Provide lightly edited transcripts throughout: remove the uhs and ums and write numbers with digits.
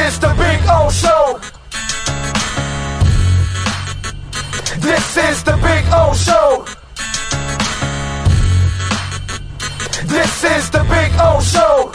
is the Big O Show. This is the Big O Show. This is the Big O Show.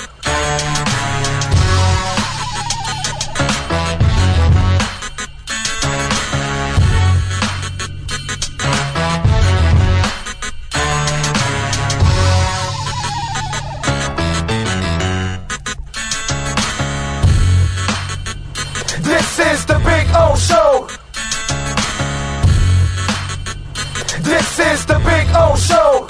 This is the Big O Show. This is the Big O Show.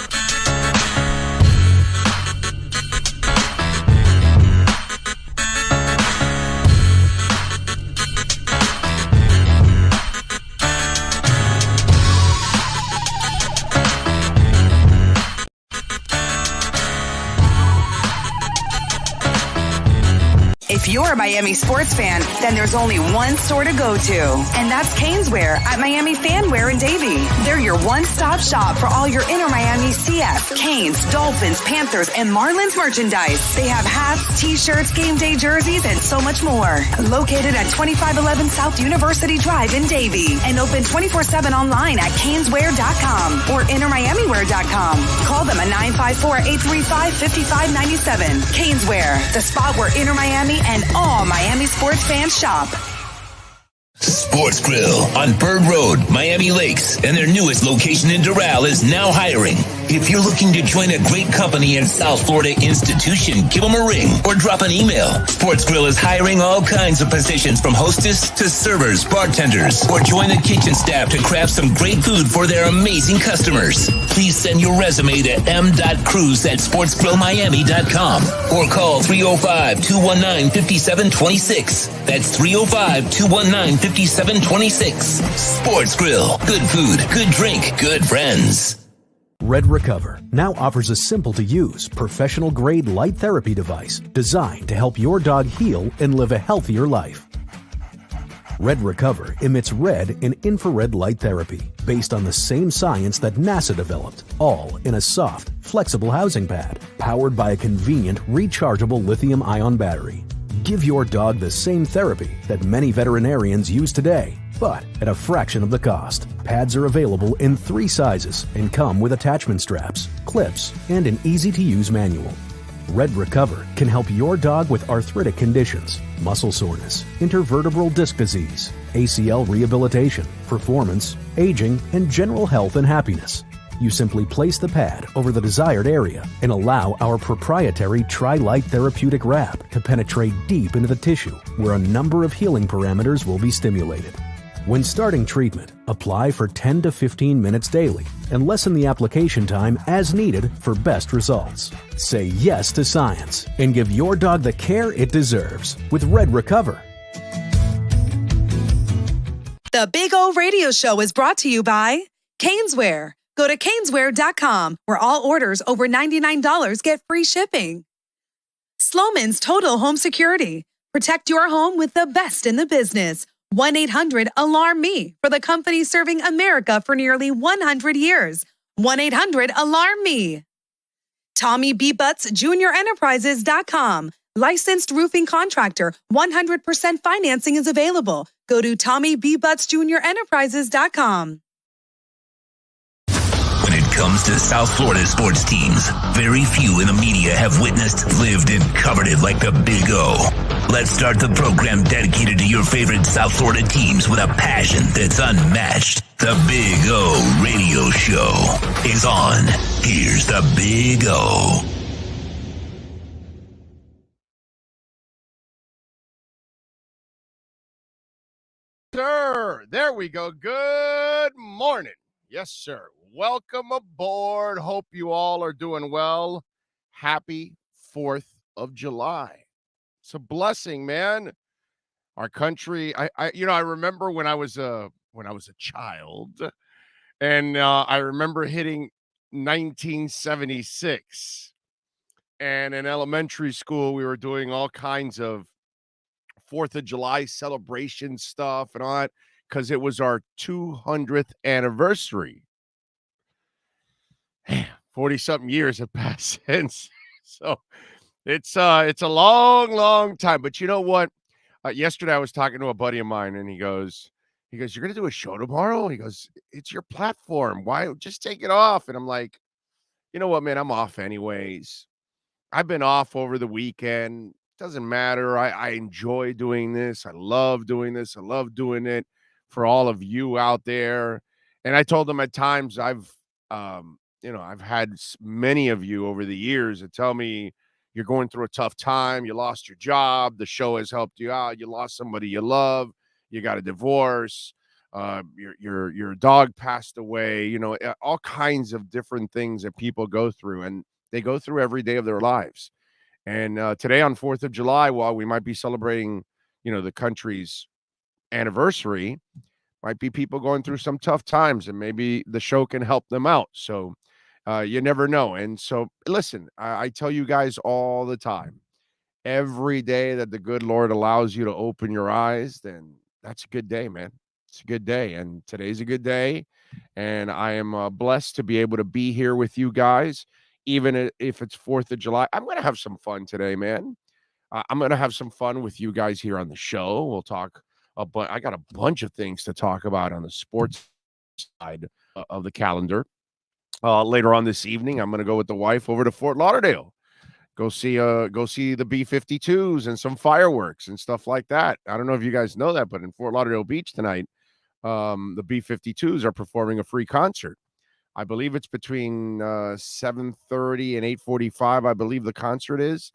If you're a Miami sports fan, then there's only one store to go to, and that's Caneswear at Miami Fanwear in Davie. They're your one-stop shop for all your Inter Miami CF, Canes, Dolphins, Panthers, and Marlins merchandise. They have hats, t-shirts, game day jerseys, and so much more. Located at 2511 South University Drive in Davie, and open 24/7 online at caneswear.com or intermiamiwear.com. Call them at 954-835-5597. Caneswear, the spot where Inter Miami and all Miami sports fans shop. Sports Grill on Bird Road, Miami Lakes, and their newest location in Doral is now hiring. If you're looking to join a great company and South Florida institution, give them a ring or drop an email. Sports Grill is hiring all kinds of positions from hostess to servers, bartenders, or join the kitchen staff to craft some great food for their amazing customers. Please send your resume to m.cruz@sportsgrillmiami.com or call 305-219-5726. That's 305-219-5726. Sports Grill. Good food, good drink, good friends. Red Recover now offers a simple-to-use, professional-grade light therapy device designed to help your dog heal and live a healthier life. Red Recover emits red and infrared light therapy based on the same science that NASA developed, all in a soft, flexible housing pad powered by a convenient, rechargeable lithium-ion battery. Give your dog the same therapy that many veterinarians use today, but at a fraction of the cost. Pads are available in 3 sizes and come with attachment straps, clips, and an easy-to-use manual. Red Recover can help your dog with arthritic conditions, muscle soreness, intervertebral disc disease, ACL rehabilitation, performance, aging, and general health and happiness. You simply place the pad over the desired area and allow our proprietary Tri-Light therapeutic wrap to penetrate deep into the tissue where a number of healing parameters will be stimulated. When starting treatment, apply for 10 to 15 minutes daily and lessen the application time as needed for best results. Say yes to science and give your dog the care it deserves with Red Recover. The Big O Radio Show is brought to you by Caneswear. Go to caneswear.com, where all orders over $99 get free shipping. Sloman's Total Home Security. Protect your home with the best in the business. 1-800-ALARM-ME for the company serving America for nearly 100 years. 1-800-ALARM-ME. Tommy B. Butts Jr. Enterprises.com. Licensed roofing contractor. 100% financing is available. Go to Tommy B. Butts Jr. Enterprises.com. When it comes to South Florida sports teams, very few in the media have witnessed, lived, and covered it like the Big O. Let's start the program dedicated to your favorite South Florida teams with a passion that's unmatched. The Big O Radio Show is on. Here's the Big O. Sir, there we go. Good morning. Yes, sir. Welcome aboard. Hope you all are doing well. Happy 4th of July. It's a blessing, man. Our country, I remember when I was a child, and I remember hitting 1976. And in elementary school, we were doing all kinds of 4th of July celebration stuff and all that because it was our 200th anniversary. 40-something years have passed since. So it's a long, long time. But you know what? Yesterday I was talking to a buddy of mine, and he goes, "You're gonna do a show tomorrow?" He goes, "It's your platform. Why just take it off?" And I'm like, you know what, man? I'm off anyways. I've been off over the weekend. Doesn't matter. I enjoy doing this. I love doing this. I love doing it for all of you out there. And I told them at times I've had many of you over the years that tell me you're going through a tough time. You lost your job. The show has helped you out. You lost somebody you love. You got a divorce. Your dog passed away. All kinds of different things that people go through, and they go through every day of their lives. And today on 4th of July, while we might be celebrating, the country's anniversary, might be people going through some tough times, and maybe the show can help them out. So you never know. And so, listen, I tell you guys all the time, every day that the good Lord allows you to open your eyes, then that's a good day, man. It's a good day. And today's a good day. And I am blessed to be able to be here with you guys, even if it's 4th of July. I'm going to have some fun today, man. I'm going to have some fun with you guys here on the show. We'll talk I got a bunch of things to talk about on the sports side of the calendar. Later on this evening, I'm going to go with the wife over to Fort Lauderdale. Go see the B-52s and some fireworks and stuff like that. I don't know if you guys know that, but in Fort Lauderdale Beach tonight, the B-52s are performing a free concert. I believe it's between 7:30 and 8:45. I believe the concert is,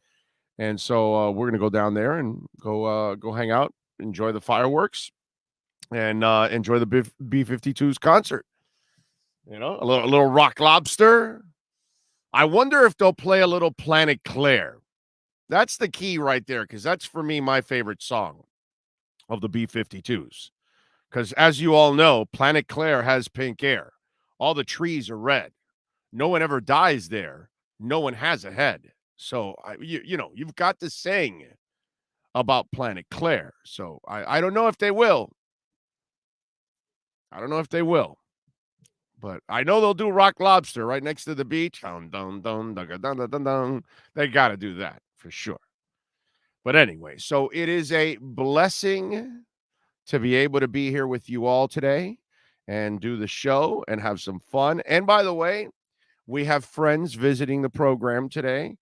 and so we're gonna go down there and go hang out, enjoy the fireworks, and enjoy the B-52s concert. A little Rock Lobster. I wonder if they'll play a little Planet Claire. That's the key right there, because that's, for me, my favorite song of the B-52s. Because as you all know, Planet Claire has pink air. All the trees are red. No one ever dies there. No one has a head. So, you've got to sing about Planet Claire. So I don't know if they will. But I know they'll do Rock Lobster right next to the beach. Dun, dun, dun, dun, dun, dun, dun, dun. They got to do that for sure. But anyway, so it is a blessing to be able to be here with you all today and do the show and have some fun. And by the way, we have friends visiting the program today.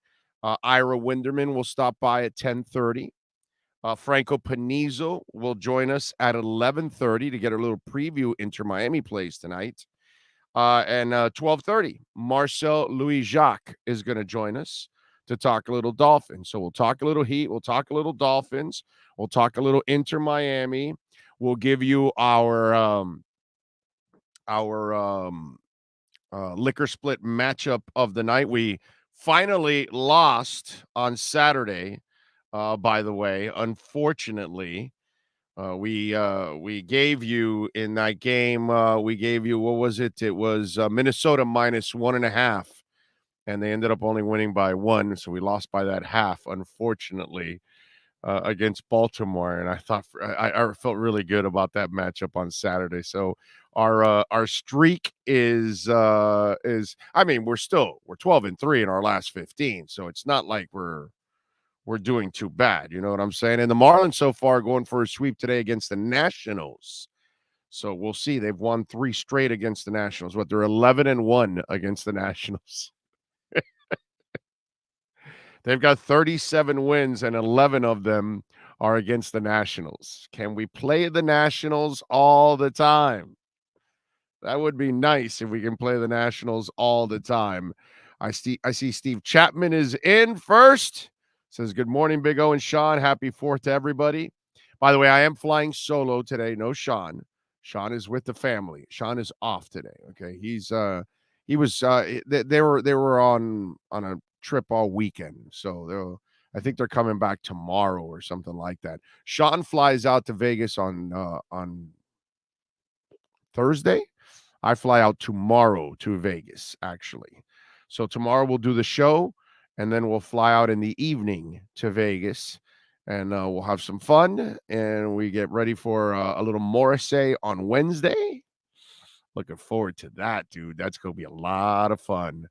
Ira Winderman will stop by at 10:30. Franco Penizzo will join us at 11:30 to get a little preview Inter Miami plays tonight. And 12:30, Marcel Louis-Jacques is going to join us to talk a little Dolphins. So we'll talk a little Heat. We'll talk a little Dolphins. We'll talk a little Inter Miami. We'll give you our liquor split matchup of the night. We finally lost on Saturday, by the way. Unfortunately, we gave you in that game, we gave you, what was it? It was Minnesota minus 1.5, and they ended up only winning by 1. So we lost by that half, unfortunately, against Baltimore. And I thought I felt really good about that matchup on Saturday. So our streak is we're 12-3 in our last 15. So it's not like we're doing too bad. You know what I'm saying? And the Marlins so far going for a sweep today against the Nationals. So we'll see. They've won 3 straight against the Nationals. They're 11-1 against the Nationals. They've got 37 wins, and 11 of them are against the Nationals. Can we play the Nationals all the time? That would be nice if we can play the Nationals all the time. I see Steve Chapman is in first. Says, good morning, Big O and Sean. Happy 4th to everybody. By the way, I am flying solo today. No Sean. Sean is with the family. Sean is off today. Okay. They were on a trip all weekend. So I think they're coming back tomorrow or something like that. Sean flies out to Vegas on Thursday. I fly out tomorrow to Vegas, actually. So tomorrow we'll do the show, and then we'll fly out in the evening to Vegas, and we'll have some fun, and we get ready for a little Morrissey on Wednesday. Looking forward to that, dude. That's going to be a lot of fun.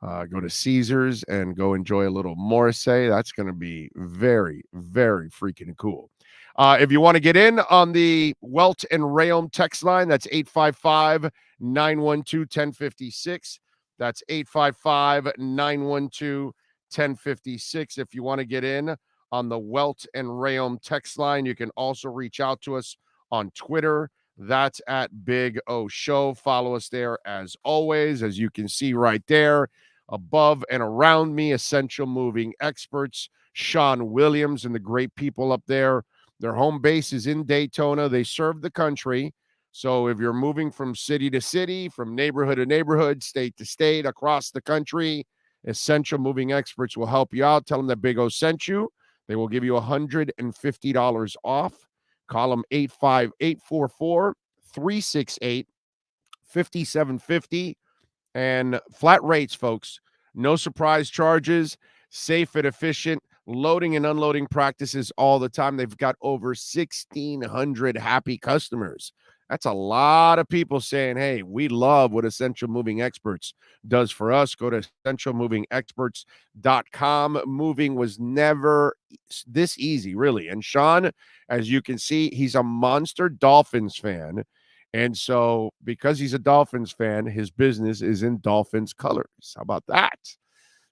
Go to Caesars and go enjoy a little Morrissey. That's going to be very, very freaking cool. If you want to get in on the Welt and Rayom text line, that's 855-912-1056. That's 855-912-1056. If you want to get in on the Welt and Rayom text line, you can also reach out to us on Twitter. That's at Big O Show. Follow us there as always. As you can see right there, above and around me, Essential Moving Experts, Sean Williams and the great people up there. Their home base is in Daytona. They serve the country. So if you're moving from city to city, from neighborhood to neighborhood, state to state, across the country, Essential Moving Experts will help you out. Tell them that Big O sent you. They will give you $150 off. Call them 858-44368-5750. And flat rates, folks. No surprise charges. Safe and efficient loading and unloading practices all the time. They've got over 1,600 happy customers. That's a lot of people saying, hey, we love what Essential Moving Experts does for us. Go to essentialmovingexperts.com. Moving was never this easy, really. And Sean, as you can see, he's a monster Dolphins fan. And so because he's a Dolphins fan, his business is in Dolphins colors. How about that?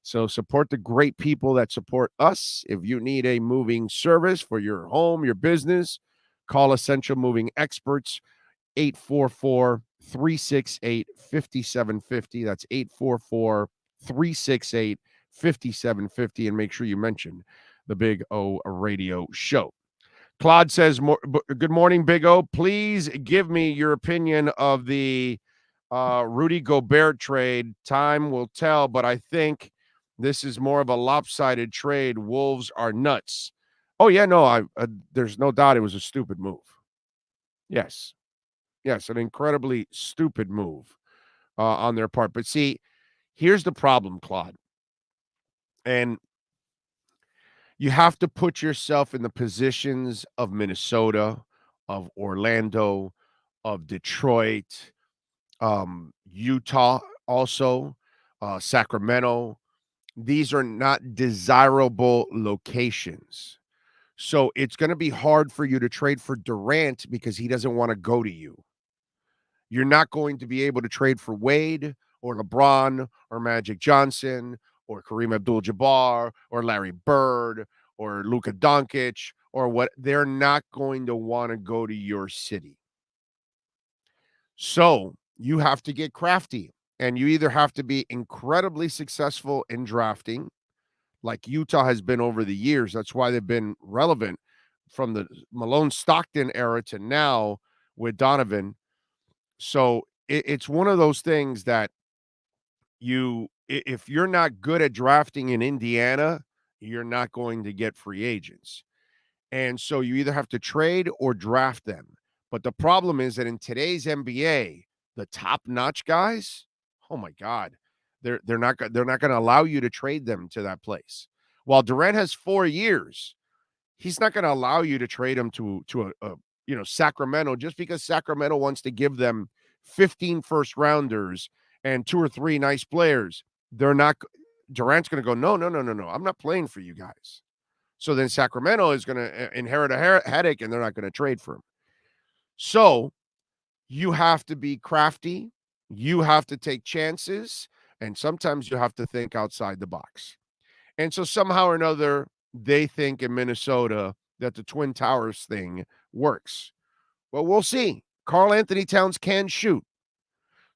So support the great people that support us. If you need a moving service for your home, your business, call Essential Moving Experts, 844-368-5750. That's 844-368-5750. And make sure you mention the Big O Radio Show. Claude says, good morning, Big O. Please give me your opinion of the Rudy Gobert trade. Time will tell, but I think this is more of a lopsided trade. Wolves are nuts. Oh, yeah, no, there's no doubt it was a stupid move. Yes, an incredibly stupid move on their part. But see, here's the problem, Claude. And you have to put yourself in the positions of Minnesota, of Orlando, of Detroit, Utah also, Sacramento. These are not desirable locations. So it's going to be hard for you to trade for Durant because he doesn't want to go to you. You're not going to be able to trade for Wade or LeBron or Magic Johnson or Kareem Abdul-Jabbar or Larry Bird or Luka Doncic or what. They're not going to want to go to your city. So you have to get crafty, and you either have to be incredibly successful in drafting, like Utah has been over the years. That's why they've been relevant from the Malone Stockton era to now with Donovan. So it's one of those things that if you're not good at drafting in Indiana, you're not going to get free agents. And so you either have to trade or draft them. But the problem is that in today's NBA, the top-notch guys, oh my God, they're not going to allow you to trade them to that place. While Durant has 4 years, he's not going to allow you to trade him to Sacramento, just because Sacramento wants to give them 15 first-rounders and 2 or 3 nice players. Durant's going to go, no, I'm not playing for you guys. So then Sacramento is going to inherit a headache, and they're not going to trade for him. So you have to be crafty. You have to take chances, and sometimes you have to think outside the box. And so somehow or another, they think in Minnesota that the Twin Towers thing works. Well, we'll see. Karl Anthony Towns can shoot.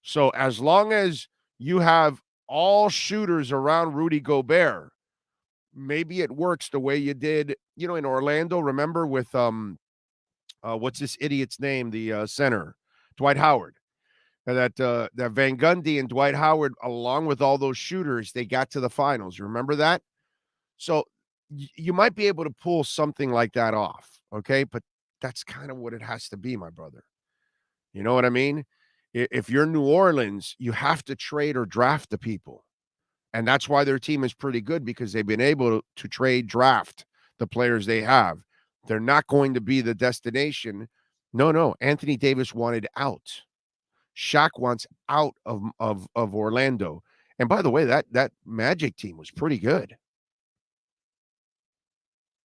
So as long as you have all shooters around Rudy Gobert, maybe it works the way you did, in Orlando. Remember with what's this idiot's name? The center, Dwight Howard. That Van Gundy and Dwight Howard, along with all those shooters, they got to the finals. You remember that? So you might be able to pull something like that off, okay? But that's kind of what it has to be, my brother. You know what I mean? If you're New Orleans, you have to trade or draft the people. And that's why their team is pretty good, because they've been able to trade, draft the players they have. They're not going to be the destination. No. Anthony Davis wanted out. Shaq wants out of Orlando. And by the way, that Magic team was pretty good.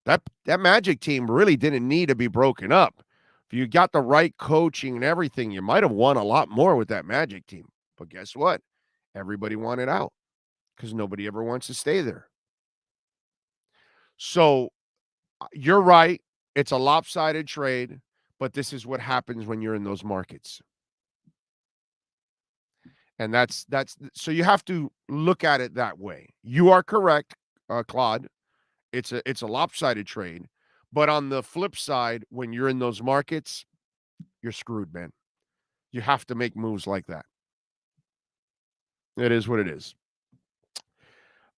That Magic team really didn't need to be broken up. If you got the right coaching and everything, you might have won a lot more with that Magic team. But guess what? Everybody wanted out because nobody ever wants to stay there. So you're right. It's a lopsided trade, but this is what happens when you're in those markets. And that's so you have to look at it that way. You are correct, Claude. It's a lopsided trade, but on the flip side, when you're in those markets, you're screwed, man. You have to make moves like that. It is what it is.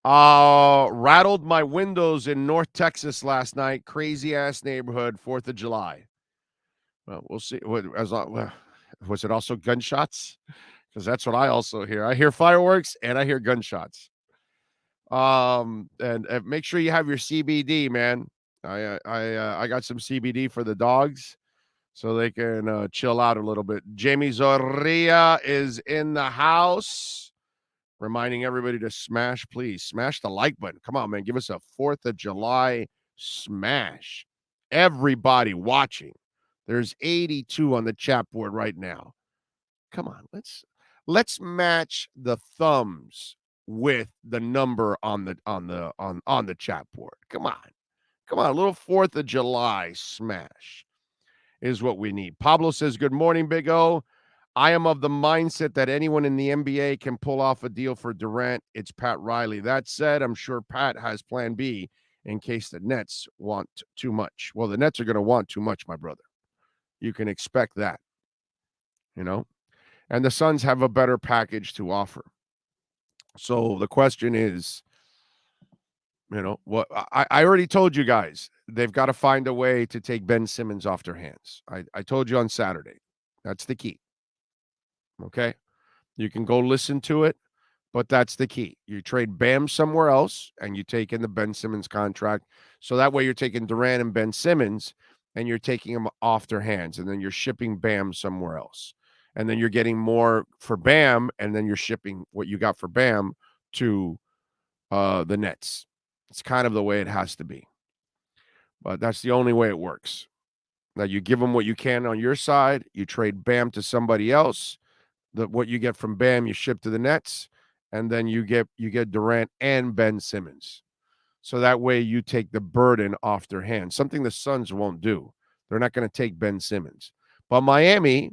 Rattled my windows in North Texas last night. Crazy ass neighborhood, 4th of July. Well, we'll see. Was it also gunshots? Because that's what I also hear. I hear fireworks and I hear gunshots. And make sure you have your CBD, man. I got some CBD for the dogs so they can chill out a little bit. Jamie Zorria is in the house. Reminding everybody to smash the like button. Come on, man. Give us a 4th of July smash. Everybody watching. There's 82 on the chat board right now. Come on, let's match the thumbs with the number on the chat board. Come on. A little 4th of July smash is what we need. Pablo says, good morning, Big O. I am of the mindset that anyone in the NBA can pull off a deal for Durant. It's Pat Riley. That said, I'm sure Pat has plan B in case the Nets want too much. Well, the Nets are going to want too much, my brother. You can expect that, and the Suns have a better package to offer. So the question is, what I already told you guys, they've got to find a way to take Ben Simmons off their hands. I told you on Saturday. That's the key. Okay, you can go listen to it, but that's the key. You trade Bam somewhere else, and you take in the Ben Simmons contract. So that way you're taking Durant and Ben Simmons, and you're taking them off their hands, and then you're shipping Bam somewhere else. And then you're getting more for Bam, and then you're shipping what you got for Bam to the Nets. It's kind of the way it has to be. But that's the only way it works. Now, you give them what you can on your side. You trade Bam to somebody else. What you get from Bam, you ship to the Nets, and then you get Durant and Ben Simmons. So that way you take the burden off their hands, something the Suns won't do. They're not going to take Ben Simmons. But Miami,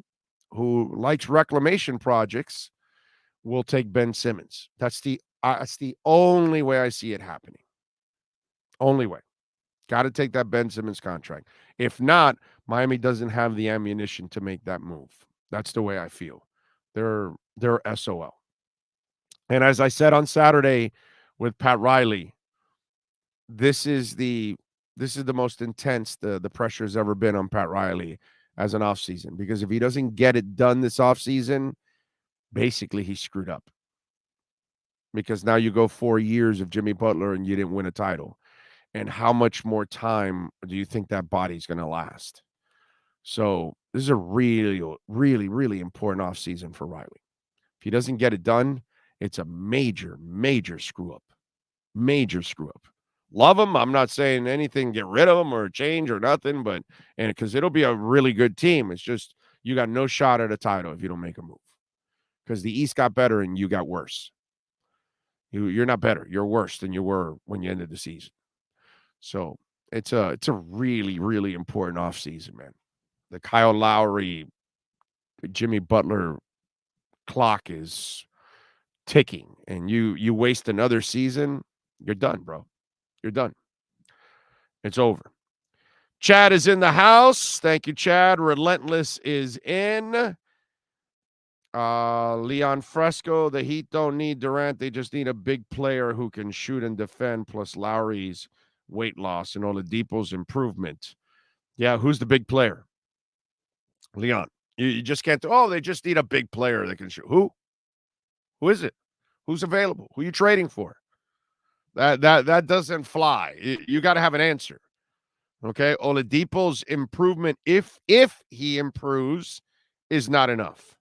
who likes reclamation projects, will take Ben Simmons. That's the only way I see it happening. Only way. Got to take that Ben Simmons contract. If not, Miami doesn't have the ammunition to make that move. That's the way I feel. They're SOL. And as I said on Saturday with Pat Riley, this is the most intense the pressure's ever been on Pat Riley as an offseason. Because if he doesn't get it done this offseason, basically he screwed up. Because now you go 4 years of Jimmy Butler and you didn't win a title. And how much more time do you think that body's going to last? So this is a really, really, really important offseason for Riley. If he doesn't get it done, it's a major, major screw up. Major screw up. Love him. I'm not saying anything, get rid of him or change or nothing, but because it'll be a really good team. It's just you got no shot at a title if you don't make a move. Because the East got better and you got worse. You're not better. You're worse than you were when you ended the season. So it's a really, really important offseason, man. The Kyle Lowry, Jimmy Butler clock is ticking, and you waste another season, you're done, bro. You're done. It's over. Chad is in the house. Thank you, Chad. Relentless is in. Leon Fresco, the Heat don't need Durant. They just need a big player who can shoot and defend, plus Lowry's weight loss and Oladipo's improvement. Yeah, who's the big player? Leon. You just can't. They just need a big player that can shoot. Who is it? Who's available? Who are you trading for? That doesn't fly. You got to have an answer. Okay, Oladipo's improvement, if he improves, is not enough.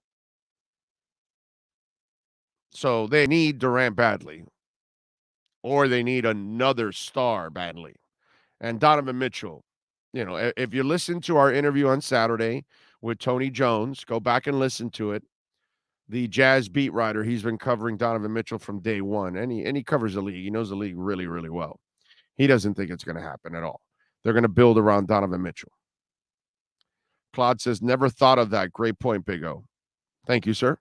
So they need Durant badly, or they need another star badly. And Donovan Mitchell, if you listen to our interview on Saturday with Tony Jones, go back and listen to it. The Jazz beat writer, he's been covering Donovan Mitchell from day one, and he covers the league. He knows the league really, really well. He doesn't think it's going to happen at all. They're going to build around Donovan Mitchell. Claude says, never thought of that. Great point, Big O. Thank you, sir.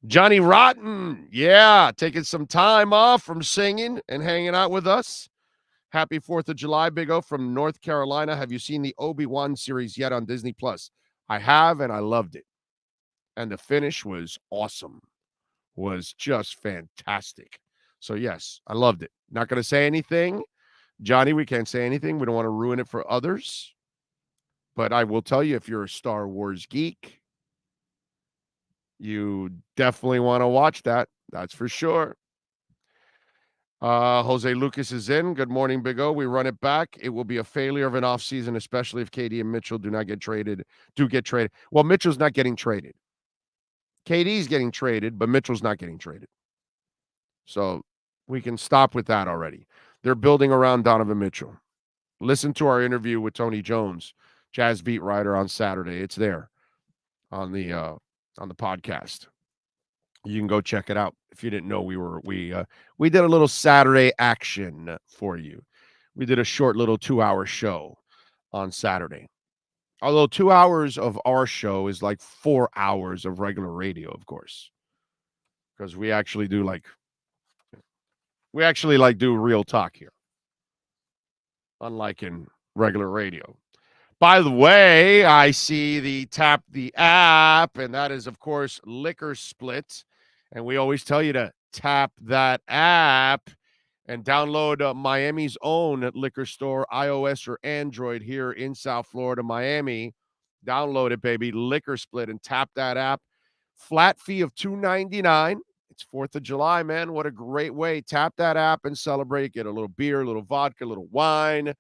Johnny Rotten, taking some time off from singing and hanging out with us. Happy 4th of July, Big O from North Carolina. Have you seen the Obi-Wan series yet on Disney Plus? I have, and I loved it. And the finish was awesome. Was just fantastic. So, yes, I loved it. Not going to say anything. Johnny, we can't say anything. We don't want to ruin it for others. But I will tell you, if you're a Star Wars geek, you definitely want to watch that. That's for sure. Jose Lucas is in. Good morning, Big O. We run it back. It will be a failure of an offseason, especially if KD and Mitchell do get traded. Well, Mitchell's not getting traded. KD's getting traded, but Mitchell's not getting traded. So we can stop with that already. They're building around Donovan Mitchell. Listen to our interview with Tony Jones, Jazz beat writer, on Saturday. It's there on the podcast. You can go check it out. If you didn't know, we did a little Saturday action for you. We did a short little 2-hour show on Saturday. Although 2 hours of our show is like 4 hours of regular radio, of course, because we actually do do real talk here, unlike in regular radio. By the way, I see the Tap the App, and that is, of course, Liquor Split. And we always tell you to tap that app and download Miami's own liquor store, iOS or Android here in South Florida, Miami. Download it, baby, Liquor Split, and tap that app. Flat fee of $2.99. It's 4th of July, man. What a great way. Tap that app and celebrate. Get a little beer, a little vodka, a little wine,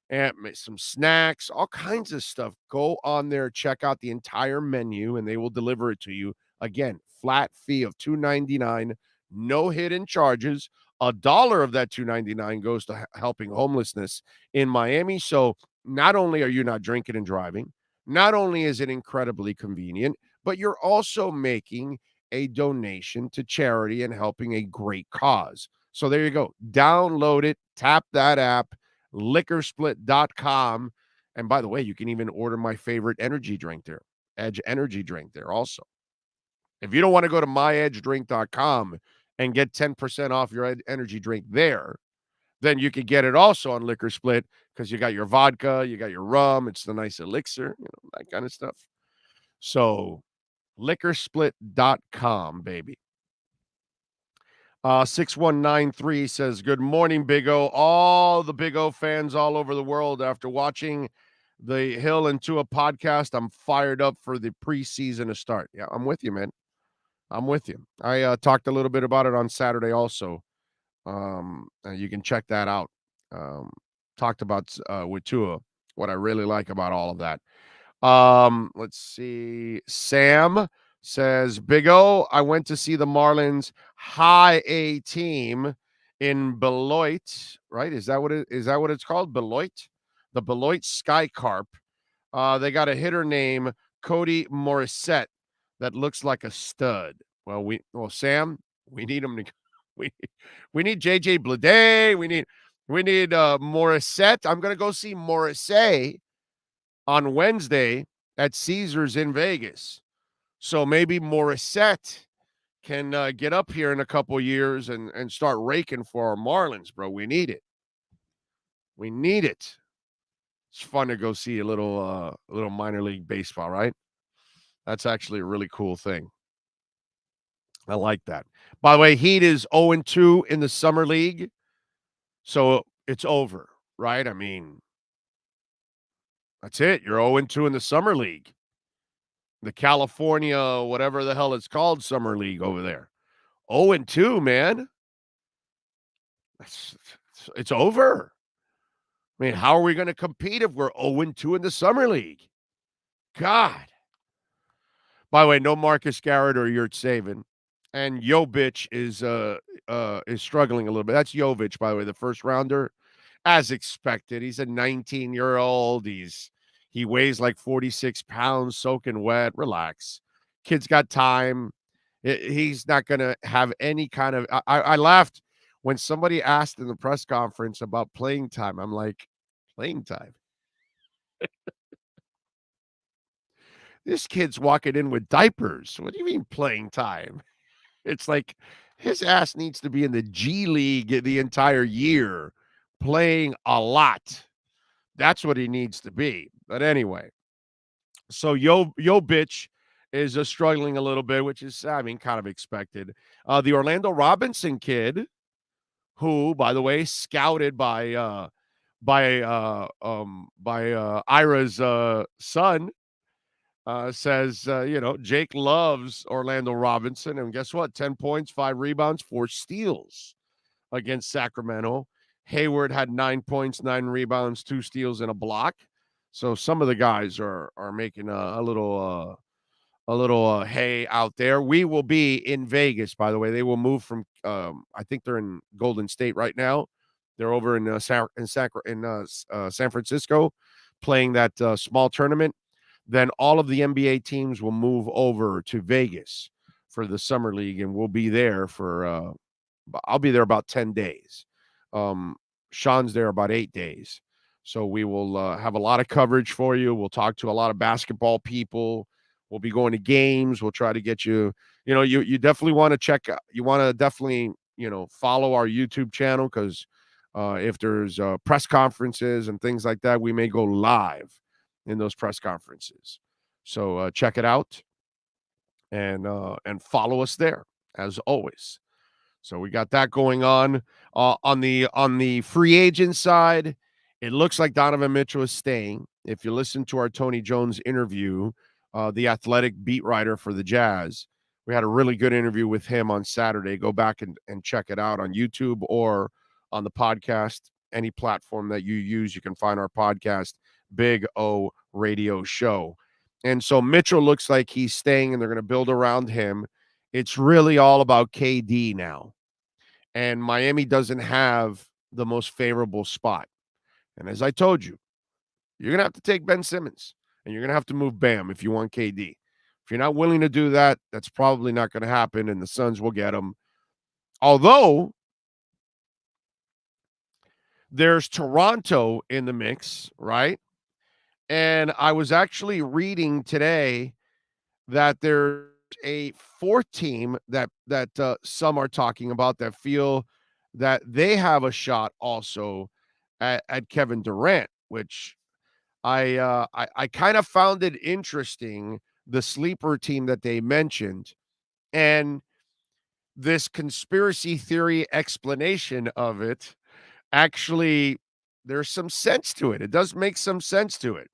and some snacks, all kinds of stuff. Go on there, check out the entire menu, and they will deliver it to you. Again, flat fee of $2.99, no hidden charges. $1 of that $2.99 goes to helping homelessness in Miami. So not only are you not drinking and driving, not only is it incredibly convenient, but you're also making a donation to charity and helping a great cause. So there you go. Download it, tap that app, liquorsplit.com. And by the way, you can even order my favorite energy drink there, Edge Energy Drink there also. If you don't want to go to myedgedrink.com and get 10% off your energy drink there, then you can get it also on Liquor Split, because you got your vodka, you got your rum, it's the nice elixir, that kind of stuff. So liquorsplit.com, baby. 6193 says, good morning, Big O. All the Big O fans all over the world, after watching the Hill and Tua podcast, I'm fired up for the preseason to start. Yeah, I'm with you, man. I'm with you. I talked a little bit about it on Saturday also. You can check that out. Talked about with Tua, what I really like about all of that. Let's see. Sam says, Big O, I went to see the Marlins high A team in Beloit, right? Is that what it's called? Beloit? The Beloit Sky Carp. They got a hitter named Cody Morissette that looks like a stud. Well, Sam, we need him to we need JJ Bleday. We need Morissette. I'm gonna go see Morissette on Wednesday at Caesars in Vegas. So maybe Morissette can get up here in a couple years and start raking for our Marlins, bro. We need it. We need it. It's fun to go see a little minor league baseball, right? That's actually a really cool thing. I like that. By the way, Heat is 0-2 in the summer league. So it's over, right? I mean, that's it. You're 0-2 in the summer league. The California, whatever the hell it's called, summer league over there. 0-2, man. It's over. I mean, how are we going to compete if we're 0-2 in the summer league? God. By the way, no Marcus Garrett or Yurt Saban. And Jovic is struggling a little bit. That's Jovic, by the way, the first rounder. as expected. He's a 19-year-old. He weighs like 46 pounds, soaking wet. Relax. Kid's got time. He's not going to have any kind of. I laughed when somebody asked in the press conference about playing time. I'm like, playing time? This kid's walking in with diapers. What do you mean playing time? It's like his ass needs to be in the G League the entire year, playing a lot. That's what he needs to be. But anyway, so yo bitch is struggling a little bit, which is, I mean, kind of expected. The Orlando Robinson kid, who, by the way, scouted by Ira's son, says, Jake loves Orlando Robinson. And guess what? 10 points, 5 rebounds, 4 steals against Sacramento. Hayward had 9 points, 9 rebounds, 2 steals, and a block. So some of the guys are making a little hay out there. We will be in Vegas, by the way. They will move from I think they're in Golden State right now. They're over in San Francisco playing that small tournament. Then all of the NBA teams will move over to Vegas for the Summer League, and we'll be there for I'll be there about 10 days. Sean's there about 8 days. So we will have a lot of coverage for you. We'll talk to a lot of basketball people. We'll be going to games. We'll try to get you, you definitely want to check out. You want to definitely, follow our YouTube channel, because if there's press conferences and things like that, we may go live in those press conferences. So check it out and follow us there as always. So we got that going on. On the free agent side, it looks like Donovan Mitchell is staying. If you listen to our Tony Jones interview, the athletic beat writer for the Jazz, we had a really good interview with him on Saturday. Go back and check it out on YouTube or on the podcast. Any platform that you use, you can find our podcast, Big O Radio Show. And so Mitchell looks like he's staying, and they're going to build around him. It's really all about KD now. And Miami doesn't have the most favorable spot. And as I told you, you're going to have to take Ben Simmons, and you're going to have to move Bam if you want KD. If you're not willing to do that, that's probably not going to happen, and the Suns will get him. Although there's Toronto in the mix, right? And I was actually reading today that there's a fourth team that some are talking about that feel that they have a shot also at Kevin Durant, which I kind of found it interesting, the sleeper team that they mentioned, and this conspiracy theory explanation of it. Actually, there's some sense to it. It does make some sense to it.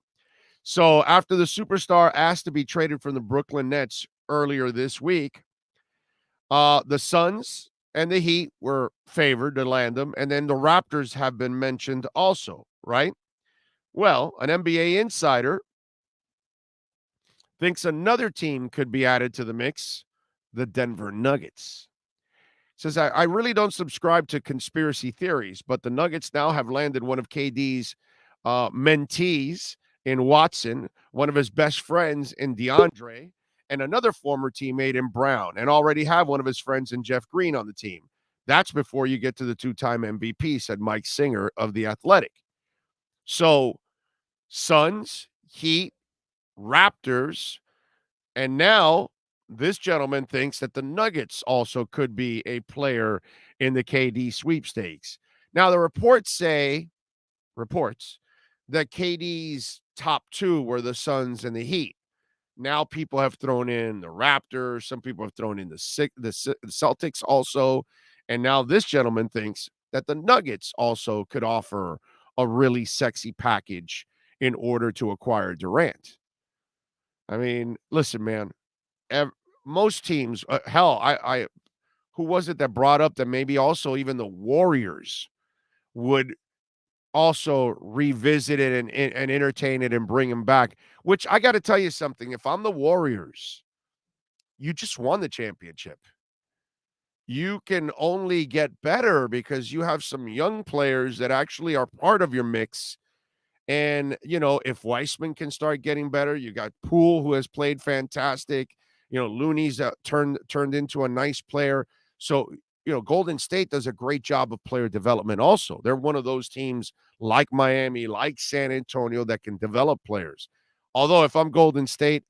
So after the superstar asked to be traded from the Brooklyn Nets earlier this week, the Suns and the Heat were favored to land them, and then the Raptors have been mentioned also, right? Well, an NBA insider thinks another team could be added to the mix, the Denver Nuggets. Says, I really don't subscribe to conspiracy theories, but the Nuggets now have landed one of KD's mentees in Watson, one of his best friends in DeAndre, and another former teammate in Brown, and already have one of his friends in Jeff Green on the team. That's before you get to the 2-time MVP, said Mike Singer of The Athletic. So Suns, Heat, Raptors, and now this gentleman thinks that the Nuggets also could be a player in the KD sweepstakes. Now, the reports that KD's top two were the Suns and the Heat. Now people have thrown in the Raptors. Some people have thrown in the Celtics also. And now this gentleman thinks that the Nuggets also could offer a really sexy package in order to acquire Durant. I mean, listen, man. Most teams, I who was it that brought up that maybe also even the Warriors would also revisit it and entertain it and bring him back, which I got to tell you something. If I'm the Warriors, you just won the championship. you can only get better because you have some young players that actually are part of your mix. And, if Weissman can start getting better, you got Poole, who has played fantastic. Looney's turned into a nice player. So, Golden State does a great job of player development also. They're one of those teams like Miami, like San Antonio, that can develop players. Although if I'm Golden State,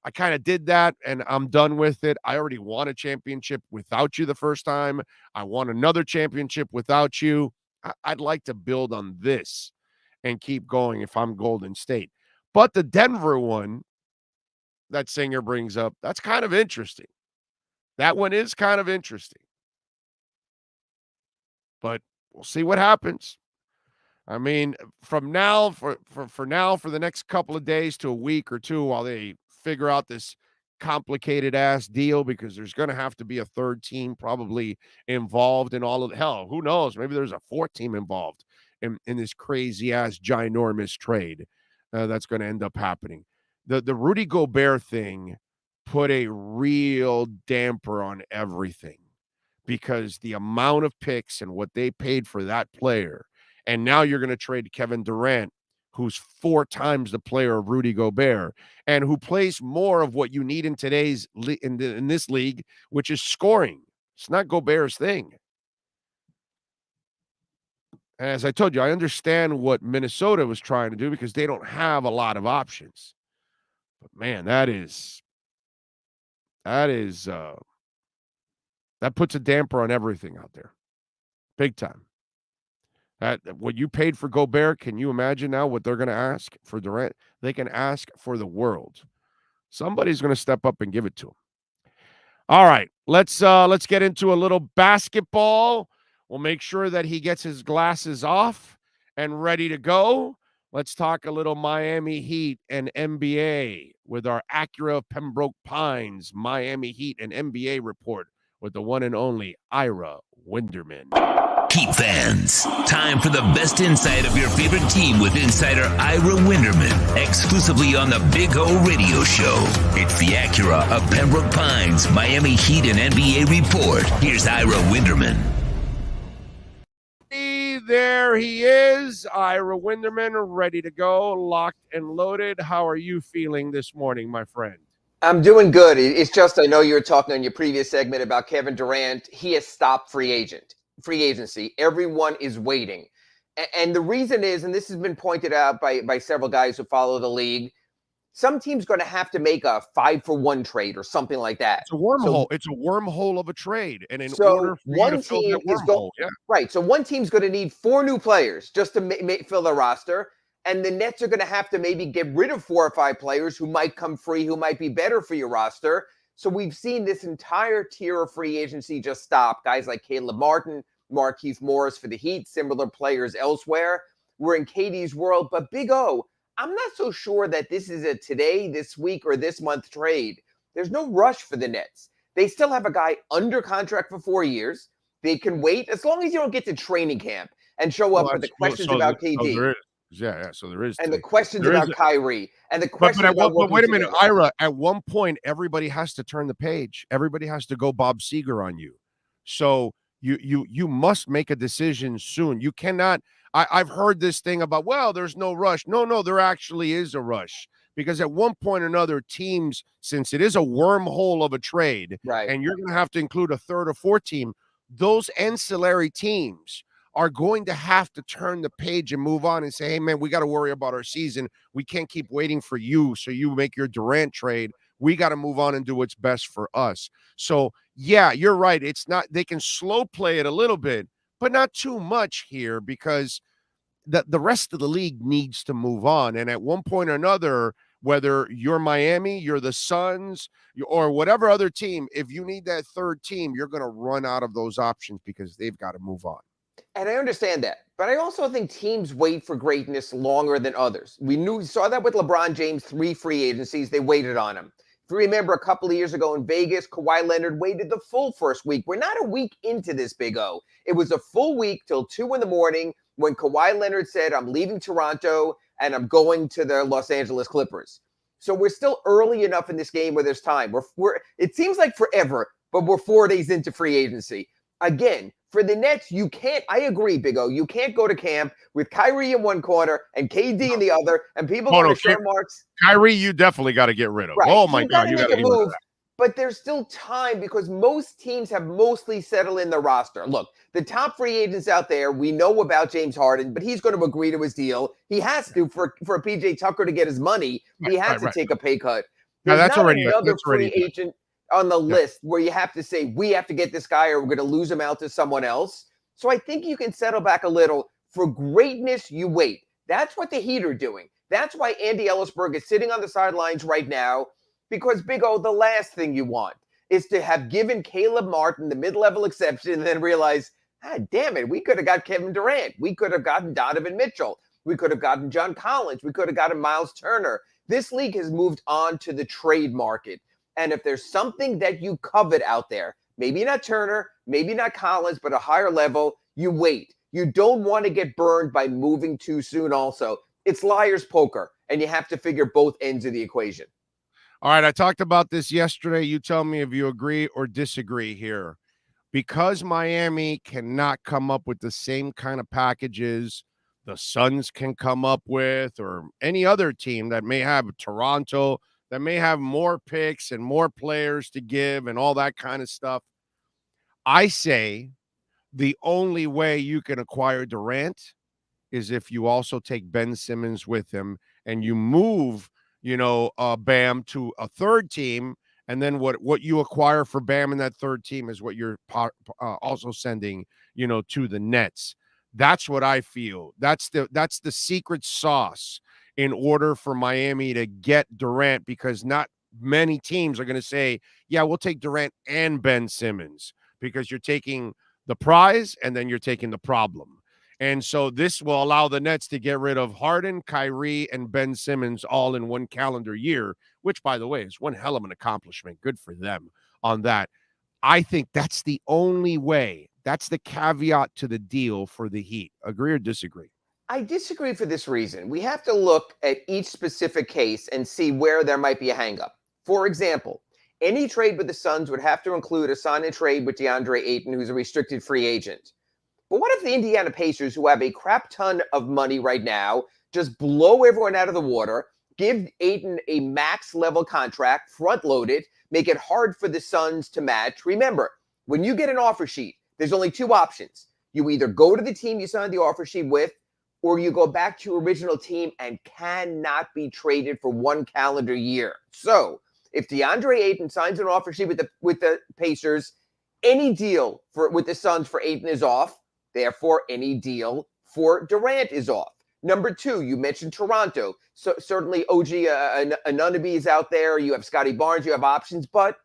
I kind of did that and I'm done with it. I already won a championship without you the first time. I won another championship without you. I'd like to build on this and keep going if I'm Golden State. But the Denver one that Singer brings up, that's kind of interesting. That one is kind of interesting. But we'll see what happens. I mean, from now, for the next couple of days to a week or two while they figure out this complicated-ass deal, because there's going to have to be a third team probably involved in all of the hell. Who knows? Maybe there's a fourth team involved in this crazy-ass, ginormous trade that's going to end up happening. The Rudy Gobert thing put a real damper on everything because the amount of picks and what they paid for that player. And now you're going to trade Kevin Durant, who's 4 times the player of Rudy Gobert, and who plays more of what you need in today's in this league, which is scoring. It's not Gobert's thing. As I told you, I understand what Minnesota was trying to do because they don't have a lot of options. But man, that puts a damper on everything out there. Big time. What you paid for Gobert, can you imagine now what they're going to ask for Durant? They can ask for the world. Somebody's going to step up and give it to him. All right, let's get into a little basketball. We'll make sure that he gets his glasses off and ready to go. Let's talk a little Miami Heat and NBA with our Acura Pembroke Pines Miami Heat and NBA report with the one and only Ira Winderman. Heat fans, time for the best insight of your favorite team with insider Ira Winderman, exclusively on the Big O Radio Show. It's the Acura of Pembroke Pines Miami Heat and NBA report. Here's Ira Winderman. There he is, Ira Winderman, ready to go, locked and loaded. How are you feeling this morning, my friend? I'm doing good. It's just, I know you were talking on your previous segment about Kevin Durant. He has stopped free agency. Everyone is waiting. And the reason is, and this has been pointed out by several guys who follow the league, some team's going to have to make a 5-for-1 trade or something like that. It's a wormhole. It's a wormhole of a trade. And in order for you to fill that wormhole, right. So one team's going to need 4 new players just to fill their roster. And the Nets are going to have to maybe get rid of 4 or 5 players who might come free, who might be better for your roster. So we've seen this entire tier of free agency just stop. Guys like Caleb Martin, Markieff Morris for the Heat, similar players elsewhere. We're in Katie's world. But Big O, I'm not so sure that this is a today, this week, or this month trade. There's no rush for the Nets. They still have a guy under contract for 4 years. They can wait as long as you don't get to training camp and show up with the questions about KD. So there is. And the questions about Kyrie. And the questions about but wait a minute, Ira. At one point, everybody has to turn the page. Everybody has to go Bob Seger on you. So you must make a decision soon. You cannot. I've heard this thing about, well, there's no rush. No, there actually is a rush. Because at one point or another, teams, since it is a wormhole of a trade, right, and you're going to have to include a third or fourth team, those ancillary teams are going to have to turn the page and move on and say, hey, man, we got to worry about our season. We can't keep waiting for you so you make your Durant trade. We got to move on and do what's best for us. So, yeah, you're right. It's not, they can slow play it a little bit, but not too much here because the rest of the league needs to move on. And at one point or another, whether you're Miami, you're the Suns, or whatever other team, if you need that third team, you're going to run out of those options because they've got to move on. And I understand that. But I also think teams wait for greatness longer than others. We saw that with LeBron James, 3 free agencies. They waited on him. If you remember a couple of years ago in Vegas, Kawhi Leonard waited the full first week. We're not a week into this, Big O. It was a full week till 2 a.m. when Kawhi Leonard said, I'm leaving Toronto and I'm going to the Los Angeles Clippers. So we're still early enough in this game where there's time. It seems like forever. but we're 4 days into free agency. Again, for the Nets, you can't, I agree, Big O, you can't go to camp with Kyrie in one corner and KD in the other, and people go to short marks. Kyrie, you definitely got to get rid of. Right. Oh, So my God. You got to make a move. But there's still time because most teams have mostly settled in the roster. Look, the top free agents out there, we know about James Harden, but he's going to agree to his deal. He has to for PJ Tucker to get his money. He has to take a pay cut. There's that's not already another free agent on the list where you have to say, we have to get this guy or we're going to lose him out to someone else. So I think you can settle back a little. For greatness, you wait. That's what the Heat are doing. That's why Andy Ellisberg is sitting on the sidelines right now. Because, Big O, the last thing you want is to have given Caleb Martin the mid-level exception and then realize, damn it, we could have got Kevin Durant. We could have gotten Donovan Mitchell. We could have gotten John Collins. We could have gotten Miles Turner. This league has moved on to the trade market. And if there's something that you covet out there, maybe not Turner, maybe not Collins, but a higher level, you wait. You don't want to get burned by moving too soon also. It's liar's poker, and you have to figure both ends of the equation. All right, I talked about this yesterday. You tell me if you agree or disagree here. Because Miami cannot come up with the same kind of packages the Suns can come up with, or any other team that may have Toronto, that may have more picks and more players to give and all that kind of stuff, I say the only way you can acquire Durant is if you also take Ben Simmons with him and you move Bam to a third team, and then what you acquire for Bam in that third team is what you're also sending, to the Nets. That's what I feel. That's the secret sauce in order for Miami to get Durant, because not many teams are going to say, yeah, we'll take Durant and Ben Simmons, because you're taking the prize and then you're taking the problem. And so this will allow the Nets to get rid of Harden, Kyrie, and Ben Simmons all in one calendar year, which, by the way, is one hell of an accomplishment. Good for them on that. I think that's the only way. That's the caveat to the deal for the Heat. Agree or disagree? I disagree for this reason. We have to look at each specific case and see where there might be a hangup. For example, any trade with the Suns would have to include a sign and trade with DeAndre Ayton, who's a restricted free agent. But what if the Indiana Pacers, who have a crap ton of money right now, just blow everyone out of the water, give Ayton a max level contract, front load it, make it hard for the Suns to match? Remember, when you get an offer sheet, there's only two options. You either go to the team you signed the offer sheet with, or you go back to your original team and cannot be traded for one calendar year. So if DeAndre Ayton signs an offer sheet with the Pacers, any deal with the Suns for Ayton is off. Therefore, any deal for Durant is off. Number two, you mentioned Toronto. So certainly OG Anunoby is out there. You have Scotty Barnes. You have options. But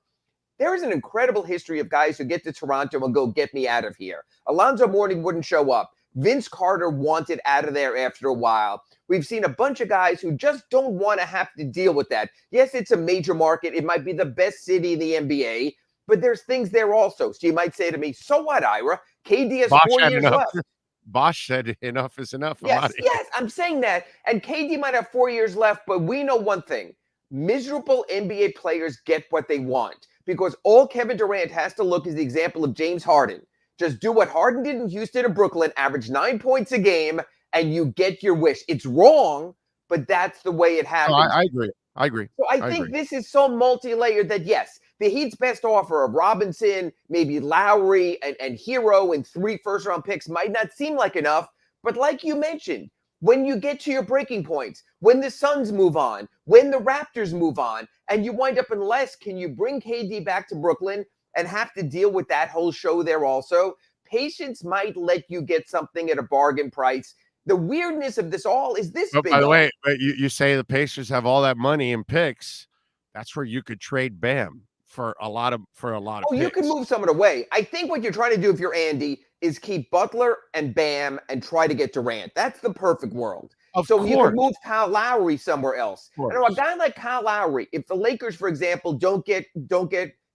there is an incredible history of guys who get to Toronto and go, get me out of here. Alonzo Mourning wouldn't show up. Vince Carter wanted out of there after a while. We've seen a bunch of guys who just don't want to have to deal with that. Yes, it's a major market. It might be the best city in the NBA. But there's things there also. So you might say to me, so what, Ira? KD has 4 years left. Bosch said enough is enough. Yes, I'm saying that. And KD might have 4 years left, but we know one thing. Miserable NBA players get what they want, because all Kevin Durant has to look is the example of James Harden. Just do what Harden did in Houston and Brooklyn, average 9 points a game, and you get your wish. It's wrong, but that's the way it happens. No, I agree. So I think this is so multi-layered that, yes, the Heat's best offer of Robinson, maybe Lowry, and Hero, and 3 first-round picks might not seem like enough. But like you mentioned, when you get to your breaking points, when the Suns move on, when the Raptors move on, and you wind up in less, can you bring KD back to Brooklyn and have to deal with that whole show there also? Patience might let you get something at a bargain price. The weirdness of this all is this. By the way, you say the Pacers have all that money and picks. That's where you could trade Bam for a lot of picks. You can move someone away. I think what you're trying to do if you're Andy is keep Butler and Bam and try to get Durant. That's the perfect world. You can move Kyle Lowry somewhere else. I know a guy like Kyle Lowry, if the Lakers, for example, don't get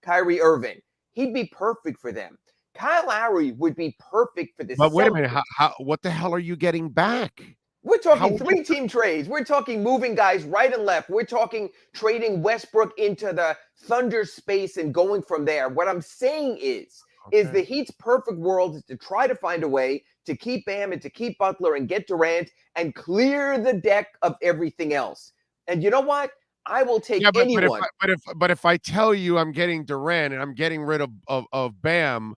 Kyrie Irving, he'd be perfect for them. Kyle Lowry would be perfect for this. But wait a minute, what the hell are you getting back? We're talking 3-team trades. We're talking moving guys right and left. We're talking trading Westbrook into the Thunder space and going from there. What I'm saying is the Heat's perfect world is to try to find a way to keep Bam and to keep Butler and get Durant and clear the deck of everything else. And you know what? I will take anyone. But if I tell you I'm getting Durant and I'm getting rid of Bam,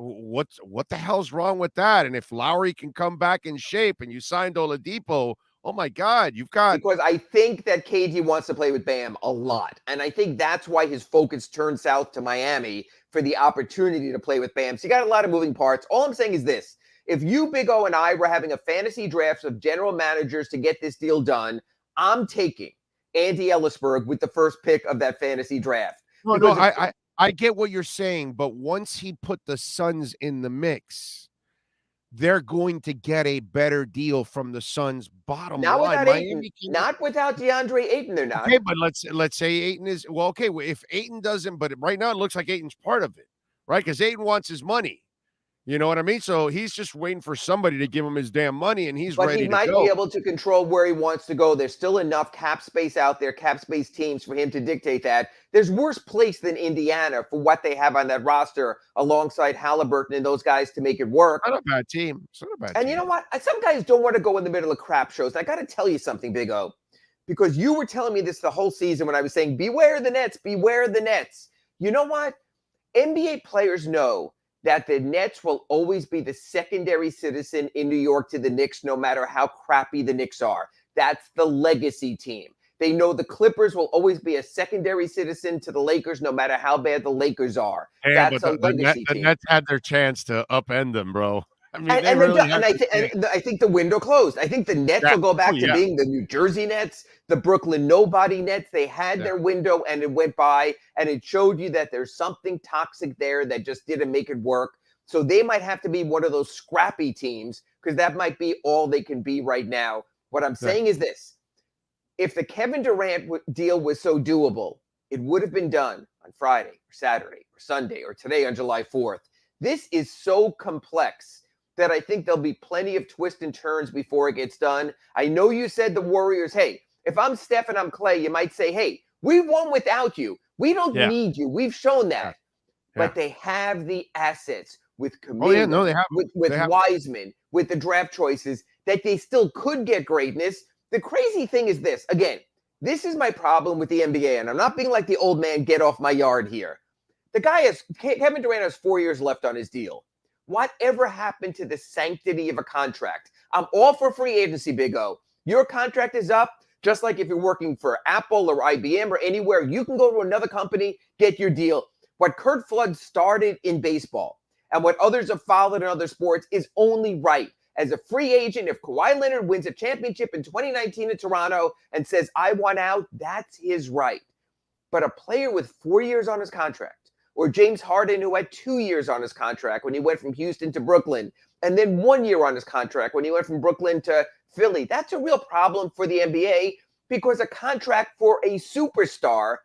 what the hell's wrong with that? And if Lowry can come back in shape and you signed Oladipo, oh my God, you've got. Because I think that KD wants to play with Bam a lot. And I think that's why his focus turned south to Miami for the opportunity to play with Bam. So you got a lot of moving parts. All I'm saying is this. If you, Big O, and I were having a fantasy draft of general managers to get this deal done, I'm taking Andy Ellisberg with the first pick of that fantasy draft. I get what you're saying, but once he put the Suns in the mix, they're going to get a better deal from the Suns' bottom line. Not without DeAndre Ayton, they're not. Okay, but let's say Ayton is if Ayton doesn't, but right now it looks like Ayton's part of it, right? Because Ayton wants his money. You know what I mean? So he's just waiting for somebody to give him his damn money, and he's ready to go. But he might be able to control where he wants to go. There's still enough cap space out there, cap space teams for him to dictate that. There's worse place than Indiana for what they have on that roster alongside Halliburton and those guys to make it work. Not a bad team. It's not a bad team. And you know what? Some guys don't want to go in the middle of crap shows. I got to tell you something, Big O, because you were telling me this the whole season when I was saying, beware the Nets, beware the Nets. You know what? NBA players know that the Nets will always be the secondary citizen in New York to the Knicks, no matter how crappy the Knicks are. That's the legacy team. They know the Clippers will always be a secondary citizen to the Lakers, no matter how bad the Lakers are. Yeah, that's but a legacy team. The Nets had their chance to upend them, bro. I mean, I think the window closed. I think the Nets will go back to being the New Jersey Nets, the Brooklyn nobody Nets. They had their window and it went by, and it showed you that there's something toxic there that just didn't make it work. So they might have to be one of those scrappy teams because that might be all they can be right now. What I'm saying is this. If the Kevin Durant deal was so doable, it would have been done on Friday or Saturday or Sunday or today on July 4th. This is so complex that I think there'll be plenty of twists and turns before it gets done. I know you said the Warriors, hey, if I'm Steph and I'm Clay, you might say, hey, we won without you. We don't need you. We've shown that. But they have the assets with Camille, with Wiseman, with the draft choices, that they still could get greatness. The crazy thing is this. Again, this is my problem with the NBA, and I'm not being like the old man, get off my yard here. Kevin Durant has 4 years left on his deal. Whatever happened to the sanctity of a contract? I'm all for free agency, Big O. Your contract is up, just like if you're working for Apple or IBM or anywhere, you can go to another company, get your deal. What Curt Flood started in baseball and what others have followed in other sports is only right. As a free agent, if Kawhi Leonard wins a championship in 2019 in Toronto and says, I want out, that's his right. But a player with 4 years on his contract, or James Harden, who had 2 years on his contract when he went from Houston to Brooklyn, and then 1 year on his contract when he went from Brooklyn to Philly. That's a real problem for the NBA because a contract for a superstar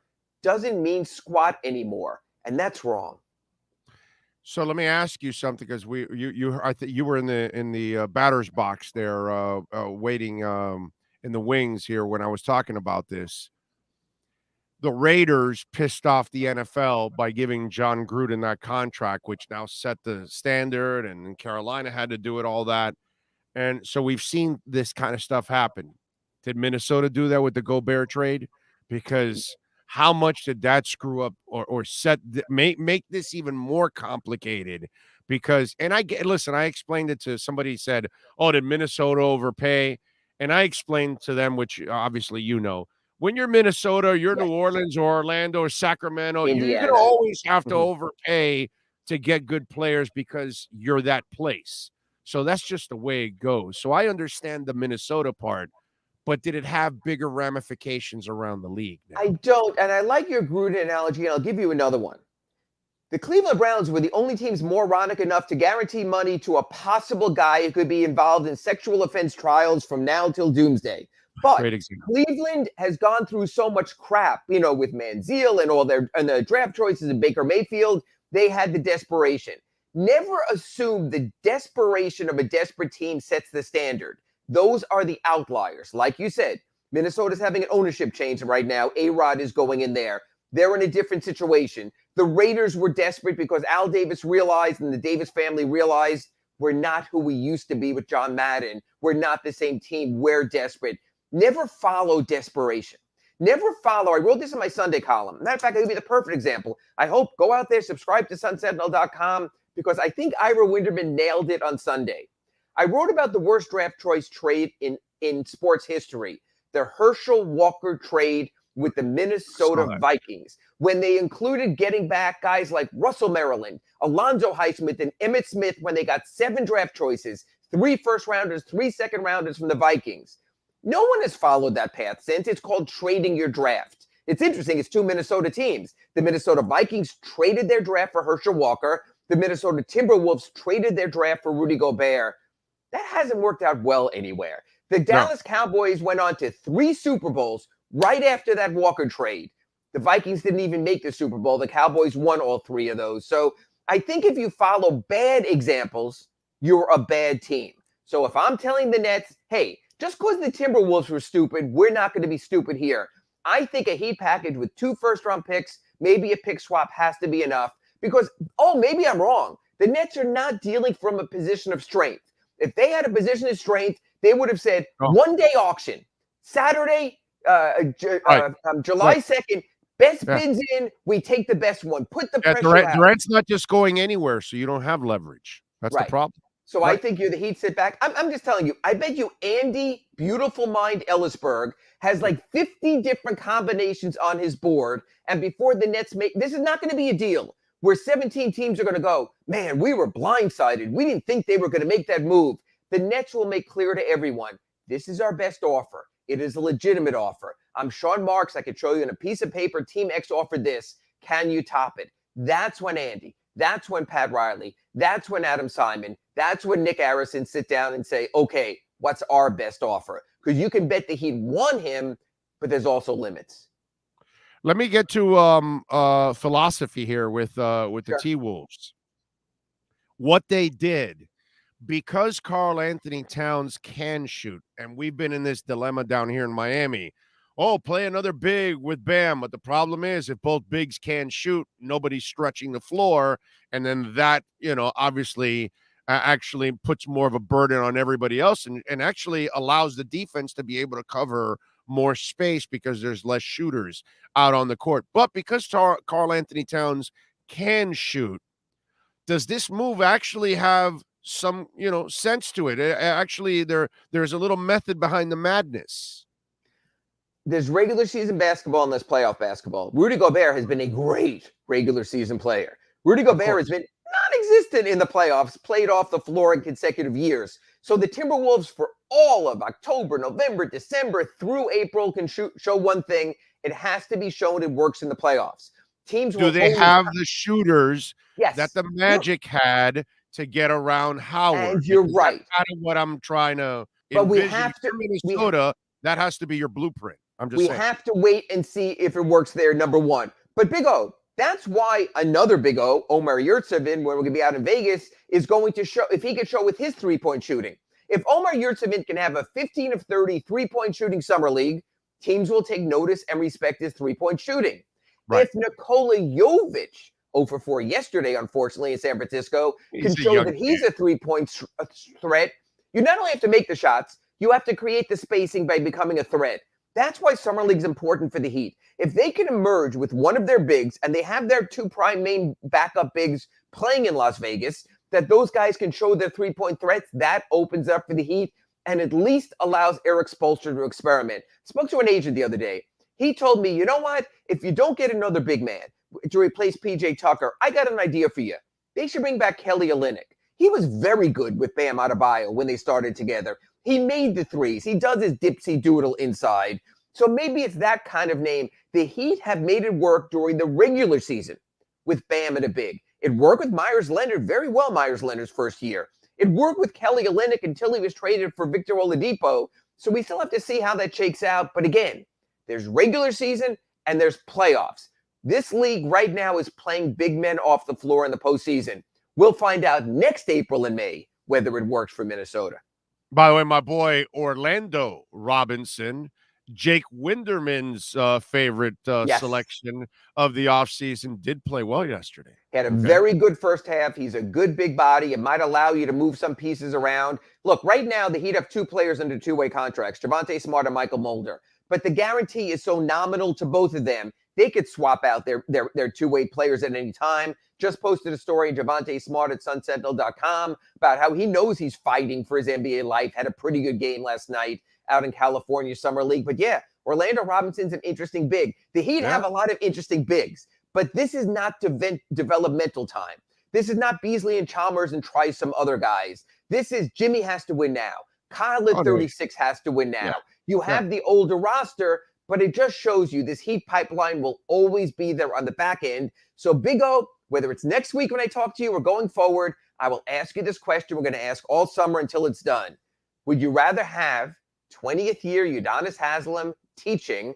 doesn't mean squat anymore, and that's wrong. So let me ask you something, because I think you were in the batter's box there, waiting in the wings here when I was talking about this. The Raiders pissed off the NFL by giving John Gruden that contract, which now set the standard, and Carolina had to do it, all that. And so we've seen this kind of stuff happen. Did Minnesota do that with the Gobert trade? Because how much did that screw up or make this even more complicated? Because, and I explained it to somebody, said, oh, did Minnesota overpay? And I explained to them, which obviously you know, when you're Minnesota, you're New Orleans or Orlando or Sacramento, you're going to always have to overpay to get good players because you're that place. So that's just the way it goes. So I understand the Minnesota part, but did it have bigger ramifications around the league now? I don't, and I like your Gruden analogy, and I'll give you another one. The Cleveland Browns were the only teams moronic enough to guarantee money to a possible guy who could be involved in sexual offense trials from now till doomsday. But Cleveland has gone through so much crap, with Manziel and all the draft choices and Baker Mayfield. They had the desperation. Never assume the desperation of a desperate team sets the standard. Those are the outliers. Like you said, Minnesota's having an ownership change right now. A-Rod is going in there. They're in a different situation. The Raiders were desperate because Al Davis realized and the Davis family realized we're not who we used to be with John Madden. We're not the same team. We're desperate. Never follow desperation. Never follow. I wrote this in my Sunday column. Matter of fact, I'll give you the perfect example. I hope go out there, subscribe to sunsentinel.com because I think Ira Winderman nailed it on Sunday. I wrote about the worst draft choice trade in sports history, the Herschel Walker trade with the Minnesota Vikings, when they included getting back guys like Russell Maryland, Alonzo Highsmith, and Emmitt Smith when they got 7 draft choices, 3 first-rounders, 3 second-rounders from the Vikings. No one has followed that path since. It's called trading your draft. It's interesting. It's 2 Minnesota teams. The Minnesota Vikings traded their draft for Herschel Walker. The Minnesota Timberwolves traded their draft for Rudy Gobert. That hasn't worked out well anywhere. The Dallas Cowboys went on to 3 Super Bowls right after that Walker trade. The Vikings didn't even make the Super Bowl. The Cowboys won all 3 of those. So I think if you follow bad examples, you're a bad team. So if I'm telling the Nets, hey, just because the Timberwolves were stupid, we're not going to be stupid here. I think a Heat package with 2 first-round picks, maybe a pick swap has to be enough because, maybe I'm wrong. The Nets are not dealing from a position of strength. If they had a position of strength, they would have said, one-day auction, Saturday, July 2nd, best bids in, we take the best one. Put the pressure out. Durant's not just going anywhere, so you don't have leverage. That's the problem. So I think you're the Heat sit back. I'm just telling you, I bet you Andy, beautiful mind Ellisberg, has like 50 different combinations on his board. And before the Nets make, this is not going to be a deal where 17 teams are going to go, man, we were blindsided. We didn't think they were going to make that move. The Nets will make clear to everyone, this is our best offer. It is a legitimate offer. I'm Sean Marks. I could show you on a piece of paper, Team X offered this. Can you top it? That's when Andy, that's when Pat Riley, that's when Adam Simon, that's when Nick Harrison sit down and say, okay, what's our best offer? Because you can bet the Heat want him, but there's also limits. Let me get to philosophy here with the T-Wolves. What they did, because Karl Anthony Towns can shoot, and we've been in this dilemma down here in Miami. Play another big with Bam. But the problem is if both bigs can shoot, nobody's stretching the floor. And then that, obviously actually puts more of a burden on everybody else and actually allows the defense to be able to cover more space because there's less shooters out on the court. But because Karl Anthony Towns can shoot, does this move actually have some, sense to it? Actually, there's a little method behind the madness. There's regular season basketball and there's playoff basketball. Rudy Gobert has been a great regular season player. Rudy Gobert has been non-existent in the playoffs, played off the floor in consecutive years. So the Timberwolves for all of October, November, December through April can show one thing. It has to be shown it works in the playoffs. Teams do they have the shooters that the Magic had to get around Howard? And you're right. That's kind of what I'm trying to but envision. we have to Minnesota, that has to be your blueprint. I'm just saying. We have to wait and see if it works there, number one. But Big O, that's why another Big O, Omar Yurtseven, when we're going to be out in Vegas, is going to show, if he can show with his three-point shooting. If Omar Yurtseven can have a 15 of 30 three-point shooting summer league, teams will take notice and respect his three-point shooting. Right. If Nikola Jovic, 0 for 4 yesterday, unfortunately, in San Francisco, can show that he's a three-point threat, you not only have to make the shots, you have to create the spacing by becoming a threat. That's why Summer League's important for the Heat. If they can emerge with one of their bigs, and they have their 2 prime main backup bigs playing in Las Vegas, that those guys can show their three-point threats, that opens up for the Heat and at least allows Eric Spoelstra to experiment. Spoke to an agent the other day. He told me, you know what? If you don't get another big man to replace P.J. Tucker, I got an idea for you. They should bring back Kelly Olynyk. He was very good with Bam Adebayo when they started together. He made the threes. He does his dipsy doodle inside. So maybe it's that kind of name. The Heat have made it work during the regular season with Bam and a big. It worked with Myers Leonard very well, Myers Leonard's first year. It worked with Kelly Olynyk until he was traded for Victor Oladipo. So we still have to see how that shakes out. But again, there's regular season and there's playoffs. This league right now is playing big men off the floor in the postseason. We'll find out next April and May whether it works for Minnesota. By the way, my boy Orlando Robinson, Jake Winderman's favorite Yes. selection of the offseason, did play well yesterday. He had a Okay. very good first half. He's a good big body. It might allow you to move some pieces around. Look, right now, the Heat have two players under two-way contracts, Javonte Smart and Michael Mulder. But the guarantee is so nominal to both of them, they could swap out their two-way players at any time. Just posted a story in Javonte Smart at sunsentinel.com about how he knows he's fighting for his NBA life. Had a pretty good game last night out in California Summer League. But yeah, Orlando Robinson's an interesting big. The Heat have a lot of interesting bigs. But this is not developmental time. This is not Beasley and Chalmers and try some other guys. This is Jimmy has to win now. Kyle at 36 has to win now. You have the older roster, but it just shows you this Heat pipeline will always be there on the back end. So Big O, whether it's next week when I talk to you or going forward, I will ask you this question. We're going to ask all summer until it's done. Would you rather have 20th year Udonis Haslem teaching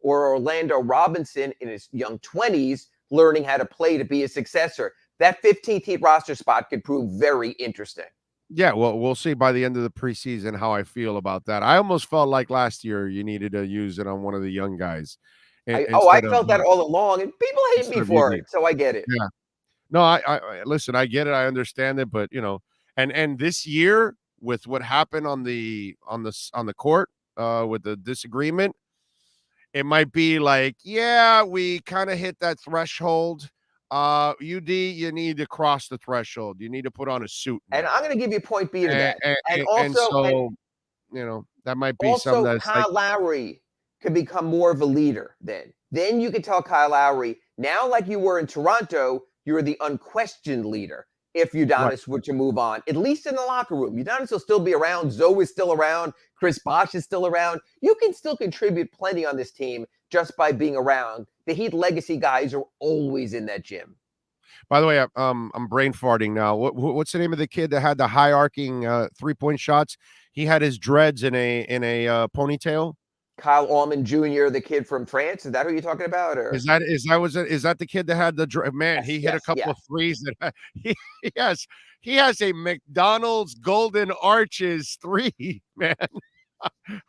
or Orlando Robinson in his young 20s learning how to play to be a successor? That 15th Heat roster spot could prove very interesting. Yeah, well, we'll see by the end of the preseason how I feel about that. I almost felt like last year you needed to use it on one of the young guys. I Instead felt that all along, and people hate me for it, so I get it. Yeah. No, I listen, I get it, I understand it, but and this year with what happened on the court with the disagreement, it might be like, yeah, we kind of hit that threshold. UD, you need to cross the threshold. You need to put on a suit now. And I'm going to give you point B to that. And so, that might be something that's Kyle Lowry could become more of a leader then. Then you can tell Kyle Lowry, now like you were in Toronto, you're the unquestioned leader. If Udonis were to move on, at least in the locker room. Udonis will still be around. Zoe is still around. Chris Bosh is still around. You can still contribute plenty on this team just by being around. The Heat legacy guys are always in that gym. By the way, I'm brain farting now. What's the name of the kid that had the high arcing 3-point shots? He had his dreads in a ponytail. Kyle Allman Jr., the kid from France. Is that who you're talking about? Or is that the kid that had the man? He hit a couple of threes. That he has a McDonald's Golden Arches 3, man.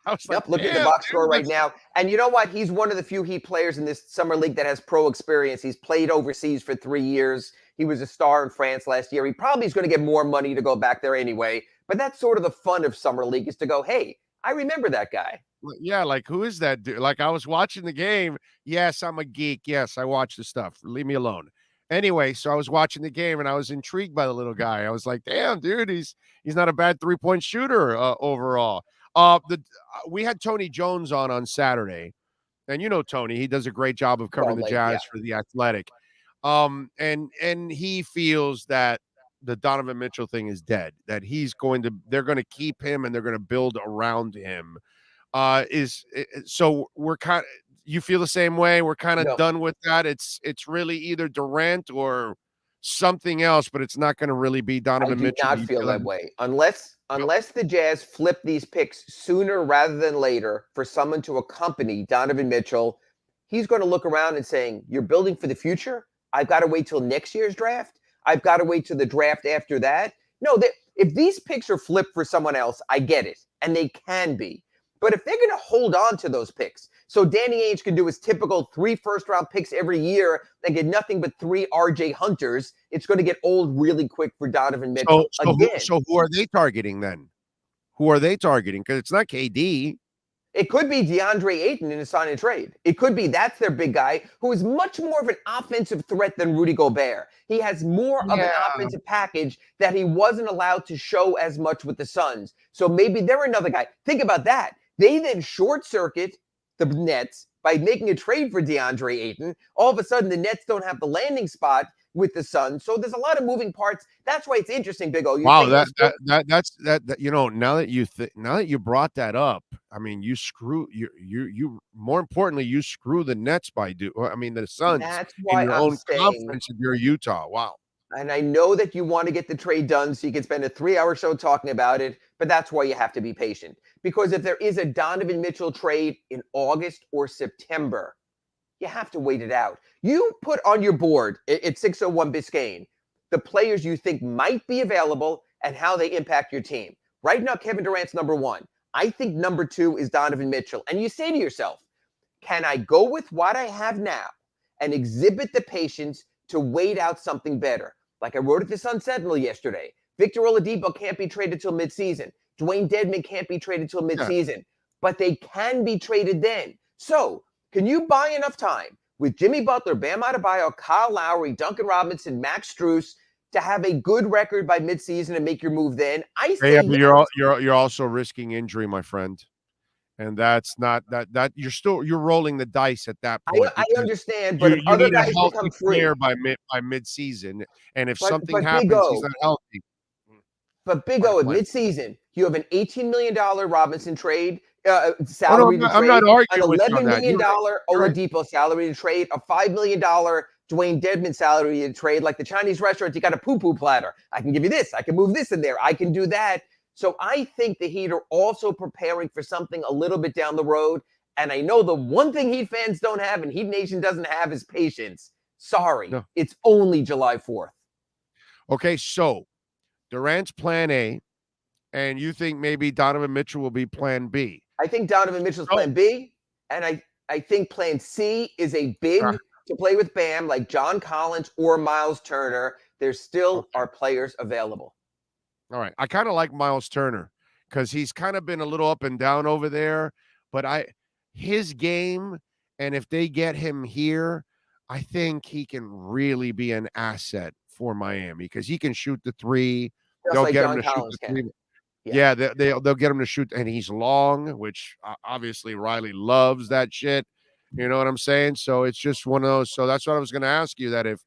I was look at the box score right now. And you know what? He's one of the few Heat players in this summer league that has pro experience. He's played overseas for 3 years. He was a star in France last year. He probably is going to get more money to go back there anyway. But that's sort of the fun of summer league, is to go, hey, I remember that guy. Yeah, like, who is that dude? Like, I was watching the game. Yes, I'm a geek. Yes, I watch the stuff. Leave me alone. Anyway, so I was watching the game and I was intrigued by the little guy. I was like, damn, dude, he's not a bad 3-point shooter overall. We had Tony Jones on Saturday, and Tony, he does a great job of covering the Jazz for The Athletic. And he feels that the Donovan Mitchell thing is dead, that they're going to keep him and they're going to build around him. So we're you feel the same way? We're kind of done with that. It's really either Durant or something else, but it's not going to really be Donovan Mitchell. I do not feel that way unless the Jazz flip these picks sooner rather than later for someone to accompany Donovan Mitchell. He's going to look around and saying, you're building for the future? I've got to wait till next year's draft? I've got to wait till the draft after that? No, if these picks are flipped for someone else, I get it, and they can be. But if they're going to hold on to those picks, so Danny Ainge can do his typical 3 first-round picks every year and get nothing but 3 RJ Hunters, it's going to get old really quick for Donovan Mitchell again. So who are they targeting then? Who are they targeting? Because it's not KD. It could be DeAndre Ayton in a sign and trade. It could be that's their big guy, who is much more of an offensive threat than Rudy Gobert. He has more of an offensive package that he wasn't allowed to show as much with the Suns. So maybe they're another guy. Think about that. They then short circuit the Nets by making a trade for DeAndre Ayton. All of a sudden, the Nets don't have the landing spot with the Suns. So there's a lot of moving parts. That's why it's interesting, Big O. Wow, that's now that you brought that up, I mean, you more importantly, you screw the Nets the Suns. That's why in your own conference if you're Utah. Wow. And I know that you want to get the trade done so you can spend a 3-hour show talking about it, but that's why you have to be patient. Because if there is a Donovan Mitchell trade in August or September, you have to wait it out. You put on your board at 601 Biscayne the players you think might be available and how they impact your team. Right now, Kevin Durant's number one. I think number two is Donovan Mitchell. And you say to yourself, can I go with what I have now and exhibit the patience to wait out something better? Like I wrote at the Sun Sentinel yesterday. Victor Oladipo can't be traded till midseason. Dwayne Dedmon can't be traded till midseason. But they can be traded then. So can you buy enough time with Jimmy Butler, Bam Adebayo, Kyle Lowry, Duncan Robinson, Max Strus to have a good record by midseason and make your move then? I say yes. You're also risking injury, my friend. And that's not that you're rolling the dice at that point. I understand, but if other guys become free by midseason, and if something happens, he's not healthy. But Big O, at midseason, you have an $18 million Robinson trade, salary to trade, I'm not arguing an with $11 million Oladipo salary to trade, a $5 million Dwayne Dedmon salary to trade. Like the Chinese restaurant, you got a poo-poo platter. I can give you this. I can move this in there. I can do that. So I think the Heat are also preparing for something a little bit down the road. And I know the one thing Heat fans don't have and Heat Nation doesn't have is patience. Sorry, It's only July 4th. Okay, so Durant's plan A, and you think maybe Donovan Mitchell will be plan B. I think Donovan Mitchell's plan B, and I think plan C is a big to play with Bam, like John Collins or Miles Turner. There still are players available. All right. I kind of like Miles Turner because he's kind of been a little up and down over there. But his game, and if they get him here, I think he can really be an asset for Miami because he can shoot the three. They'll get him to shoot the three. Yeah, they'll get him to shoot, and he's long, which obviously Riley loves that shit. You know what I'm saying? So it's just one of those. So that's what I was going to ask you, that if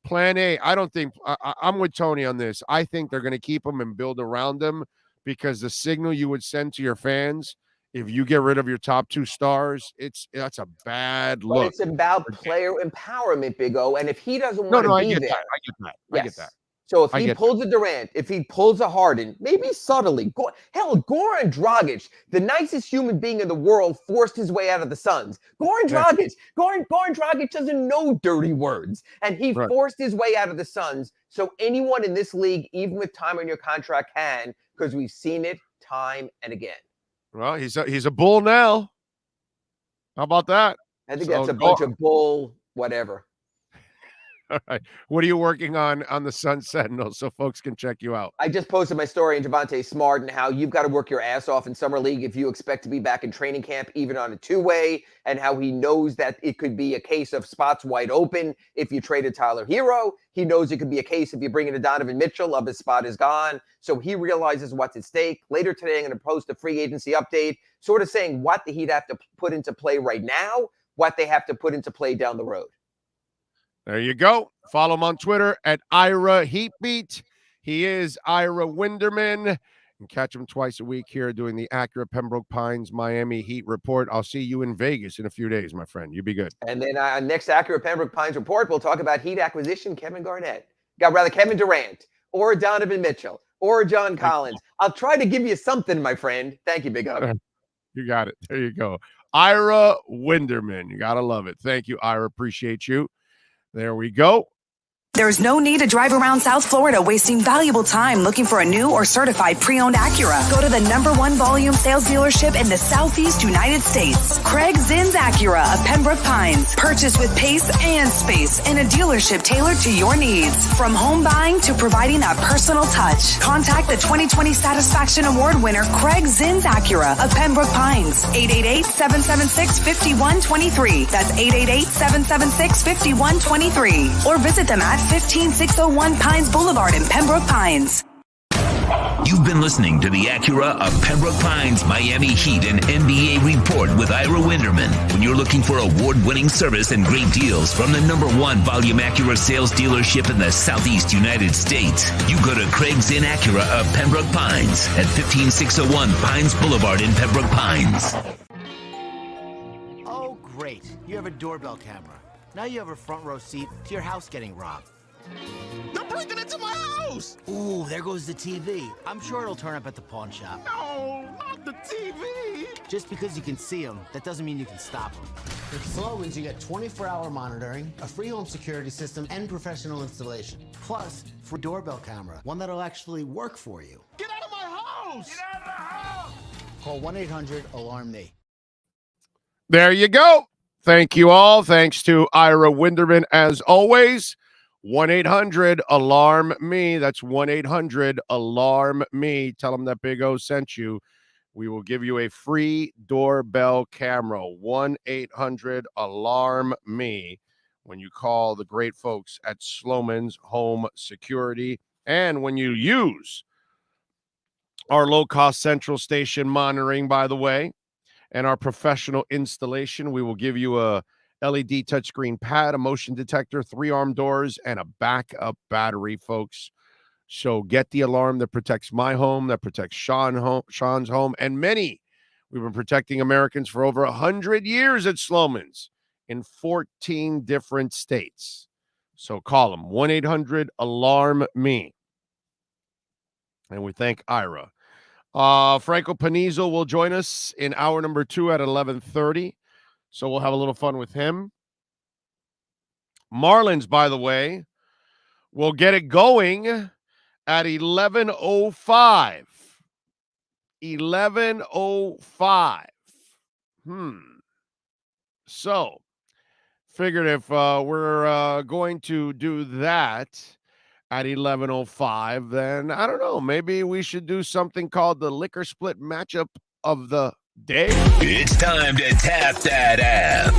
plan A, I don't think I'm with Tony on this. I think they're going to keep him and build around him because the signal you would send to your fans if you get rid of your top two stars, that's a bad look. But it's about player empowerment, Big O. And if he doesn't want to be there, I get that. So if he pulls a Durant, if he pulls a Harden, maybe subtly, Goran Dragic, the nicest human being in the world, forced his way out of the Suns. Goran Dragic doesn't know dirty words, and he forced his way out of the Suns. So anyone in this league, even with time on your contract, can, because we've seen it time and again. Well, he's a bull now. How about that? I think that's a bunch of bull whatever. All right. What are you working on the Sun Sentinel so folks can check you out? I just posted my story on Javonte Smart and how you've got to work your ass off in summer league if you expect to be back in training camp, even on a two-way, and how he knows that it could be a case of spots wide open if you traded Tyler Hero. He knows it could be a case if you bring in a Donovan Mitchell of his spot is gone. So he realizes what's at stake. Later today, I'm going to post a free agency update, sort of saying what the Heat have to put into play right now, what they have to put into play down the road. There you go. Follow him on Twitter at Ira Heatbeat. He is Ira Winderman. And catch him twice a week here doing the accurate Pembroke Pines Miami Heat report. I'll see you in Vegas in a few days, my friend. You be good. And then next accurate Pembroke Pines report, we'll talk about Heat acquisition, Kevin Durant, or Donovan Mitchell, or John Collins. I'll try to give you something, my friend. Thank you, Big O. You got it. There you go. Ira Winderman. You got to love it. Thank you, Ira. Appreciate you. There we go. There's no need to drive around South Florida wasting valuable time looking for a new or certified pre-owned Acura. Go to the #1 volume sales dealership in the Southeast United States. Craig Zinn's Acura of Pembroke Pines. Purchase with pace and space in a dealership tailored to your needs. From home buying to providing that personal touch. Contact the 2020 Satisfaction Award winner Craig Zinn's Acura of Pembroke Pines. 888-776-5123. That's 888-776-5123. Or visit them at 15601 Pines Boulevard in Pembroke Pines. You've been listening to the Acura of Pembroke Pines Miami Heat and NBA report with Ira Winderman. When you're looking for award-winning service and great deals from the #1 volume Acura sales dealership in the Southeast United States, you go to Craig Zinn Acura of Pembroke Pines at 15601 Pines Boulevard in Pembroke Pines. Oh, great. You have a doorbell camera. Now you have a front row seat to your house getting robbed. They're breaking into my house! Ooh, there goes the TV. I'm sure it'll turn up at the pawn shop. No, not the TV! Just because you can see them, that doesn't mean you can stop them. With Slogans, you get 24-hour monitoring, a free home security system, and professional installation. Plus, for doorbell camera, one that'll actually work for you. Get out of my house! house! Call 1-800-ALARM-ME. There you go. Thank you all. Thanks to Ira Winderman, as always. 1-800-ALARM-ME. That's 1-800-ALARM-ME. Tell them that Big O sent you. We will give you a free doorbell camera. 1-800-ALARM-ME when you call the great folks at Sloman's Home Security. And when you use our low-cost central station monitoring, by the way, and our professional installation, we will give you a LED touchscreen pad, a motion detector, 3-arm doors, and a backup battery, folks. So get the alarm that protects my home, that protects Sean's home, and many. We've been protecting Americans for over 100 years at Sloman's in 14 different states. So call them, 1-800-ALARM-ME. And we thank Ira. Franco Penizzo will join us in hour number 2 at 11:30. So we'll have a little fun with him. Marlins, by the way, will get it going at 11:05. 11:05. So, figured if we're going to do that at 11:05, then I don't know, maybe we should do something called the liquor split matchup of the day. It's time to tap that app.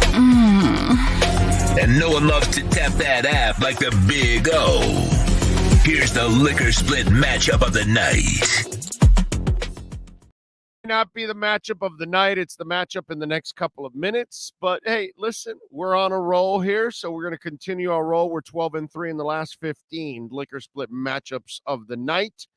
And no one loves to tap that app like the Big O. Here's the liquor split matchup of the night. Not be the matchup of the night. It's the matchup in the next couple of minutes. But hey, listen, we're on a roll here, so we're going to continue our roll. We're 12-3 in the last 15 liquor split matchups of the night.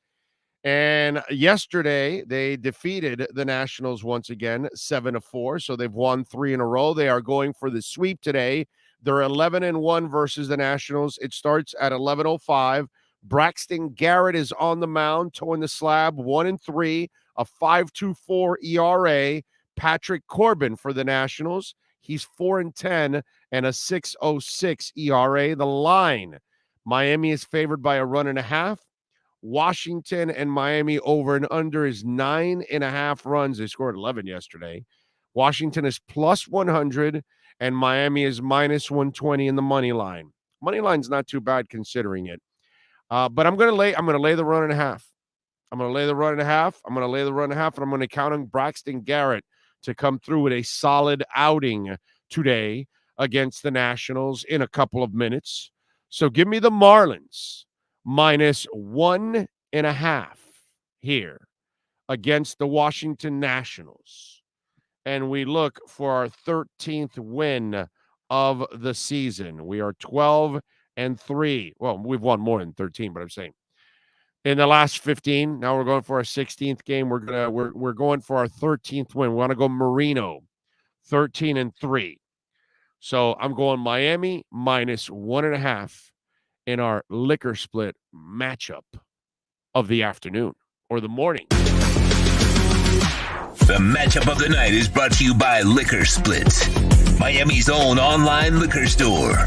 And yesterday, they defeated the Nationals once again, 7-4. So they've won 3 in a row. They are going for the sweep today. They're 11-1 versus the Nationals. It starts at 11:05. Braxton Garrett is on the mound, toeing the slab, 1-3, a 5.24 ERA. Patrick Corbin for the Nationals. He's 4-10 and a 6.06 ERA. The line, Miami is favored by a 1.5. Washington and Miami over and under is 9.5 runs. They scored 11 yesterday. Washington is plus 100 and Miami is minus 120 in the money line. Money line's not too bad considering it. But I'm going to lay the 1.5. I'm going to lay the 1.5. I'm going to lay the 1.5, and I'm going to count on Braxton Garrett to come through with a solid outing today against the Nationals in a couple of minutes. So give me the Marlins minus 1.5 here against the Washington Nationals. And we look for our 13th win of the season. We are 12-3. Well, we've won more than 13, but I'm saying in the last 15. Now we're going for our 16th game. We're going for our 13th win. We want to go Marino, 13-3. So I'm going Miami minus 1.5 in our liquor split matchup of the afternoon or the morning. The matchup of the night is brought to you by Liquor Split, Miami's own online liquor store.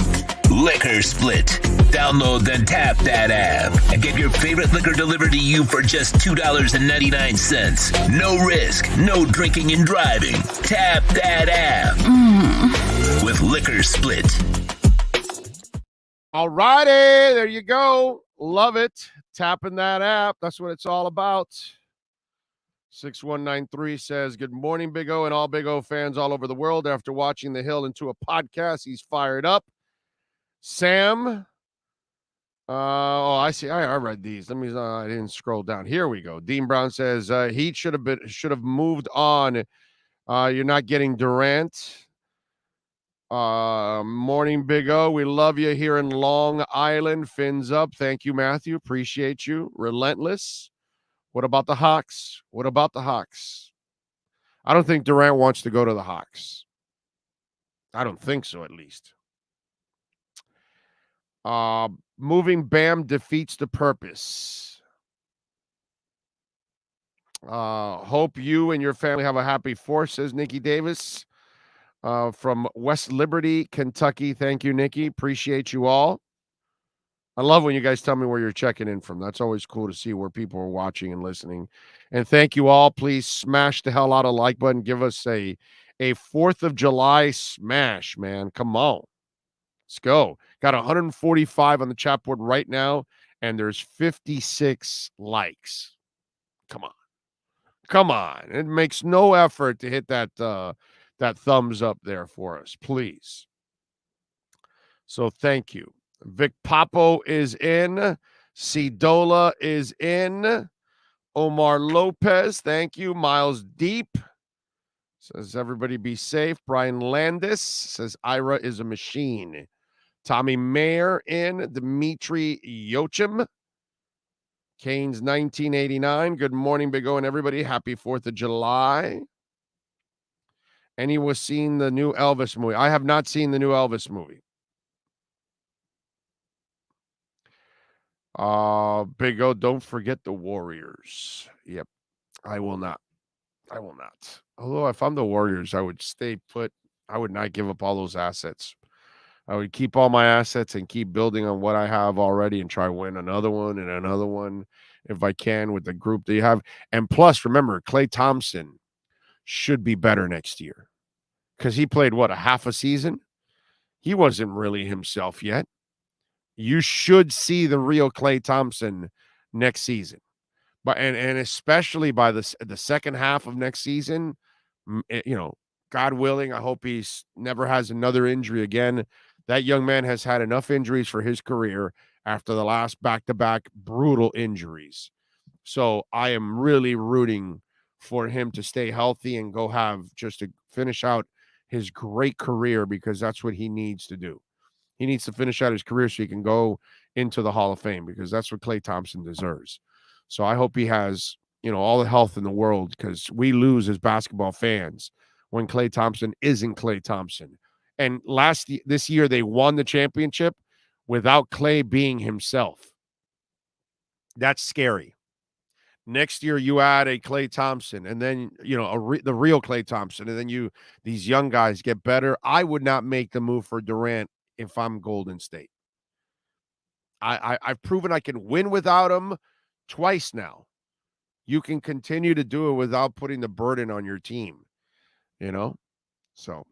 Liquor Split. Download then tap that app and get your favorite liquor delivered to you for just $2.99. No risk, no drinking and driving. Tap that app with Liquor Split. All righty, there you go. Love it. Tapping that app. That's what it's all about. 6193 says, good morning, Big O and all Big O fans all over the world. After watching The Hill into a podcast, he's fired up. Sam. I see. I read these. Let me. I didn't scroll down. Here we go. Dean Brown says Heat should have moved on. You're not getting Durant. Morning, Big O. We love you here in Long Island. Fins up. Thank you, Matthew. Appreciate you. Relentless. What about the Hawks? What about the Hawks? I don't think Durant wants to go to the Hawks. I don't think so, at least. Moving Bam defeats the purpose. Hope you and your family have a happy 4th, says Nikki Davis from West Liberty, Kentucky. Thank you, Nikki. Appreciate you all. I love when you guys tell me where you're checking in from. That's always cool to see where people are watching and listening. And thank you all. Please smash the hell out of the like button. Give us a 4th of July smash, man. Come on. Let's go. Got 145 on the chat board right now, and there's 56 likes. Come on. Come on. It makes no effort to hit that thumbs up there for us, please. So thank you. Vic Papo is in. Cidola is in. Omar Lopez, thank you. Miles Deep says, everybody be safe. Brian Landis says, Ira is a machine. Tommy Mayer in. Dimitri Yochim. Canes 1989. Good morning, Big O and everybody. Happy 4th of July. Anyone seen the new Elvis movie? I have not seen the new Elvis movie. Big O, don't forget the Warriors. Yep, I will not. I will not. Although if I'm the Warriors, I would stay put. I would not give up all those assets. I would keep all my assets and keep building on what I have already and try win another one and another one if I can with the group that you have. And plus, remember, Klay Thompson should be better next year because he played, a half a season? He wasn't really himself yet. You should see the real Klay Thompson next season. But and especially by the second half of next season, God willing, I hope he's never has another injury again. That young man has had enough injuries for his career after the last back-to-back brutal injuries. So I am really rooting for him to stay healthy and go have just to finish out his great career because that's what he needs to do. He needs to finish out his career so he can go into the Hall of Fame because that's what Klay Thompson deserves. So I hope he has, all the health in the world because we lose as basketball fans when Klay Thompson isn't Klay Thompson. And this year they won the championship without Klay being himself. That's scary. Next year you add a Klay Thompson and then, the real Klay Thompson. And then these young guys get better. I would not make the move for Durant if I'm Golden State. I've proven I can win without him twice now. You can continue to do it without putting the burden on your team, So,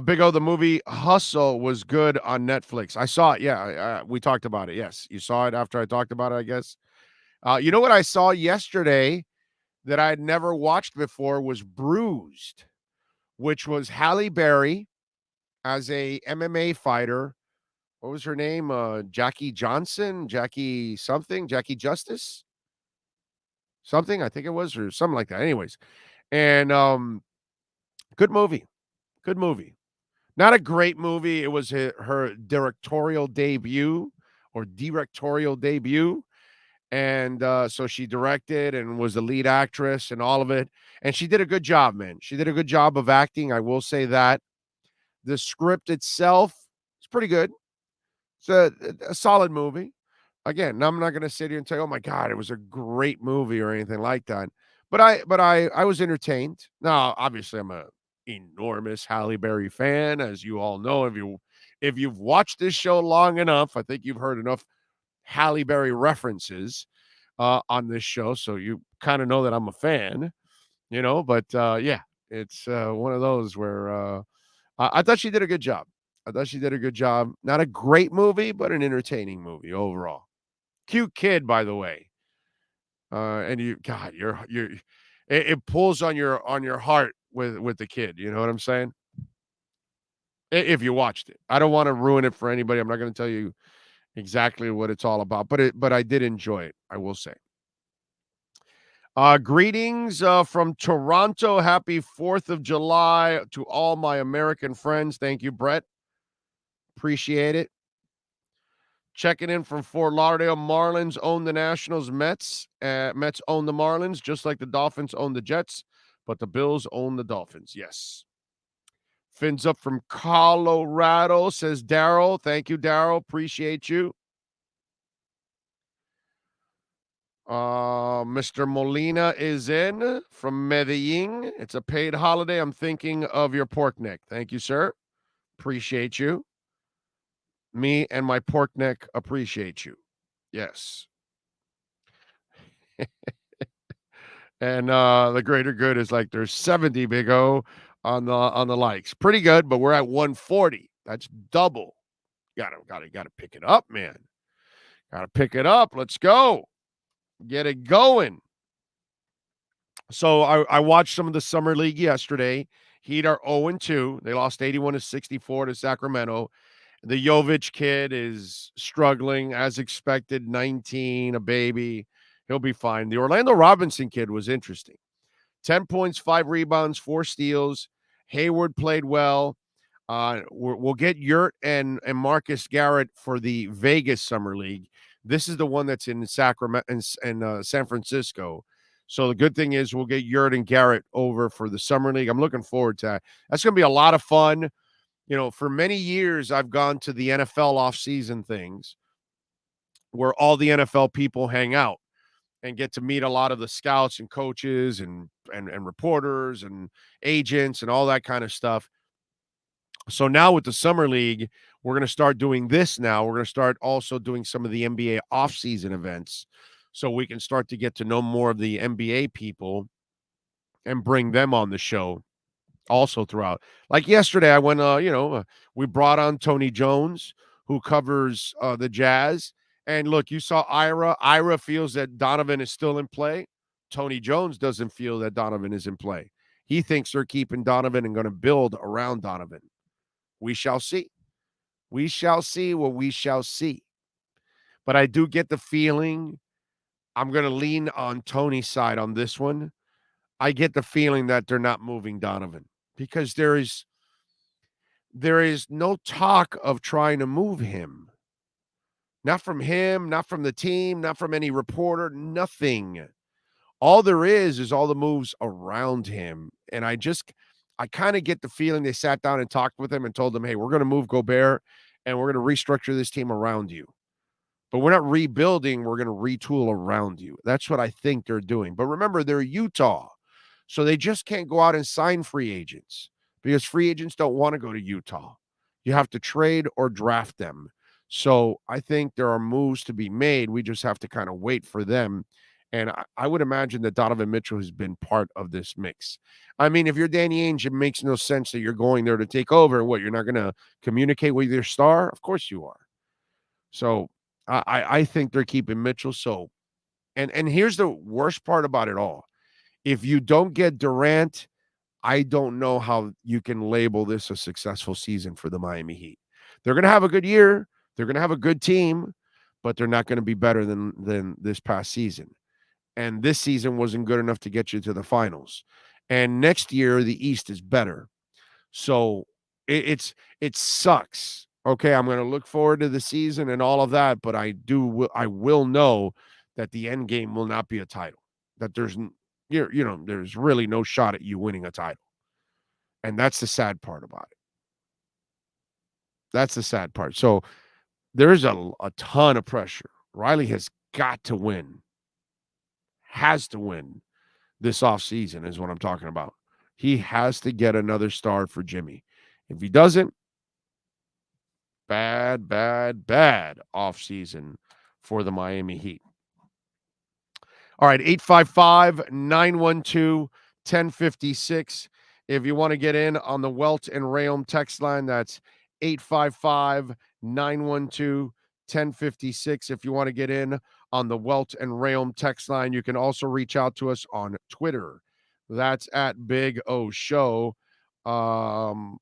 Big O, the movie Hustle was good on Netflix. I saw it. Yeah, we talked about it. Yes, you saw it after I talked about it, I guess. You know what I saw yesterday that I had never watched before was Bruised, which was Halle Berry as a MMA fighter. What was her name? Jackie Johnson, Jackie something, Jackie Justice, something. I think it was, or something like that. Anyways, and good movie. Not a great movie. It was her directorial debut. And so she directed and was the lead actress and all of it. And she did a good job, man. She did a good job of acting. I will say that. The script itself is pretty good. It's a solid movie. Again, I'm not going to sit here and say, oh my God, it was a great movie or anything like that. But I was entertained. Now, obviously, I'm a enormous Halle Berry fan, as you all know. If you've watched this show long enough, I think you've heard enough Halle Berry references on this show, so you kind of know that I'm a fan, But yeah, it's one of those where I thought she did a good job. Not a great movie, but an entertaining movie overall. Cute kid, by the way. And it pulls on your heart with the kid. You know what I'm saying? If you watched it, I don't want to ruin it for anybody. I'm not going to tell you exactly what it's all about, but I did enjoy it. I will say. Greetings from Toronto. Happy 4th of July to all my American friends. Thank you, Brett. Appreciate it. Checking in from Fort Lauderdale. Marlins own the Nationals. Mets own the Marlins, just like the Dolphins own the Jets, but the Bills own the Dolphins. Yes. Fins up from Colorado, says Daryl. Thank you, Daryl. Appreciate you. Mr. Molina is in from Medellin. It's a paid holiday. I'm thinking of your pork neck. Thank you, sir. Appreciate you. Me and my pork neck appreciate you. Yes. And the greater good is like there's 70 Big O on the likes. Pretty good, but we're at 140. That's double. Gotta pick it up, man. Gotta pick it up. Let's go. Get it going. So I watched some of the summer league yesterday. Heat are 0-2. They lost 81-64 to Sacramento. The Jovic kid is struggling as expected. 19, a baby. He'll be fine. The Orlando Robinson kid was interesting. 10 points, 5 rebounds, 4 steals. Hayward played well. We'll get Yurt and Marcus Garrett for the Vegas Summer League. This is the one that's in Sacramento and San Francisco. So the good thing is we'll get Yurt and Garrett over for the Summer League. I'm looking forward to that. That's going to be a lot of fun. You know, for many years, I've gone to the NFL offseason things where all the NFL people hang out and get to meet a lot of the scouts and coaches and reporters and agents and all that kind of stuff. So now with the Summer League, we're going to start doing this now. We're going to start also doing some of the NBA offseason events so we can start to get to know more of the NBA people and bring them on the show also throughout. Like yesterday, I went, we brought on Tony Jones, who covers the Jazz. And look, you saw Ira. Ira feels that Donovan is still in play. Tony Jones doesn't feel that Donovan is in play. He thinks they're keeping Donovan and going to build around Donovan. We shall see. We shall see what we shall see. But I do get the feeling I'm going to lean on Tony's side on this one. I get the feeling that they're not moving Donovan because there is no talk of trying to move him. Not from him, not from the team, not from any reporter, nothing. All there is all the moves around him. And I kind of get the feeling they sat down and talked with him and told him, hey, we're going to move Gobert and we're going to restructure this team around you. But we're not rebuilding. We're going to retool around you. That's what I think they're doing. But remember, they're Utah. So they just can't go out and sign free agents because free agents don't want to go to Utah. You have to trade or draft them. So I think there are moves to be made. We just have to kind of wait for them. And I would imagine that Donovan Mitchell has been part of this mix. I mean, if you're Danny Ainge, it makes no sense that you're going there to take over. What, you're not going to communicate with your star? Of course you are. So I think they're keeping Mitchell. So, and here's the worst part about it all. If you don't get Durant, I don't know how you can label this a successful season for the Miami Heat. They're going to have a good year. They're going to have a good team, but they're not going to be better than this past season. And this season wasn't good enough to get you to the finals. And next year, the East is better. So it sucks. Okay, I'm going to look forward to the season and all of that, but I will know that the end game will not be a title. That there's really no shot at you winning a title. And that's the sad part about it. That's the sad part. So there's a ton of pressure. Riley has got to win. Has to win this offseason is what I'm talking about. He has to get another star for Jimmy. If he doesn't, bad offseason for the Miami Heat. All right, 855-912-1056. If you want to get in on the Welt and Rayom text line, that's 855-912-1056. If you want to get in on the Welt and Rayom text line, you can also reach out to us on Twitter. That's at Big O Show. What's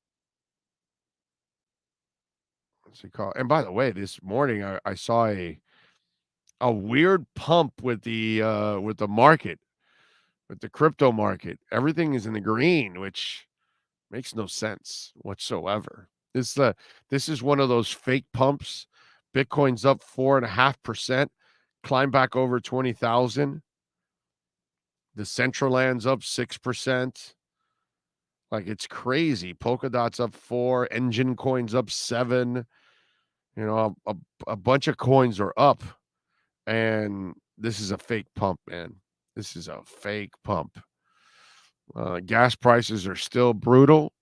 it called? And by the way, this morning I saw a weird pump with the market, with the crypto market. Everything is in the green, which makes no sense whatsoever. This is one of those fake pumps. Bitcoin's up 4.5%, climb back over 20,000. The Centraland's up 6%. Like, it's crazy. Polkadot's up 4%. Engine Coin's up 7%. You know, a bunch of coins are up. And this is a fake pump, man. This is a fake pump. Gas prices are still brutal.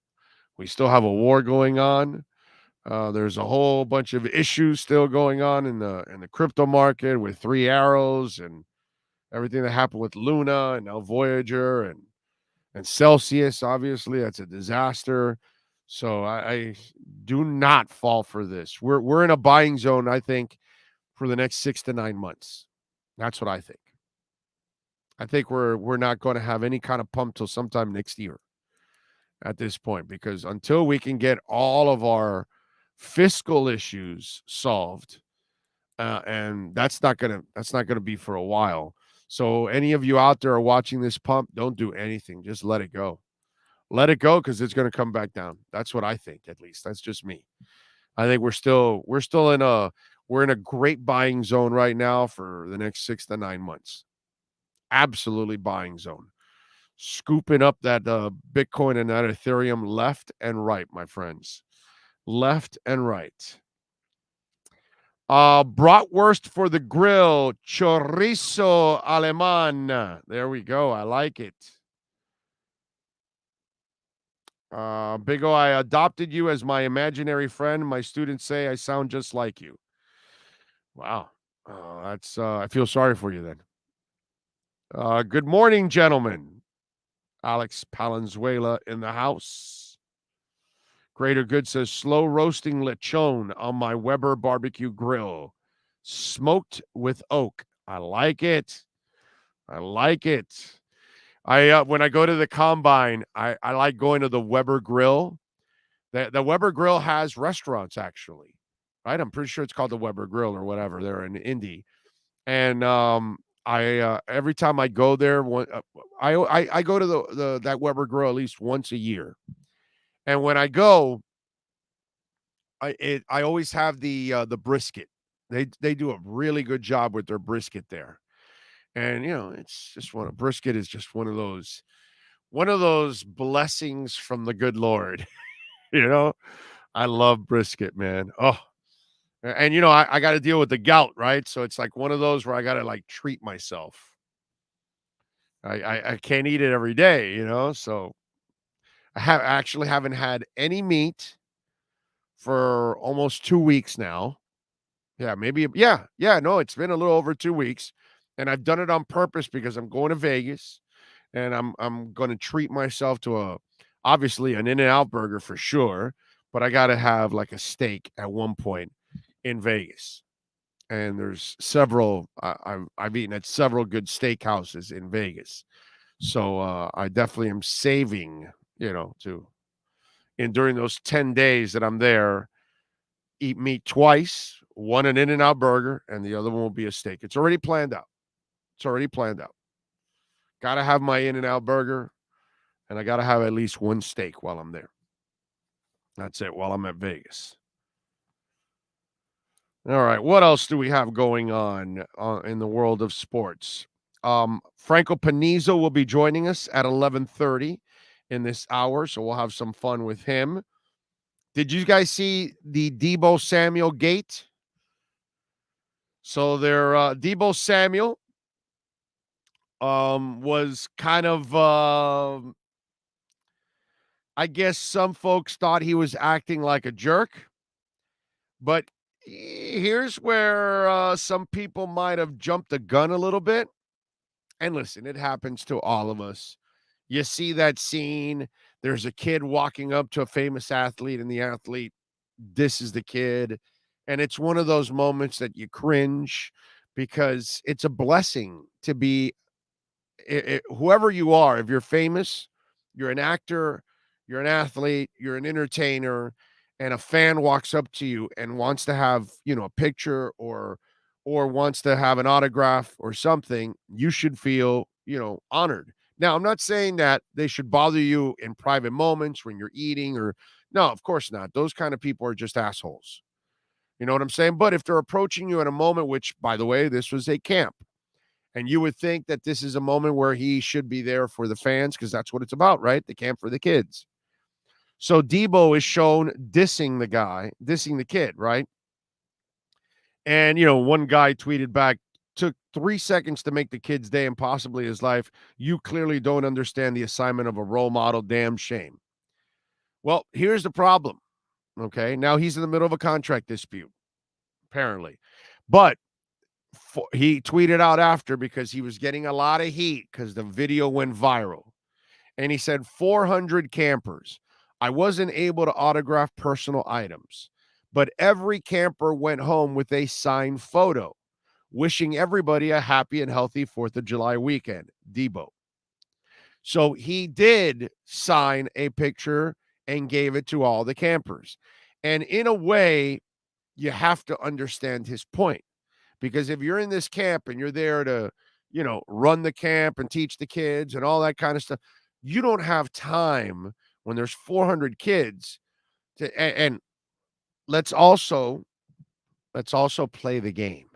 We still have a war going on. There's a whole bunch of issues still going on in the crypto market with 3 Arrows and everything that happened with Luna and now Voyager and Celsius. Obviously, that's a disaster. So I do not fall for this. We're in a buying zone, I think, for the next 6 to 9 months. That's what I think. I think we're not going to have any kind of pump till sometime next year at this point, because until we can get all of our fiscal issues solved, and that's not gonna be for a while. So any of you out there are watching this pump, don't do anything. Just let it go. Let it go, because it's going to come back down. That's what I think, at least. That's just me. I think we're still in a great buying zone right now for the next 6 to 9 months. Absolutely buying zone. Scooping up that Bitcoin and that Ethereum left and right, my friends. Left and right. Bratwurst for the grill. Chorizo Alemán. There we go. I like it. Big O, I adopted you as my imaginary friend. My students say I sound just like you. Wow. That's I feel sorry for you then. Good morning, gentlemen. Alex Palenzuela in the house. Greater Good says, slow roasting lechon on my Weber barbecue grill. Smoked with oak. I like it. I like it. When I go to the combine, I like going to the Weber Grill. The Weber Grill has restaurants, actually, right? I'm pretty sure it's called the Weber Grill or whatever. They're in Indy. And I every time I go there, I go to that Weber Grill at least once a year. And when I go, I always have the brisket. They do a really good job with their brisket there. And it's just brisket is just one of those blessings from the good Lord. I love brisket, man. Oh, and I got to deal with the gout, right? So it's like one of those where I got to like treat myself. I can't eat it every day, so I actually haven't had any meat for almost 2 weeks now. Yeah, maybe. Yeah. No, it's been a little over 2 weeks, and I've done it on purpose because I'm going to Vegas, and I'm going to treat myself to obviously an In-N-Out burger for sure, but I got to have like a steak at one point in Vegas. And there's several. I've eaten at several good steakhouses in Vegas, so I definitely am saving, during those 10 days that I'm there, eat meat twice, one an In-N-Out burger, and the other one will be a steak. It's already planned out. Got to have my In-N-Out burger, and I got to have at least one steak while I'm there. That's it, while I'm at Vegas. All right, what else do we have going on in the world of sports? Franco Penizzo will be joining us at 11:30 in this hour, so we'll have some fun with him. Did you guys see the Deebo Samuel gate? So Deebo Samuel was kind of, I guess some folks thought he was acting like a jerk, but here's where some people might have jumped the gun a little bit. And listen, it happens to all of us. You see that scene. There's a kid walking up to a famous athlete, and the athlete disses the kid. And it's one of those moments that you cringe, because it's a blessing to be whoever you are. If you're famous, you're an actor, you're an athlete, you're an entertainer, and a fan walks up to you and wants to have, a picture or wants to have an autograph or something, you should feel, honored. Now, I'm not saying that they should bother you in private moments when you're eating no, of course not. Those kind of people are just assholes. You know what I'm saying? But if they're approaching you at a moment, which, by the way, this was a camp, and you would think that this is a moment where he should be there for the fans, because that's what it's about, right? The camp for the kids. So Deebo is shown dissing the kid, right? And, one guy tweeted back, took 3 seconds to make the kid's day and possibly his life. You clearly don't understand the assignment of a role model. Damn shame. Well, here's the problem. Okay. Now he's in the middle of a contract dispute, apparently. But he tweeted out after because he was getting a lot of heat because the video went viral. And he said, 400 campers. I wasn't able to autograph personal items, but every camper went home with a signed photo, wishing everybody a happy and healthy 4th of July weekend. Deebo. So he did sign a picture and gave it to all the campers. And in a way, you have to understand his point. Because if you're in this camp and you're there to, run the camp and teach the kids and all that kind of stuff, you don't have time when there's 400 kids and let's also play the game.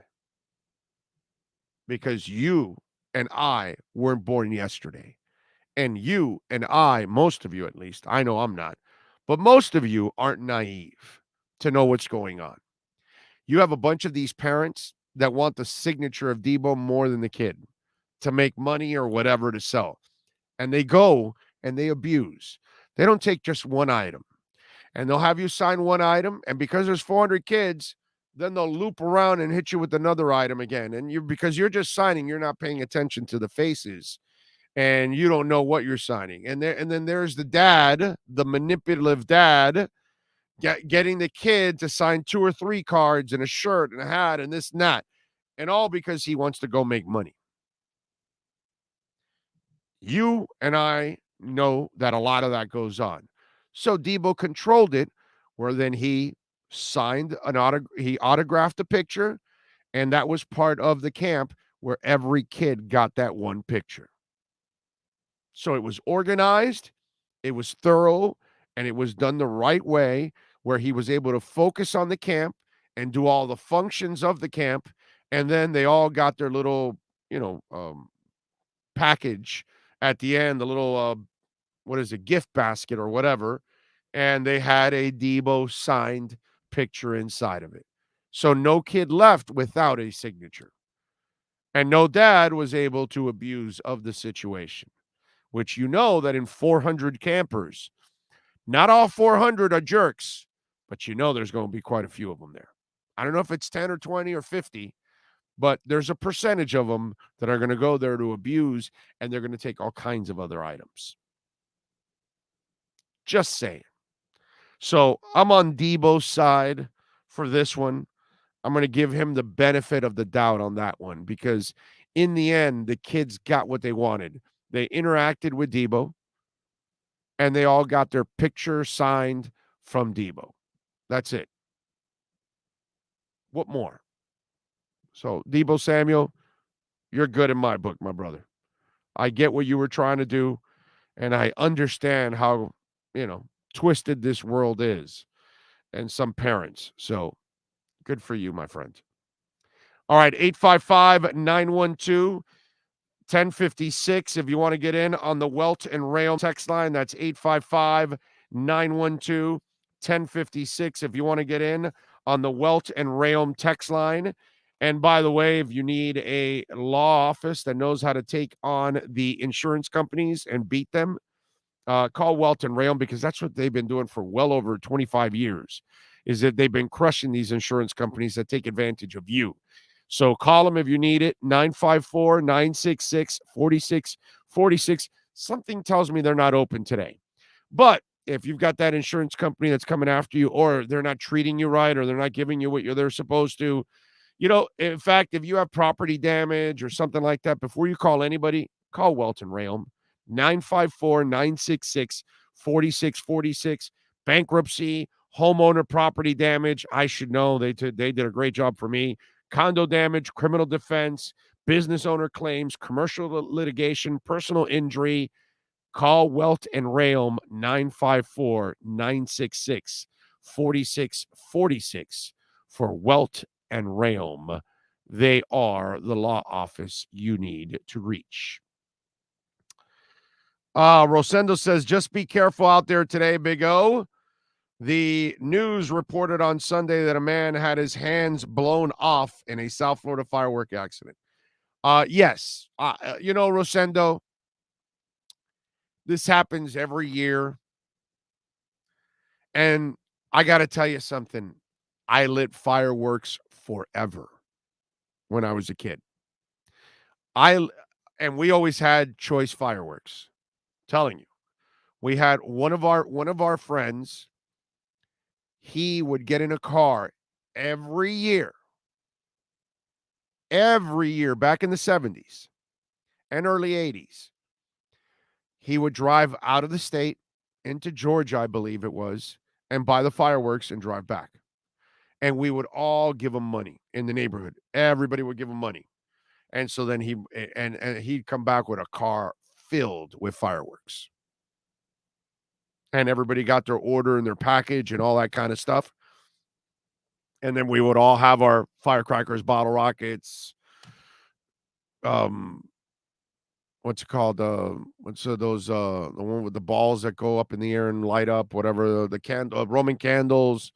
Because you and I weren't born yesterday. And you and I, most of you at least, I know I'm not, but most of you aren't naive to know what's going on. You have a bunch of these parents that want the signature of Deebo more than the kid to make money or whatever to sell. And they go and they abuse. They don't take just one item. And they'll have you sign one item. And because there's 400 kids, then they'll loop around and hit you with another item again. And because you're just signing, you're not paying attention to the faces. And you don't know what you're signing. And then there's the dad, the manipulative dad, getting the kid to sign 2 or 3 cards and a shirt and a hat and this and that. And all because he wants to go make money. You and I know that a lot of that goes on. So Deebo controlled it, where then he signed he autographed a picture, and that was part of the camp where every kid got that one picture. So it was organized, it was thorough, and it was done the right way, where he was able to focus on the camp and do all the functions of the camp. And then they all got their little, package at the end, the little, gift basket or whatever. And they had a Deebo signed picture inside of it. So no kid left without a signature. And no dad was able to abuse of the situation, which that in 400 campers, not all 400 are jerks, but there's going to be quite a few of them there. I don't know if it's 10 or 20 or 50, but there's a percentage of them that are going to go there to abuse, and they're going to take all kinds of other items. Just saying. So I'm on Deebo's side for this one. I'm going to give him the benefit of the doubt on that one, because in the end, the kids got what they wanted. They interacted with Deebo, and they all got their picture signed from Deebo. That's it. What more? So, Deebo Samuel, you're good in my book, my brother. I get what you were trying to do, and I understand how, twisted this world is and some parents. So, good for you, my friend. All right, 855-912-1056. If you want to get in on the Welt and Rayon text line, that's 855-912-1056. If you want to get in on the Welt and Rayon text line. And by the way, if you need a law office that knows how to take on the insurance companies and beat them, call Welt and Rayon, because that's what they've been doing for well over 25 years, is that they've been crushing these insurance companies that take advantage of you. So call them if you need it, 954-966-4646. Something tells me they're not open today. But if you've got that insurance company that's coming after you, or they're not treating you right, or they're not giving you what they're supposed to, in fact, if you have property damage or something like that, before you call anybody, call Welton Rayon, 954-966-4646. Bankruptcy, homeowner property damage, I should know. They did a great job for me. Condo damage, criminal defense, business owner claims, commercial litigation, personal injury. Call Welt and Rayon, 954-966-4646 for Welt and Rayon. They are the law office you need to reach. Rosendo says, just be careful out there today, Big O. The news reported on Sunday that a man had his hands blown off in a South Florida firework accident. Yes. Rosendo, this happens every year. And I got to tell you something. I lit fireworks forever when I was a kid. And we always had choice fireworks. Telling you. We had one of our friends, he would get in a car every year back in the 70s and early 80s. He would drive out of the state into Georgia, I believe it was, and buy the fireworks and drive back. And we would all give him money in the neighborhood. Everybody would give him money. And so then he'd come back with a car filled with fireworks. And everybody got their order and their package and all that kind of stuff. And then we would all have our firecrackers, bottle rockets, what's it called? What's those the one with the balls that go up in the air and light up, whatever, the candle, Roman candles,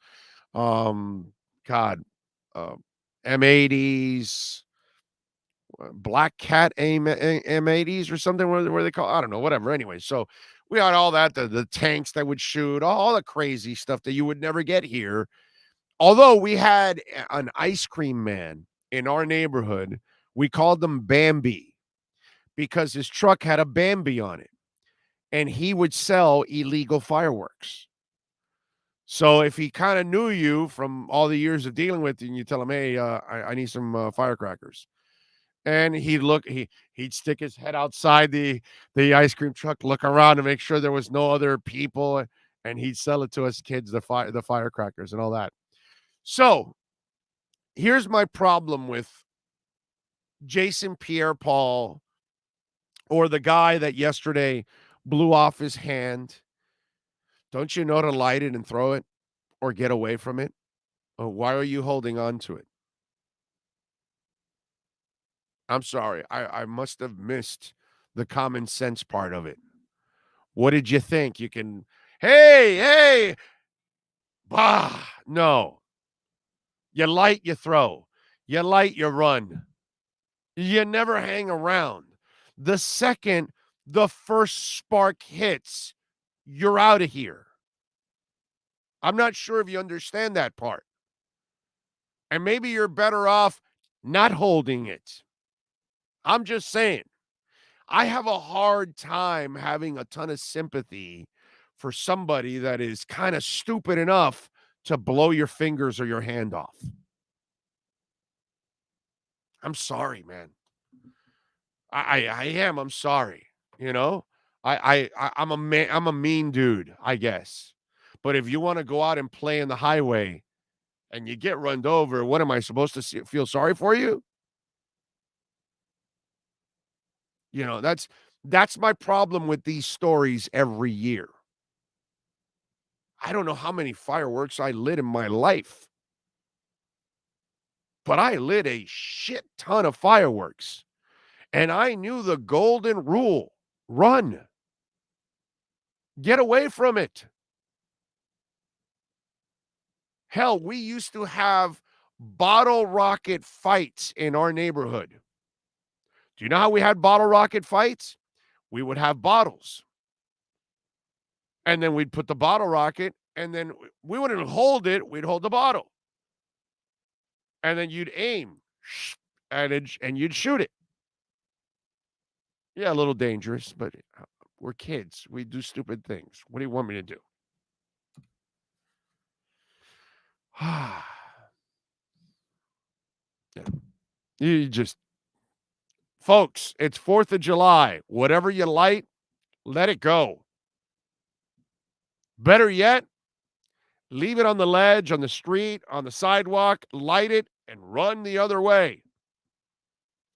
God, M80s, Black Cat M80s or something where they call, I don't know, whatever. Anyway, so we had all that, the tanks that would shoot, all the crazy stuff that you would never get here. Although we had an ice cream man in our neighborhood, we called him Bambi because his truck had a Bambi on it, and he would sell illegal fireworks. So if he kind of knew you from all the years of dealing with you, and you tell him, hey, I need some firecrackers. And he'd stick his head outside the ice cream truck, look around to make sure there was no other people, and he'd sell it to us kids, the firecrackers and all that. So here's my problem with Jason Pierre-Paul, or the guy that yesterday blew off his hand. Don't you know to light it and throw it or get away from it? Oh, why are you holding on to it? I'm sorry. I must have missed the common sense part of it. What did you think? You can, hey, bah, no. You light, you throw. You light, you run. You never hang around. The second the first spark hits, you're out of here. I'm not sure if you understand that part. And maybe you're better off not holding it. I'm just saying. I have a hard time having a ton of sympathy for somebody that is kind of stupid enough to blow your fingers or your hand off. I'm sorry, man. I am. I'm sorry. You know, I'm a man. I'm a mean dude, I guess. But if you want to go out and play in the highway and you get run over, what am I supposed to feel sorry for you? You know, that's my problem with these stories every year. I don't know how many fireworks I lit in my life, but I lit a shit ton of fireworks. And I knew the golden rule: run, get away from it. Hell, we used to have bottle rocket fights in our neighborhood. Do you know how we had bottle rocket fights? We would have bottles. And then we'd put the bottle rocket, and then we wouldn't hold it. We'd hold the bottle. And then you'd aim at it, and you'd shoot it. Yeah, a little dangerous, but we're kids. We do stupid things. What do you want me to do? Yeah. You just, folks, it's 4th of July. Whatever you light, let it go. Better yet, leave it on the ledge, on the street, on the sidewalk, light it, and run the other way.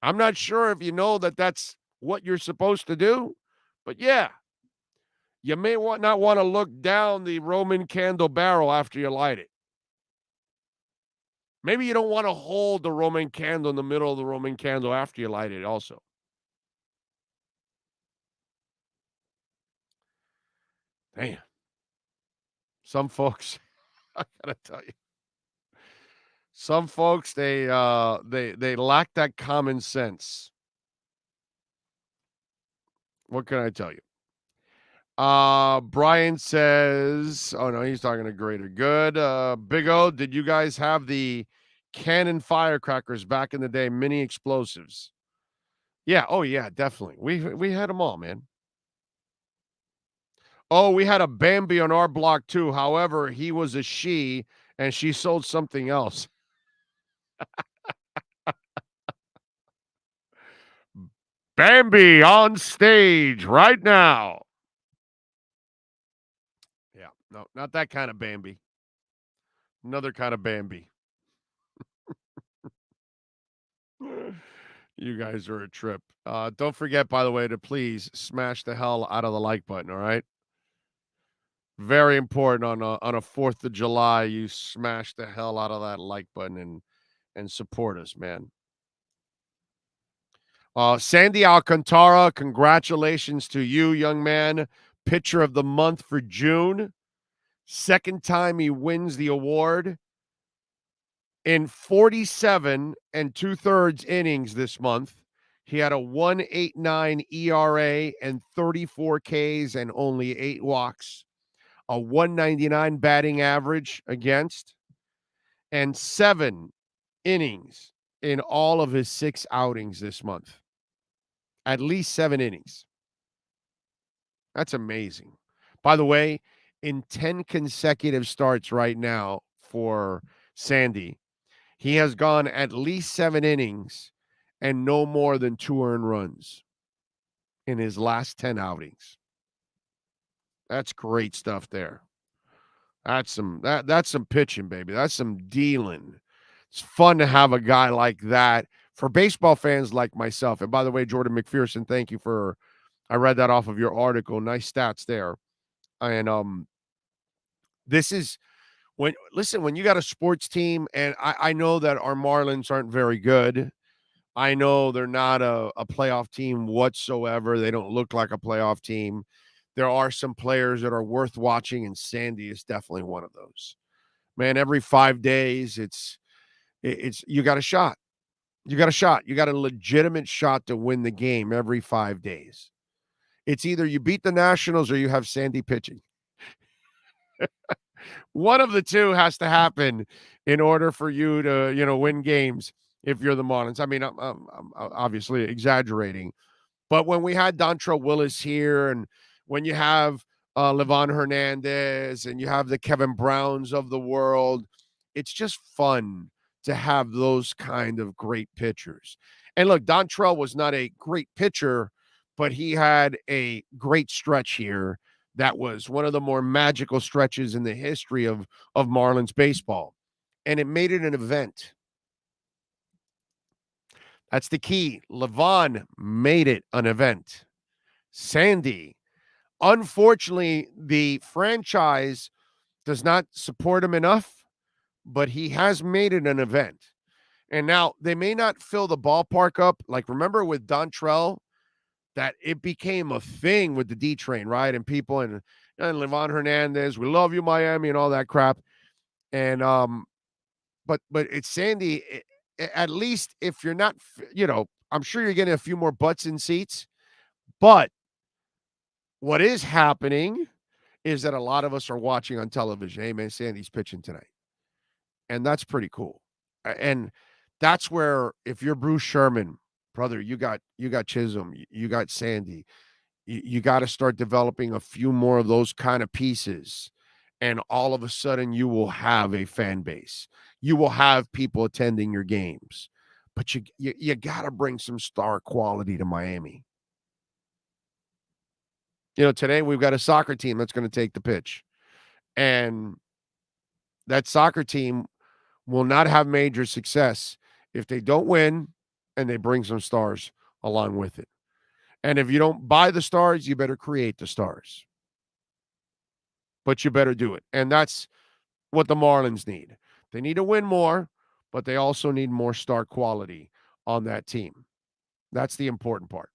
I'm not sure if you know that that's what you're supposed to do, but yeah, you may not want to look down the Roman candle barrel after you light it. Maybe you don't want to hold the Roman candle in the middle of the Roman candle after you light it also. Damn. Some folks, I gotta tell you, some folks, they lack that common sense. What can I tell you? Brian says, oh no, he's talking to Greater Good. Big O, did you guys have the cannon firecrackers back in the day, mini explosives? Yeah, oh yeah, definitely. We had them all, man. Oh, we had a Bambi on our block too. However, he was a she and she sold something else. Bambi on stage right now. Yeah, no, not that kind of Bambi. Another kind of Bambi. You guys are a trip. Don't forget, by the way, to please smash the hell out of the like button, all right? Very important on a 4th of July, you smash the hell out of that like button and support us, man. Sandy Alcantara, congratulations to you, young man. Pitcher of the month for June. Second time he wins the award. In 47 and 2/3 innings this month, he had a 1.89 ERA and 34 Ks and only 8 walks, a 199 batting average against, and 7 innings in all of his 6 outings this month. At least 7 innings. That's amazing. By the way, in 10 consecutive starts right now for Sandy, he has gone at least 7 innings and no more than 2 earned runs in his last 10 outings. That's great stuff there. That's some pitching, baby. That's some dealing. It's fun to have a guy like that for baseball fans like myself. And by the way, Jordan McPherson, thank you for, I read that off of your article. Nice stats there. And this is when you got a sports team, and I know that our Marlins aren't very good. I know they're not a playoff team whatsoever. They don't look like a playoff team. There are some players that are worth watching, and Sandy is definitely one of those. Man, every 5 days, it's you got a shot. You got a shot. You got a legitimate shot to win the game every 5 days. It's either you beat the Nationals or you have Sandy pitching. One of the two has to happen in order for you to, win games if you're the Marlins. I mean, I'm obviously exaggerating. But when we had Dontrell Willis here, and when you have Livan Hernandez and you have the Kevin Browns of the world, it's just fun to have those kind of great pitchers. And look, Dontrell was not a great pitcher, but he had a great stretch here that was one of the more magical stretches in the history of Marlins baseball. And it made it an event. That's the key. Livan made it an event. Sandy, unfortunately, the franchise does not support him enough, but he has made it an event. And now they may not fill the ballpark up. Like, remember with Dontrell, that it became a thing with the D train, right? And people and Livan Hernandez, we love you, Miami, and all that crap. And but it's Sandy. At least if you're not, I'm sure you're getting a few more butts in seats. But what is happening is that a lot of us are watching on television. Hey, man, Sandy's pitching tonight. And that's pretty cool. And that's where, if you're Bruce Sherman, brother, you got Chisholm, you got Sandy, you got to start developing a few more of those kind of pieces. And all of a sudden you will have a fan base. You will have people attending your games. But you got to bring some star quality to Miami. Today we've got a soccer team that's going to take the pitch. And that soccer team will not have major success if they don't win and they bring some stars along with it. And if you don't buy the stars, you better create the stars. But you better do it. And that's what the Marlins need. They need to win more, but they also need more star quality on that team. That's the important part.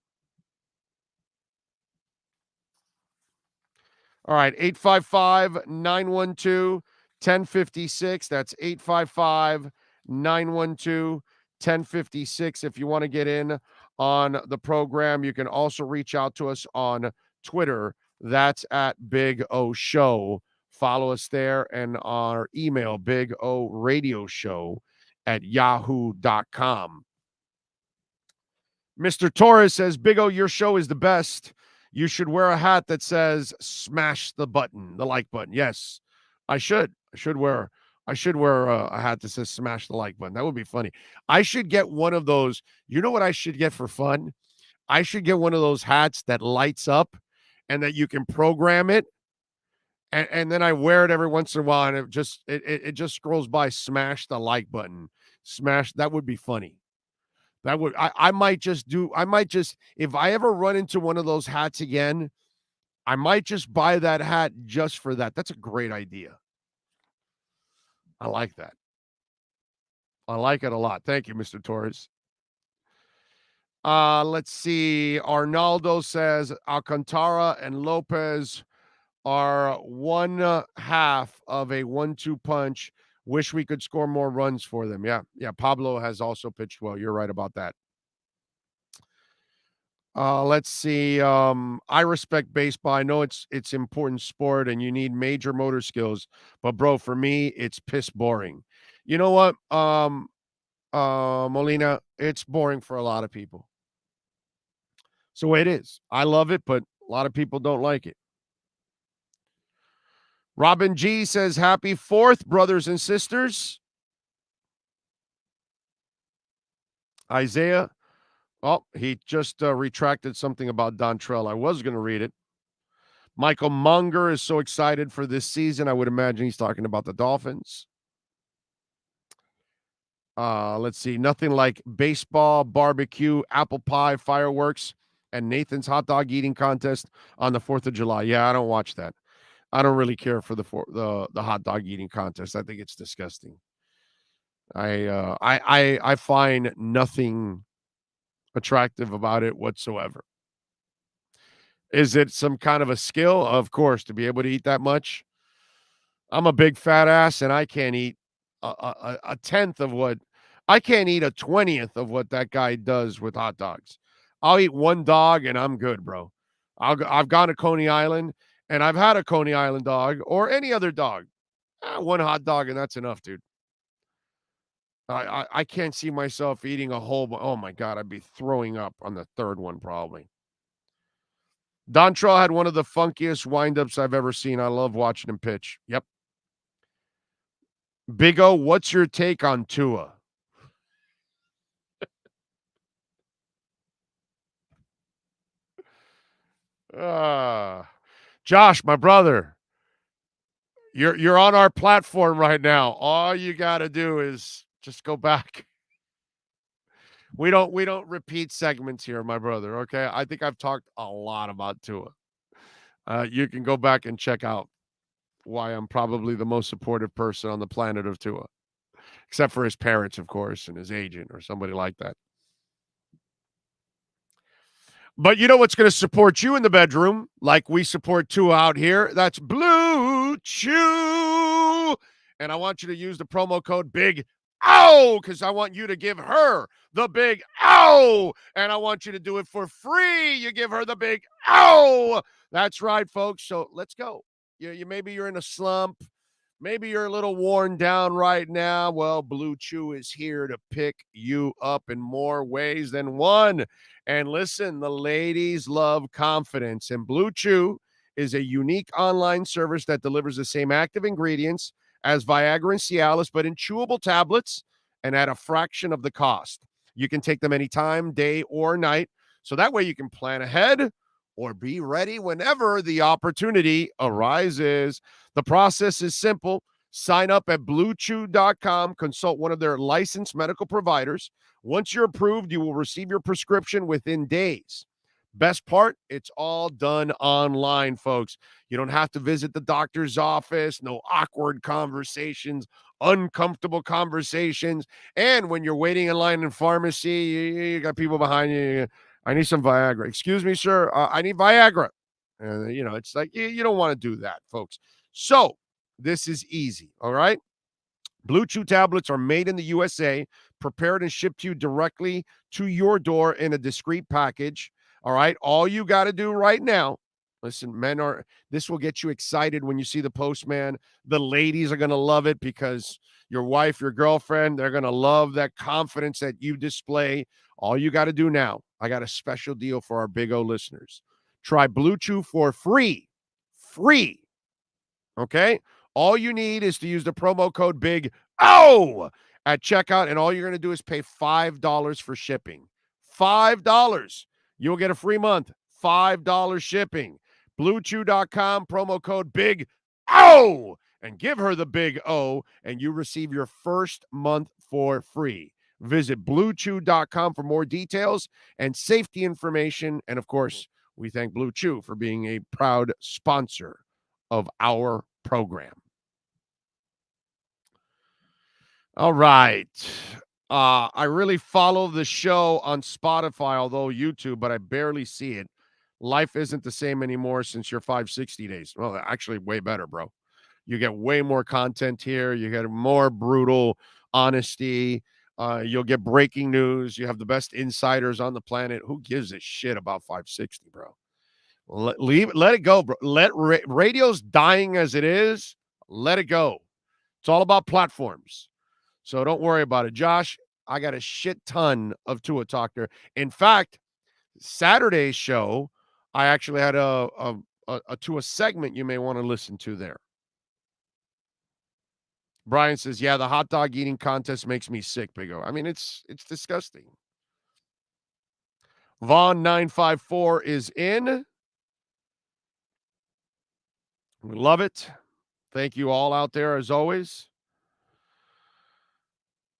All right, 855-912-1056. That's 855-912-1056. If you want to get in on the program, you can also reach out to us on Twitter. That's at Big O Show. Follow us there, and our email, Big O Radio Show at yahoo.com. Mr. Torres says, Big O, your show is the best. You should wear a hat that says smash the button, the like button. Yes, I should. I should wear a hat that says smash the like button. That would be funny. I should get one of those. You know what I should get for fun? I should get one of those hats that lights up and that you can program it. And then I wear it every once in a while, and it just scrolls by, smash the like button. Smash, that would be funny. That would, I might just, if I ever run into one of those hats again, I might just buy that hat just for that. That's a great idea. I like that. I like it a lot. Thank you, Mr. Torres. Let's see. Arnaldo says Alcantara and Lopez are one half of a 1-2 punch. Wish we could score more runs for them. Yeah. Pablo has also pitched well. You're right about that. Let's see. I respect baseball. I know it's important sport and you need major motor skills, but bro, for me, it's piss boring. You know what? Molina, it's boring for a lot of people. So it is. I love it, but a lot of people don't like it. Robin G says, happy 4th, brothers and sisters. Isaiah, he just retracted something about Dontrell. I was going to read it. Michael Munger is so excited for this season. I would imagine he's talking about the Dolphins. Let's see. Nothing like baseball, barbecue, apple pie, fireworks, and Nathan's hot dog eating contest on the 4th of July. Yeah, I don't watch that. I don't really care for the hot dog eating contest. I think it's disgusting. I find nothing attractive about it whatsoever. Is it some kind of a skill? Of course, to be able to eat that much. I'm a big fat ass, and I can't eat a tenth of what I can't eat a 20th of what that guy does with hot dogs. I'll eat one dog, and I'm good, bro. I've gone to Coney Island. And I've had a Coney Island dog or any other dog. One hot dog, and that's enough, dude. I can't see myself eating a whole. Oh, my God. I'd be throwing up on the 3rd one, probably. Dontrell had one of the funkiest windups I've ever seen. I love watching him pitch. Yep. Big O, what's your take on Tua? Josh, my brother, you're on our platform right now. All you got to do is just go back. We don't repeat segments here, my brother, okay? I think I've talked a lot about Tua. You can go back and check out why I'm probably the most supportive person on the planet of Tua, except for his parents, of course, and his agent or somebody like that. But you know what's going to support you in the bedroom, like we support Tua out here? That's Blue Chew. And I want you to use the promo code Big O, because I want you to give her the Big O. And I want you to do it for free. You give her the Big O. That's right, folks. So let's go. Maybe you're in a slump. Maybe you're a little worn down right now. Well, Blue Chew is here to pick you up in more ways than one. And listen, the ladies love confidence. And Blue Chew is a unique online service that delivers the same active ingredients as Viagra and Cialis, but in chewable tablets and at a fraction of the cost. You can take them anytime, day or night. So that way you can plan ahead or be ready whenever the opportunity arises. The process is simple. Sign up at BlueChew.com. Consult one of their licensed medical providers. Once you're approved, you will receive your prescription within days. Best part, it's all done online, folks. You don't have to visit the doctor's office. No awkward conversations, uncomfortable conversations. And when you're waiting in line in pharmacy, you got people behind you. I need some Viagra. Excuse me, sir. I need Viagra. And, it's like, you don't want to do that, folks. So this is easy, all right? Blue Chew tablets are made in the USA, prepared and shipped to you directly to your door in a discreet package, all right? All you got to do right now Listen, this will get you excited when you see the postman. The ladies are going to love it because your wife, your girlfriend, they're going to love that confidence that you display. All you got to do now, I got a special deal for our Big O listeners. Try Blue Chew for free. Free. Okay? All you need is to use the promo code Big O at checkout, and all you're going to do is pay $5 for shipping. $5. You'll get a free month. $5 shipping. BlueChew.com, promo code Big O, and give her the Big O, and you receive your first month for free. Visit BlueChew.com for more details and safety information. And, of course, we thank Blue Chew for being a proud sponsor of our program. All right. I really follow the show on Spotify, although YouTube, but I barely see it. Life isn't the same anymore since your 560 days. Well, actually, way better, bro. You get way more content here. You get more brutal honesty. You'll get breaking news. You have the best insiders on the planet. Who gives a shit about 560, bro? Let it go, bro. Radio's dying as it is. Let it go. It's all about platforms. So don't worry about it. Josh, I got a shit ton of Tua talk there. In fact, Saturday's show, I actually had a Tua segment you may want to listen to there. Brian says, yeah, the hot dog eating contest makes me sick, Big O. I mean, it's disgusting. Vaughn 954 is in. We love it. Thank you all out there as always.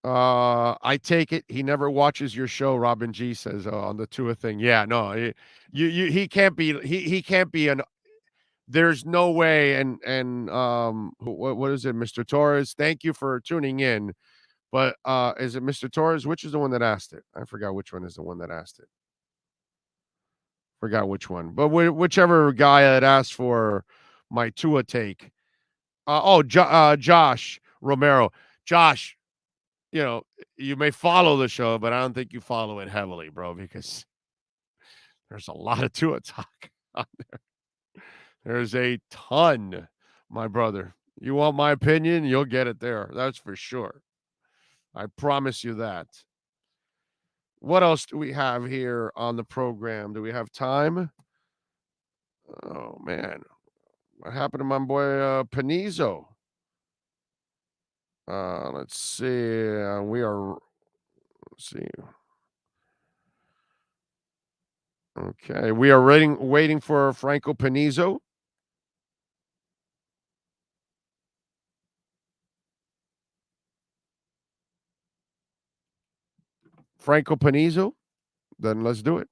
I take it he never watches your show. Robin G says on the Tua thing. Yeah, no, he can't be. He can't be an. There's no way. And what is it, Mr. Torres? Thank you for tuning in. But is it Mr. Torres? Which is the one that asked it? I forgot which one is the one that asked it. Forgot which one. But whichever guy that asked for my Tua take. Josh Romero. Josh. You know, you may follow the show, but I don't think you follow it heavily, bro, because there's a lot of Tua talk on there. There's a ton, my brother. You want my opinion? You'll get it there. That's for sure. I promise you that. What else do we have here on the program? Do we have time? Oh, man. What happened to my boy Penizzo? Let's see. Let's see. Okay, we are waiting for Franco Penizzo. Franco Penizzo. Then let's do it.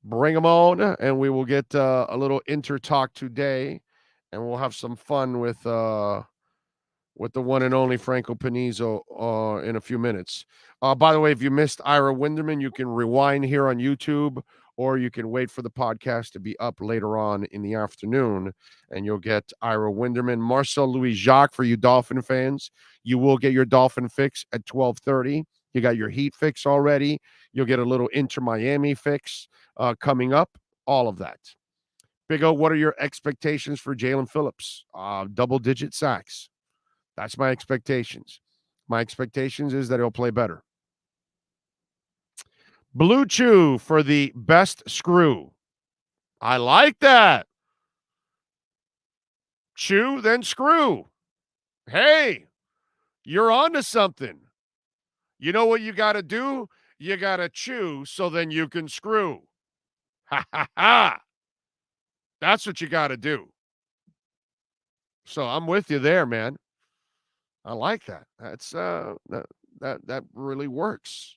Bring him on, and we will get a little inter-talk today, and we'll have some fun with the one and only Franco Penizzo in a few minutes. By the way, if you missed Ira Winderman, you can rewind here on YouTube, or you can wait for the podcast to be up later on in the afternoon, and you'll get Ira Winderman. Marcel Louis-Jacques for you Dolphin fans. You will get your Dolphin fix at 12:30. You got your Heat fix already. You'll get a little Inter Miami fix coming up. All of that. Big O, what are your expectations for Jalen Phillips? Double-digit sacks. That's my expectations. My expectations is that he'll play better. Blue Chew for the best screw. I like that. Chew, then screw. Hey, you're on to something. You know what you got to do? You got to chew so then you can screw. Ha, ha, ha. That's what you got to do. So I'm with you there, man. I like that. That's that really works.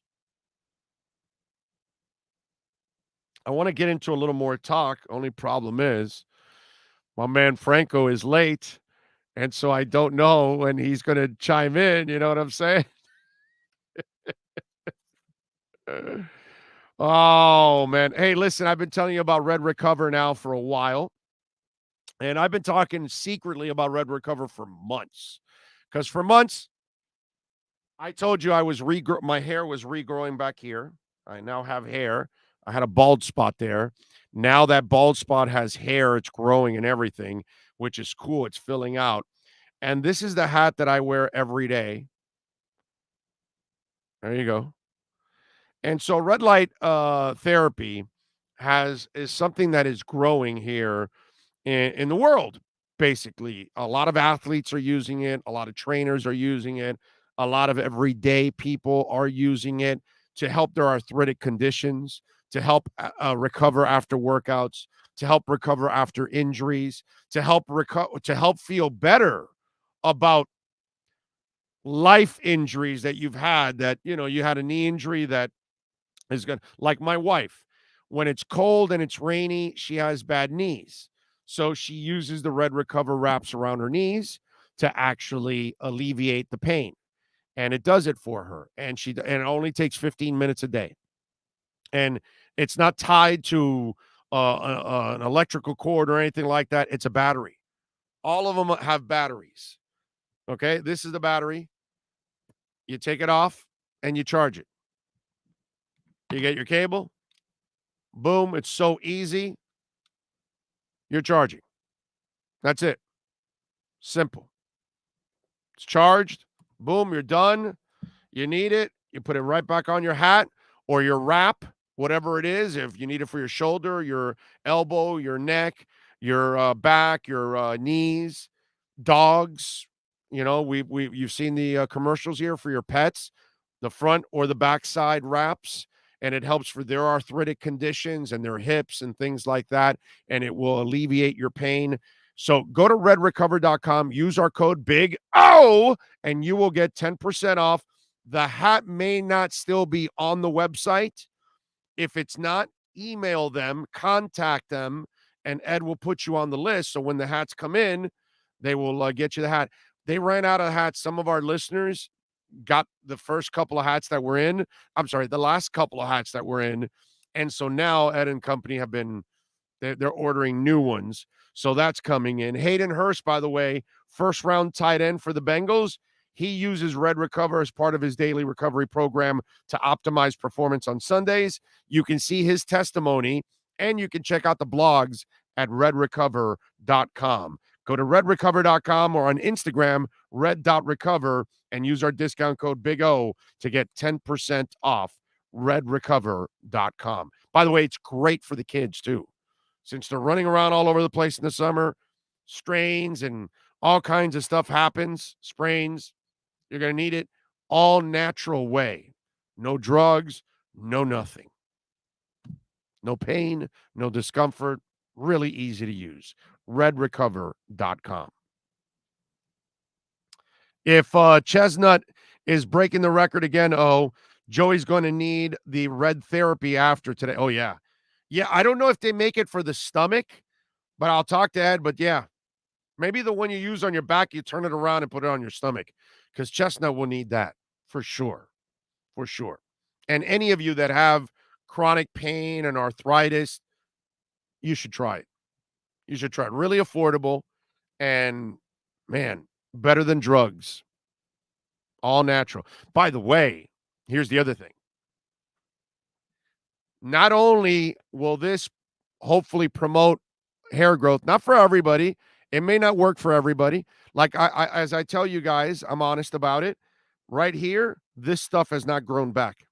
I want to get into a little more talk. Only problem is my man Franco is late, and so I don't know when he's going to chime in. You know what I'm saying? Oh, man. Hey, listen, I've been telling you about Red Recover now for a while, and I've been talking secretly about Red Recover for months. Because for months, I told you I was my hair was regrowing back here. I now have hair. I had a bald spot there. Now that bald spot has hair, it's growing and everything, which is cool. It's filling out. And this is the hat that I wear every day. There you go. And so red light therapy is something that is growing here in the world. Basically, a lot of athletes are using it. A lot of trainers are using it. A lot of everyday people are using it to help their arthritic conditions, to help recover after workouts, to help recover after injuries, to help feel better about life injuries that you've had. That you had a knee injury that is good. Like my wife, when it's cold and it's rainy, she has bad knees. So she uses the Red Recover wraps around her knees to actually alleviate the pain. And it does it for her. And it only takes 15 minutes a day. And it's not tied to an electrical cord or anything like that. It's a battery. All of them have batteries. Okay, this is the battery. You take it off and you charge it. You get your cable. Boom. It's so easy. You're charging. That's it. Simple. It's charged. Boom. You're done. You need it. You put it right back on your hat or your wrap, whatever it is. If you need it for your shoulder, your elbow, your neck, your back, your knees, dogs. You've seen the commercials here for your pets, the front or the back side wraps. And it helps for their arthritic conditions and their hips and things like that. And it will alleviate your pain. So go to redrecover.com, use our code Big O, and you will get 10% off. The hat may not still be on the website. If it's not, email them, contact them, and Ed will put you on the list. So when the hats come in, they will get you the hat. They ran out of hats. Some of our listeners got the first couple of hats that were in. I'm sorry, the last couple of hats that were in. And so now Ed and company they're ordering new ones. So that's coming in. Hayden Hurst, by the way, first round tight end for the Bengals. He uses Red Recover as part of his daily recovery program to optimize performance on Sundays. You can see his testimony and you can check out the blogs at redrecover.com. Go to redrecover.com or on Instagram, red.recover, and use our discount code Big O to get 10% off redrecover.com. By the way, it's great for the kids too. Since they're running around all over the place in the summer, strains and all kinds of stuff happens, sprains, you're going to need it all natural way. No drugs, no nothing. No pain, no discomfort, really easy to use. redrecover.com. If Chestnut is breaking the record again, Joey's going to need the red therapy after today. Oh, yeah. Yeah, I don't know if they make it for the stomach, but I'll talk to Ed. But, yeah, maybe the one you use on your back, you turn it around and put it on your stomach because Chestnut will need that for sure. For sure. And any of you that have chronic pain and arthritis, you should try it. You should try it. Really affordable and, man, better than drugs. All natural. By the way, here's the other thing. Not only will this hopefully promote hair growth, not for everybody. It may not work for everybody. Like I as I tell you guys, I'm honest about it. Right here, this stuff has not grown back.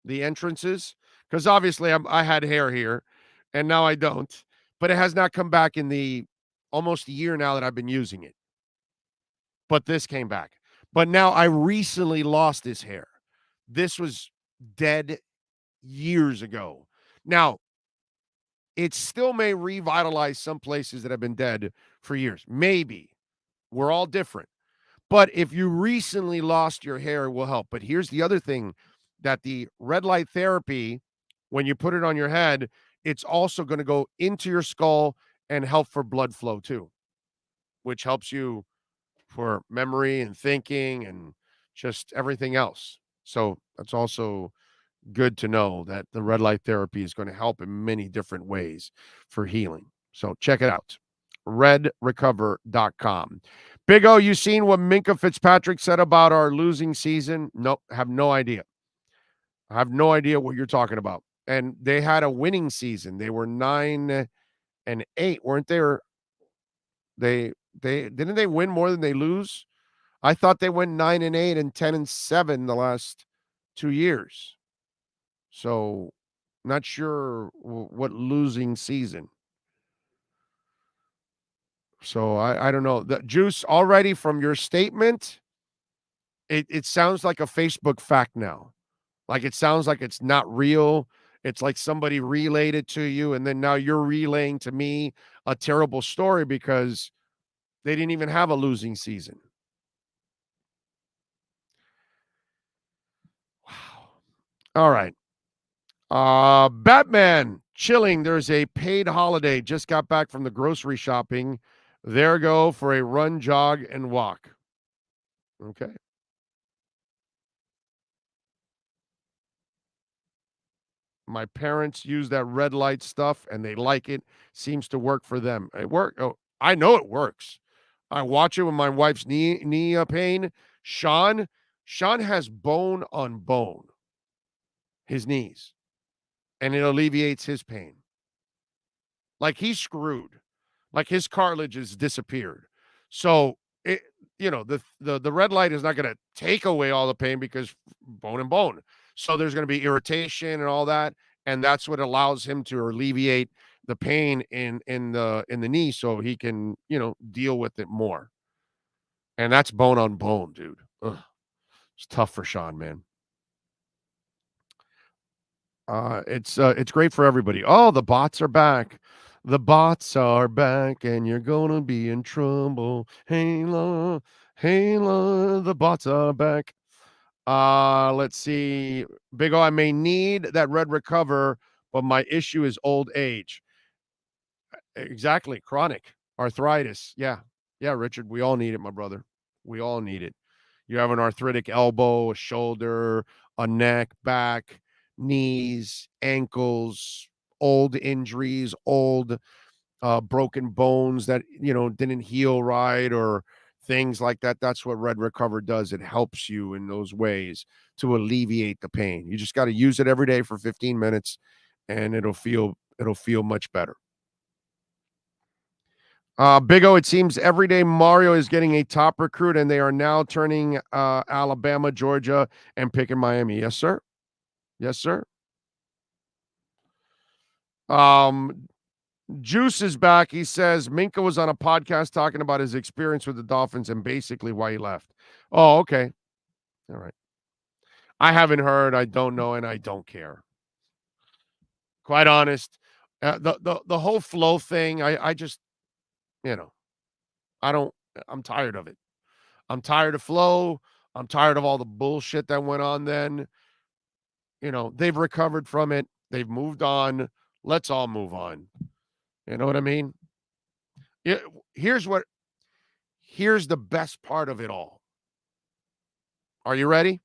The entrances, because obviously I had hair here and now I don't, but it has not come back in the almost a year now that I've been using it. But this came back. But now I recently lost this hair. This was dead years ago. Now, it still may revitalize some places that have been dead for years. Maybe. We're all different. But if you recently lost your hair, it will help. But here's the other thing, that the red light therapy, when you put it on your head, it's also going to go into your skull and help for blood flow too, which helps you for memory and thinking and just everything else. So that's also good to know that the red light therapy is going to help in many different ways for healing. So check it out. redrecover.com. Big O, you seen what Minka Fitzpatrick said about our losing season? Nope, have no idea. I have no idea what you're talking about. And they had a winning season. They were 9-8, weren't they? Or they didn't they win more than they lose? I thought they went 9-8 and 10-7 the last 2 years. So not sure what losing season. So I don't know. The Juice, already from your statement, it sounds like a Facebook fact now. Like it sounds like it's not real. It's like somebody relayed it to you, and then now you're relaying to me a terrible story because they didn't even have a losing season. Wow. All right. Batman, chilling. There's a paid holiday. Just got back from the grocery shopping. There go for a run, jog, and walk. Okay. My parents use that red light stuff and they like it. Seems to work for them. It work. Oh, I know it works. I watch it with my wife's knee pain. Sean has bone on bone, his knees, and it alleviates his pain. Like he's screwed. Like his cartilage has disappeared. So it, the red light is not going to take away all the pain because bone and bone. So there's going to be irritation and all that, and that's what allows him to alleviate the pain in the knee, so he can deal with it more. And that's bone on bone, dude. Ugh. It's tough for Sean, man. It's great for everybody. Oh, the bots are back. The bots are back, and you're gonna be in trouble. Halo, the bots are back. Let's see. Big O, I may need that red recover, but my issue is old age. Exactly. Chronic arthritis. Yeah. Yeah, Richard. We all need it, my brother. We all need it. You have an arthritic elbow, a shoulder, a neck, back, knees, ankles, old injuries, old broken bones that didn't heal right, or things like that. That's what Red Recover does. It helps you in those ways to alleviate the pain. You just got to use it every day for 15 minutes and it'll feel much better. Big O, it seems every day Mario is getting a top recruit and they are now turning Alabama, Georgia, and picking Miami. Yes, sir. Yes, sir. Juice is back. He says Minka was on a podcast talking about his experience with the Dolphins and basically why he left. Oh, okay. All right. I haven't heard. I don't know, and I don't care. Quite honest. The whole flow thing, I just, I'm tired of it. I'm tired of flow. I'm tired of all the bullshit that went on then. They've recovered from it. They've moved on. Let's all move on. You know what I mean? Here's the best part of it all. Are you ready?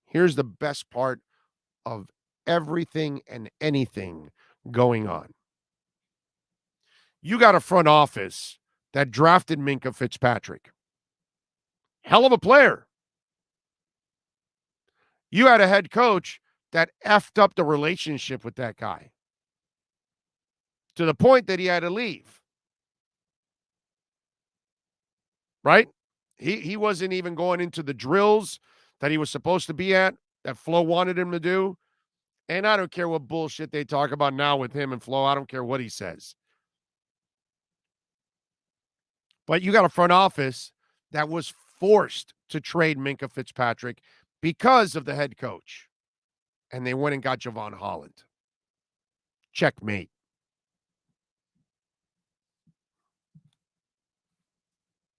Here's the best part of everything and anything going on. You got a front office that drafted Minka Fitzpatrick. Hell of a player. You had a head coach that effed up the relationship with that guy to the point that he had to leave. Right? He wasn't even going into the drills that he was supposed to be at, that Flo wanted him to do. And I don't care what bullshit they talk about now with him and Flo. I don't care what he says. But you got a front office that was forced to trade Minka Fitzpatrick because of the head coach. And they went and got Javon Holland. Checkmate.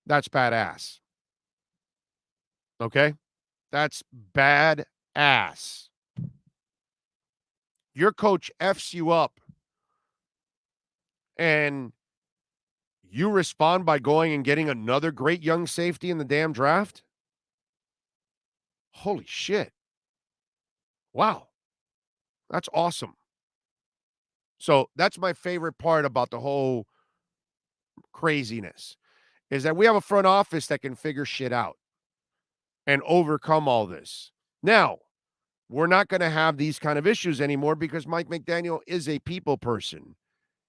That's badass. Okay? That's badass. Your coach F's you up and you respond by going and getting another great young safety in the damn draft? Holy shit. Wow. That's awesome. So that's my favorite part about the whole craziness, is that we have a front office that can figure shit out and overcome all this. Now, we're not going to have these kind of issues anymore because Mike McDaniel is a people person.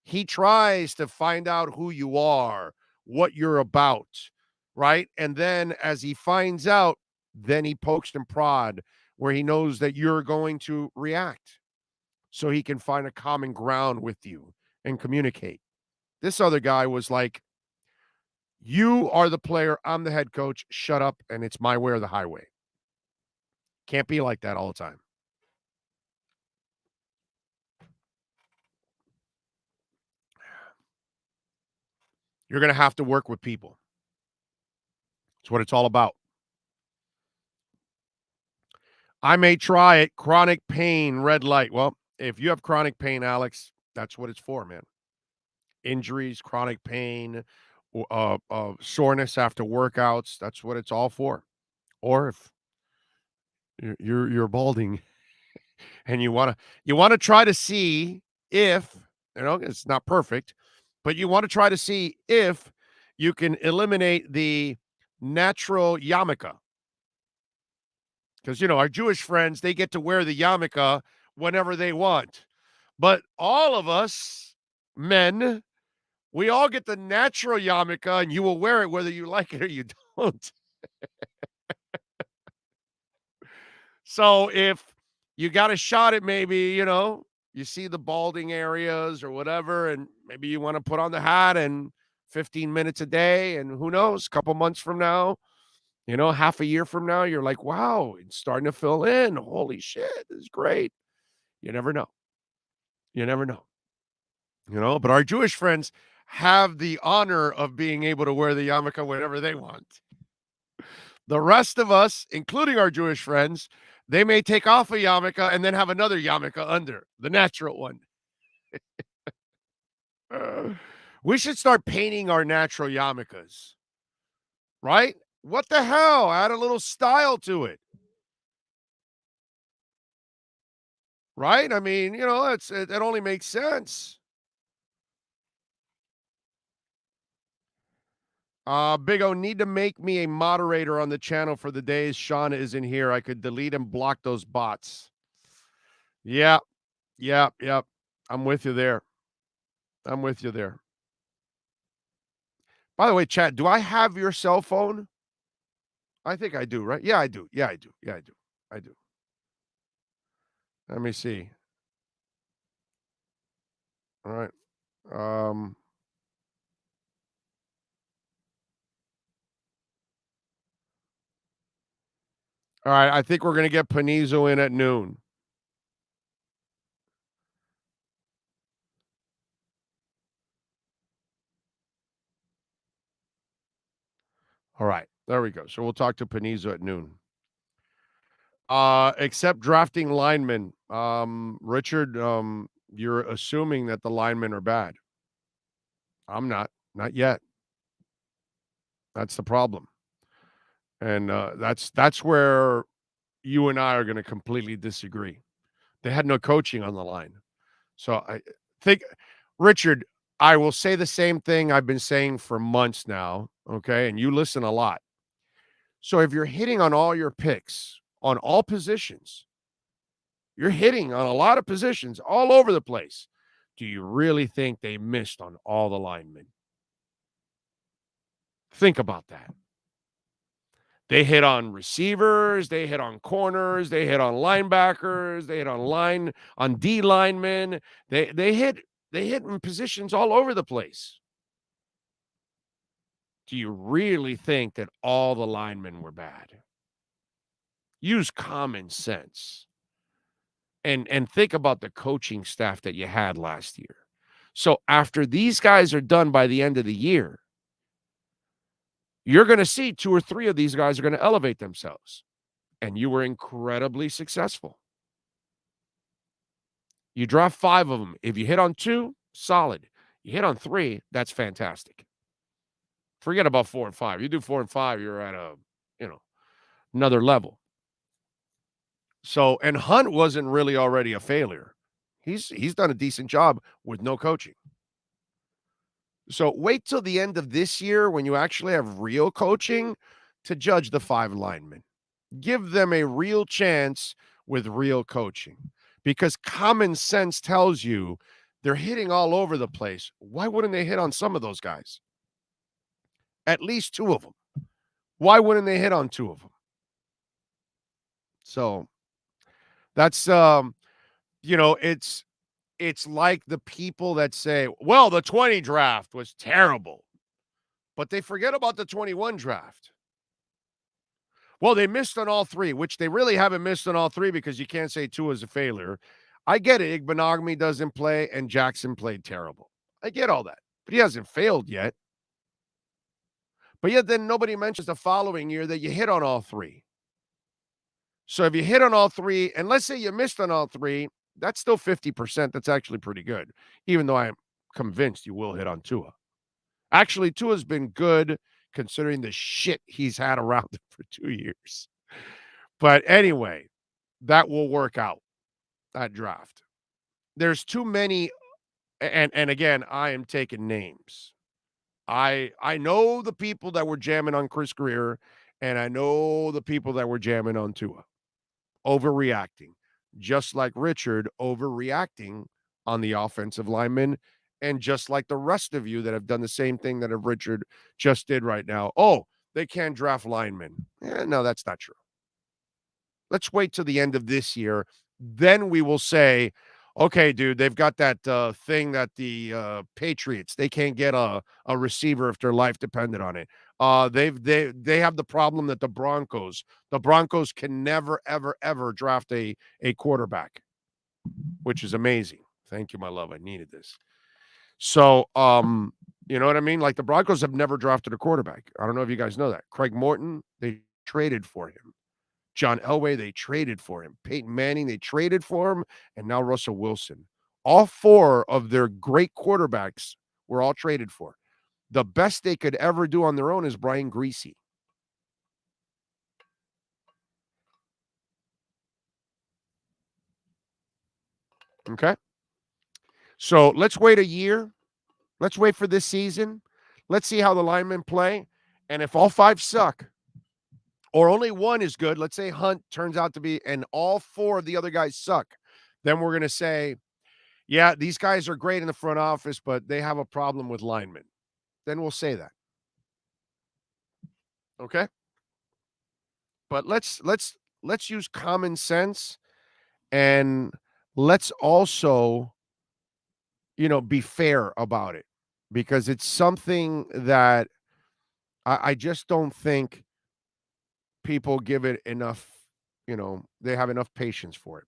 He tries to find out who you are, what you're about, right? And then as he finds out, then he pokes and prod where he knows that you're going to react so he can find a common ground with you and communicate. This other guy was like, you are the player, I'm the head coach, shut up, and it's my way or the highway. Can't be like that all the time. You're going to have to work with people. That's what it's all about. I may try it. Chronic pain, red light. Well, if you have chronic pain, Alex, that's what it's for, man. Injuries, chronic pain, soreness after workouts. That's what it's all for. Or if you're balding and you want to try to see if, it's not perfect, but you want to try to see if you can eliminate the natural yarmulke. Because, our Jewish friends, they get to wear the yarmulke whenever they want. But all of us, men, we all get the natural yarmulke, and you will wear it whether you like it or you don't. So if you got a shot at maybe, you see the balding areas or whatever, and maybe you want to put on the hat and 15 minutes a day, and who knows, a couple months from now, half a year from now, you're like, wow, it's starting to fill in. Holy shit, this is great. You never know. You never know. But our Jewish friends have the honor of being able to wear the yarmulke whenever they want. The rest of us, including our Jewish friends, they may take off a yarmulke and then have another yarmulke under, the natural one. We should start painting our natural yarmulkes, right? What the hell? Add a little style to it. Right? I mean, it only makes sense. Big O, need to make me a moderator on the channel for the days Shauna isn't here. I could delete and block those bots. Yeah. I'm with you there. By the way, chat, do I have your cell phone? I think I do, right? Yeah, I do. I do. Let me see. All right. All right, I think we're going to get Penizzo in at noon. All right, there we go. So we'll talk to Penizzo at noon. Except drafting linemen. Richard, you're assuming that the linemen are bad. I'm not yet. That's the problem. And that's where you and I are going to completely disagree. They had no coaching on the line. So I think, Richard, I will say the same thing I've been saying for months now, okay? And you listen a lot. So if you're hitting on all your picks, on all positions, you're hitting on a lot of positions all over the place. Do you really think they missed on all the linemen? Think about that. They hit on receivers, they hit on corners, they hit on linebackers, they hit on D linemen. They hit in positions all over the place. Do you really think that all the linemen were bad? Use common sense. And think about the coaching staff that you had last year. So after these guys are done by the end of the year, you're going to see 2 or 3 of these guys are going to elevate themselves. And you were incredibly successful. You draft 5 of them. If you hit on 2, solid. You hit on 3, that's fantastic. Forget about 4 and 5. You do 4 and 5, you're at another level. So, and Hunt wasn't really already a failure. He's done a decent job with no coaching. So wait till the end of this year when you actually have real coaching to judge the 5 linemen. Give them a real chance with real coaching, because common sense tells you they're hitting all over the place. Why wouldn't they hit on some of those guys? At least two of them. Why wouldn't they hit on two of them? So that's, it's like the people that say, well, the 20 draft was terrible, but they forget about the 21 draft. Well, they missed on all three, which they really haven't missed on all three because you can't say Tua is a failure. I get it. Igbenogany doesn't play and Jackson played terrible. I get all that, but he hasn't failed yet. But yet then nobody mentions the following year that you hit on all three. So if you hit on all three, and let's say you missed on all three, that's still 50%. That's actually pretty good, even though I'm convinced you will hit on Tua. Actually, Tua's been good considering the shit he's had around him for 2 years. But anyway, that will work out, that draft. There's too many, and again, I am taking names. I know the people that were jamming on Chris Greer, and I know the people that were jamming on Tua. Overreacting. Just like Richard overreacting on the offensive lineman, and just like the rest of you that have done the same thing that Richard just did right now. Oh, they can't draft linemen. No, that's not true. Let's wait till the end of this year. Then we will say, okay, dude, they've got that thing that the Patriots, they can't get a receiver if their life depended on it. They have the problem that the Broncos can never, ever, ever draft a quarterback, which is amazing. Thank you, my love. I needed this. So, you know what I mean? Like the Broncos have never drafted a quarterback. I don't know if you guys know that. Craig Morton, they traded for him. John Elway, they traded for him. Peyton Manning, they traded for him. And now Russell Wilson. All four of their great quarterbacks were all traded for. The best they could ever do on their own is Brian Griese. Okay? So let's wait a year. Let's wait for this season. Let's see how the linemen play. And if all five suck, or only one is good, let's say Hunt turns out to be, and all four of the other guys suck, then we're going to say, yeah, these guys are great in the front office, but they have a problem with linemen. Then we'll say that. Okay? But let's use common sense, and let's also, be fair about it, because it's something that I just don't think people give it enough, they have enough patience for it.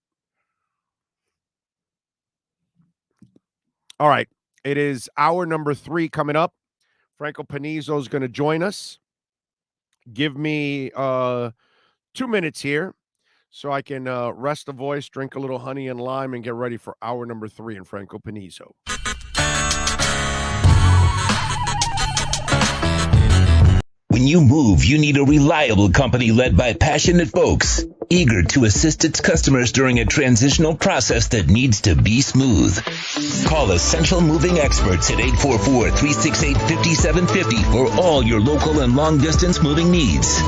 All right. It is hour number 3 coming up. Franco Penizzo is going to join us. Give me 2 minutes here so I can rest the voice, drink a little honey and lime, and get ready for hour number 3 in Franco Penizzo. When you move, you need a reliable company led by passionate folks, eager to assist its customers during a transitional process that needs to be smooth. Call Essential Moving Experts at 844-368-5750 for all your local and long-distance moving needs.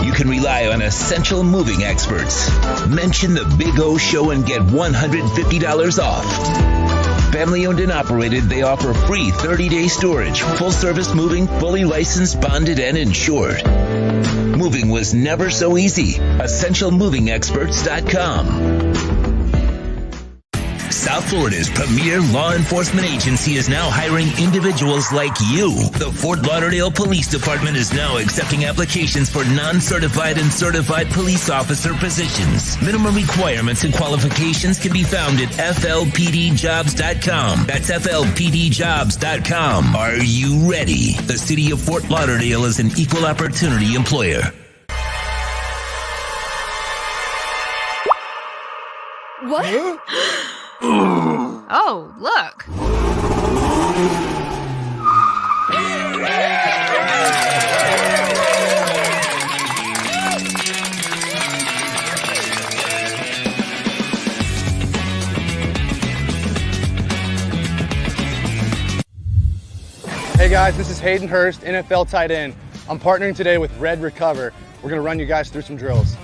You can rely on Essential Moving Experts. Mention the Big O Show and get $150 off. Family owned and operated, they offer free 30-day storage, full-service moving, fully licensed, bonded, and insured. Moving was never so easy. EssentialMovingExperts.com. South Florida's premier law enforcement agency is now hiring individuals like you. The Fort Lauderdale Police Department is now accepting applications for non-certified and certified police officer positions. Minimum requirements and qualifications can be found at FLPDjobs.com. That's FLPDjobs.com. Are you ready? The city of Fort Lauderdale is an equal opportunity employer. What? Oh, look. Hey guys, this is Hayden Hurst, NFL tight end. I'm partnering today with Red Recover. We're going to run you guys through some drills.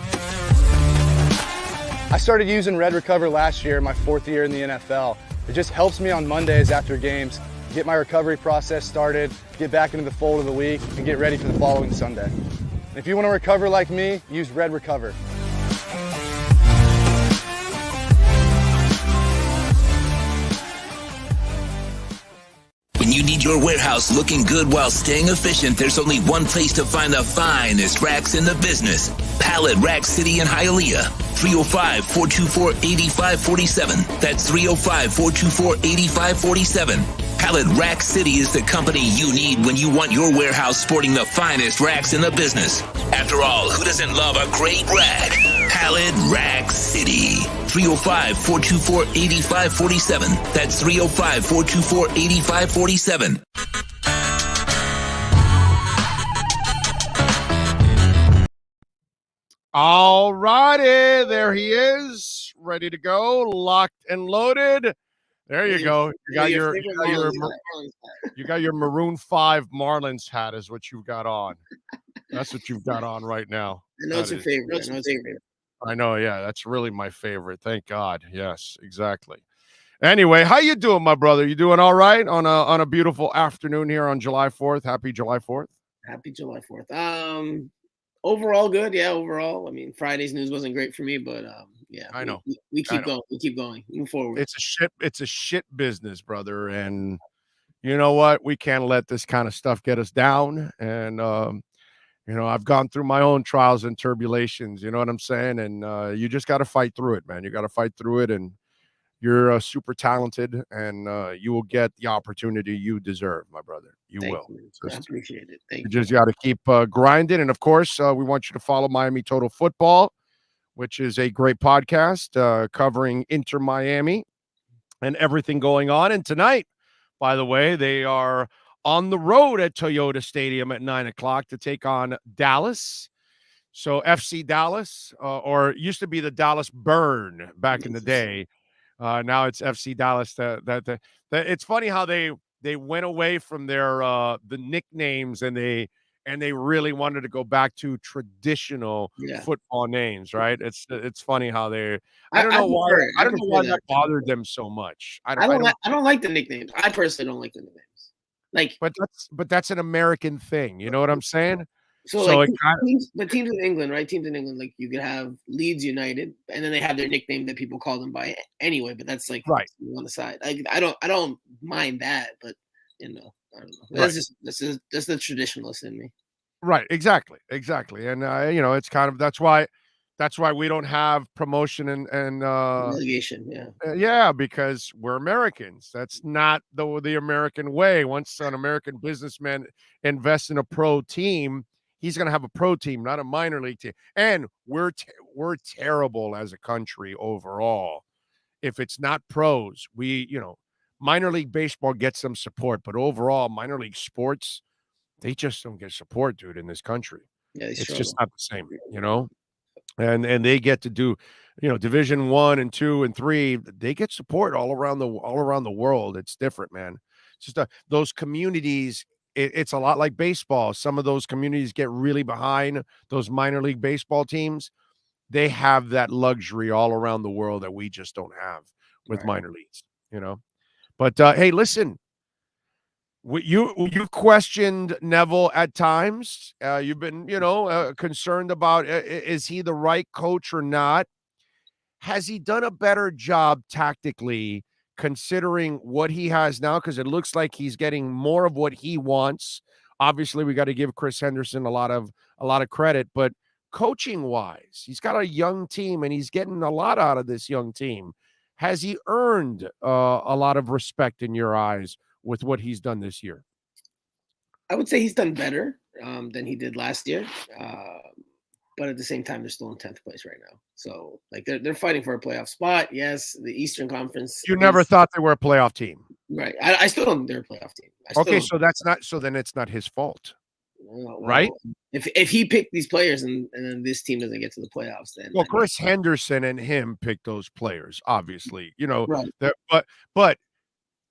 I started using Red Recover last year, my 4th year in the NFL. It just helps me on Mondays after games, get my recovery process started, get back into the fold of the week, and get ready for the following Sunday. And if you want to recover like me, use Red Recover. When you need your warehouse looking good while staying efficient, there's only one place to find the finest racks in the business. Pallet Rack City in Hialeah. 305-424-8547. That's 305-424-8547. Pallet Rack City is the company you need when you want your warehouse sporting the finest racks in the business. After all, who doesn't love a great rack? Pallet Rack City. 305-424-8547. That's 305-424-8547. All righty, there he is, ready to go, locked and loaded. There you go. You got your Maroon 5 Marlins hat is what you've got on. That's what you've got on right now. I know it's your favorite. I know, yeah, that's really my favorite. Thank God. Yes, exactly. Anyway, how you doing, my brother? You doing all right on a beautiful afternoon here on July 4th? Happy July 4th. Happy July 4th. Overall good. Yeah, overall. I mean, Friday's news wasn't great for me, but yeah. I know. We keep going. We keep going. Move forward. It's a shit business, brother. And you know what? We can't let this kind of stuff get us down. And I've gone through my own trials and tribulations, you know what I'm saying? And you just got to fight through it, man. You got to fight through it, and you're super talented, and you will get the opportunity you deserve, my brother. Thank will. You. I appreciate it. Thank you. You just got to keep grinding. And, of course, we want you to follow Miami Total Football, which is a great podcast covering Inter Miami and everything going on. And tonight, by the way, they are on the road at Toyota Stadium at 9:00 to take on Dallas. So FC Dallas, or it used to be the Dallas Burn back in the day. Now it's FC Dallas. It's funny how they went away from their the nicknames and they really wanted to go back to traditional football names, right? It's funny how I don't know why that bothered them so much. I don't like the nicknames. I personally don't like the nicknames. But that's an American thing. You know what I'm saying? So teams in England, right? Teams in England, like you could have Leeds United, and then they have their nickname that people call them by anyway. But that's like right on the side. I don't mind that, but I don't know. That's just the traditionalist in me. Right. Exactly. And it's kind of that's why we don't have promotion and relegation. Yeah, because we're Americans. That's not the American way. Once an American businessman invests in a pro team, he's going to have a pro team, not a minor league team. And we're terrible as a country overall. If it's not pros, minor league baseball gets some support, but overall minor league sports, they just don't get support, dude, in this country. Yeah, it's just not the same, and they get to do, Division 1 and 2 and 3. They get support all around the world. It's different, man. It's just those communities. It's a lot like baseball. Some of those communities get really behind those minor league baseball teams. They have that luxury all around the world that we just don't have with minor leagues, But hey, listen, you questioned Neville at times. You've been, concerned about is he the right coach or not? Has he done a better job tactically, considering what he has now? Because it looks like he's getting more of what he wants. Obviously, we got to give Chris Henderson a lot of credit, but coaching wise, he's got a young team and he's getting a lot out of this young team. Has he earned a lot of respect in your eyes with what he's done this year? I would say he's done better than he did last year. But at the same time, they're still in 10th place right now. So like they're fighting for a playoff spot. Yes, the Eastern Conference. You never thought they were a playoff team. Right. I still don't think they're a playoff team. So then it's not his fault. Well, right? If he picked these players and then this team doesn't get to the playoffs, then Chris Henderson and him picked those players, obviously. Right. But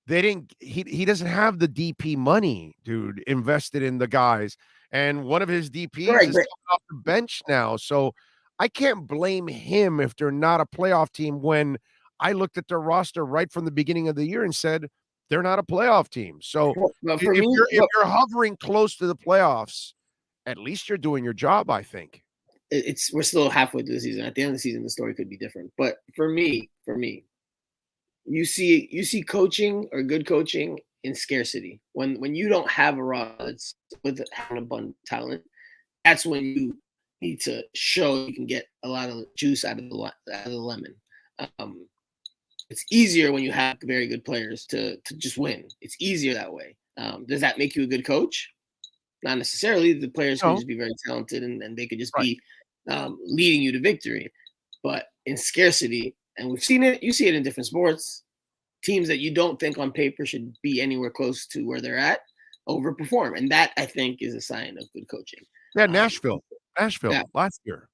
they didn't. He doesn't have the DP money, dude, invested in the guys. And one of his DPs is off the bench now. So I can't blame him if they're not a playoff team when I looked at their roster right from the beginning of the year and said they're not a playoff team. So Well, for if me, you're hovering close to the playoffs, at least you're doing your job, I think. we're still halfway through the season. At the end of the season, the story could be different. But for me, you see coaching or good coaching in scarcity. When you don't have a roster with an abundant talent, that's when you need to show you can get a lot of juice out of the lemon. It's easier when you have very good players to just win. It's easier that way. Does that make you a good coach? Not necessarily. The players can just be very talented and they could just be leading you to victory. But in scarcity, and we've seen it, you see it in different sports, teams that you don't think on paper should be anywhere close to where they're at overperform. And that, I think, is a sign of good coaching. Yeah, Nashville last year,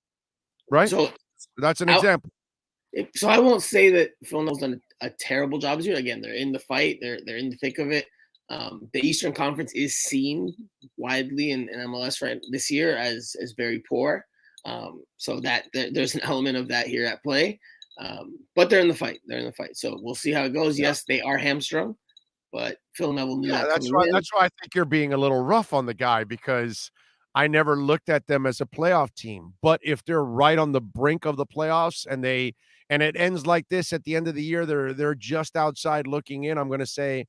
right? So that's an example. So I won't say that Villanovan's done a terrible job this year. Again, they're in the fight. They're in the thick of it. The Eastern Conference is seen widely in MLS right this year as very poor. So that there's an element of that here at play. But they're in the fight. So we'll see how it goes. Yes, they are hamstrung, but Phil Neville knew that. That's why I think you're being a little rough on the guy, because I never looked at them as a playoff team. But if they're right on the brink of the playoffs and it ends like this at the end of the year, they're just outside looking in, I'm going to say,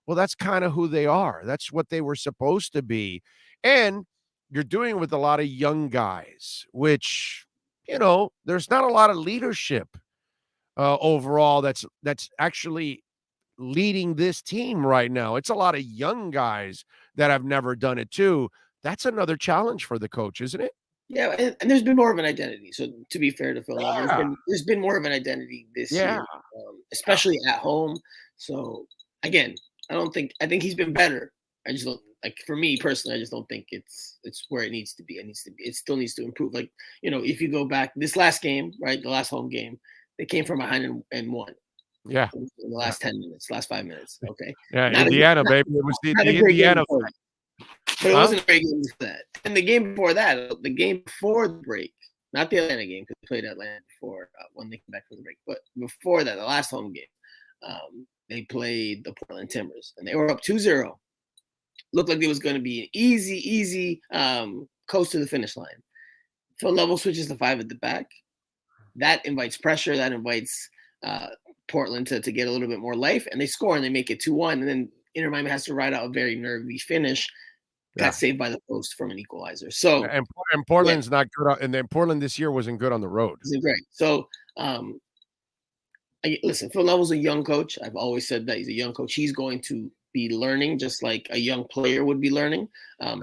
well, that's kind of who they are. That's what they were supposed to be. And you're doing it with a lot of young guys, which, there's not a lot of leadership overall that's actually leading this team right now. It's a lot of young guys that have never done it too. That's another challenge for the coach, isn't it? Yeah, and there's been more of an identity. So to be fair to Phil, there's been more of an identity this year, especially at home. So again, I think he's been better. I just don't, like, for me personally, I just don't think it's where it needs to be. It still needs to improve. Like, if you go back this last game, right, the last home game, they came from behind and won. Yeah. In the last 10 minutes, last 5 minutes. Okay. Yeah, Indiana, baby. It was the Indiana. But it wasn't a great game for that. And the game before that, the game before the break, not the Atlanta game, because they played Atlanta before when they came back from the break. But before that, the last home game, they played the Portland Timbers, and they were up 2-0. Looked like it was going to be an easy coast to the finish line. Phil Neville switches to 5 at the back. That invites pressure. That invites Portland to get a little bit more life, and they score and they make it 2-1. And then Inter Miami has to ride out a very nervy finish. Got saved by the post from an equalizer. So and Portland's not good, and then Portland this year wasn't good on the road. Isn't great. So listen, Phil Neville's a young coach. I've always said that he's a young coach. He's going to be learning just like a young player would be learning.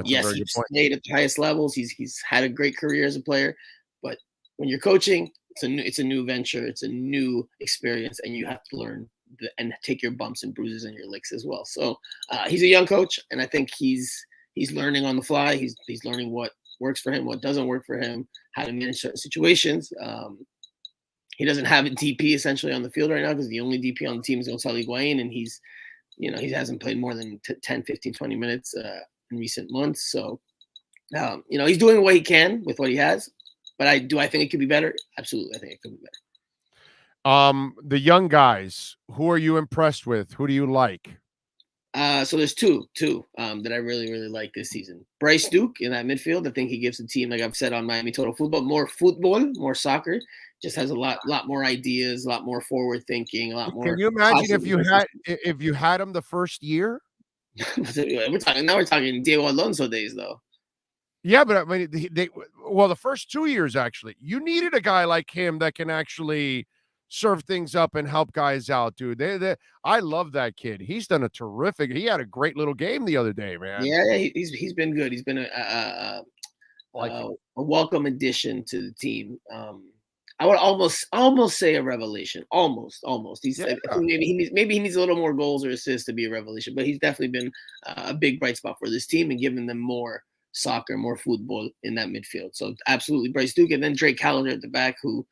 Yes, he's played at the highest levels. He's had a great career as a player, but when you're coaching, it's a new venture. It's a new experience, and you have to learn and take your bumps and bruises and your licks as well. So he's a young coach, and I think he's learning on the fly. He's learning what works for him, what doesn't work for him, how to manage certain situations. He doesn't have a DP essentially on the field right now because the only DP on the team is Gonzalo Higuain, and he hasn't played more than 10, 15, 20 minutes in recent months. So, he's doing what he can with what he has. But I think it could be better? Absolutely, I think it could be better. The young guys, who are you impressed with? Who do you like? So there's two that I really, really like this season. Bryce Duke in that midfield. I think he gives the team, like I've said on Miami Total Football, more soccer. Just has a lot more ideas, a lot more forward thinking, a lot more. Can you imagine if you had him the first year? We're talking Diego Alonso days though. Yeah, but I mean, the first 2 years actually, you needed a guy like him that can actually serve things up and help guys out, dude. I love that kid. He's done a terrific. He had a great little game the other day, man. Yeah, he's been good. He's been a welcome addition to the team. I would almost say a revelation. Almost. Maybe he needs a little more goals or assists to be a revelation, but he's definitely been a big bright spot for this team and giving them more soccer, more football in that midfield. So absolutely Bryce Duke, and then Drake Callender at the back, who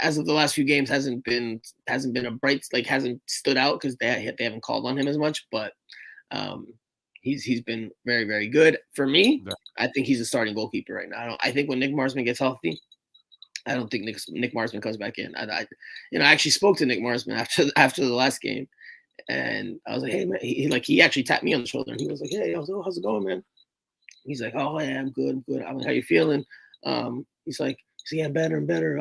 as of the last few games hasn't been a bright, hasn't stood out because they haven't called on him as much, but he's been very, very good. For me, I think he's a starting goalkeeper right now. I think when Nick Marsman gets healthy, I don't think Nick Marsman comes back in. I actually spoke to Nick Marsman after the last game, and I was like, hey man, he actually tapped me on the shoulder, and he was like, hey, how's it going, man? He's like, oh yeah, I'm good. I'm like, how you feeling? He's like, yeah, I'm better and better.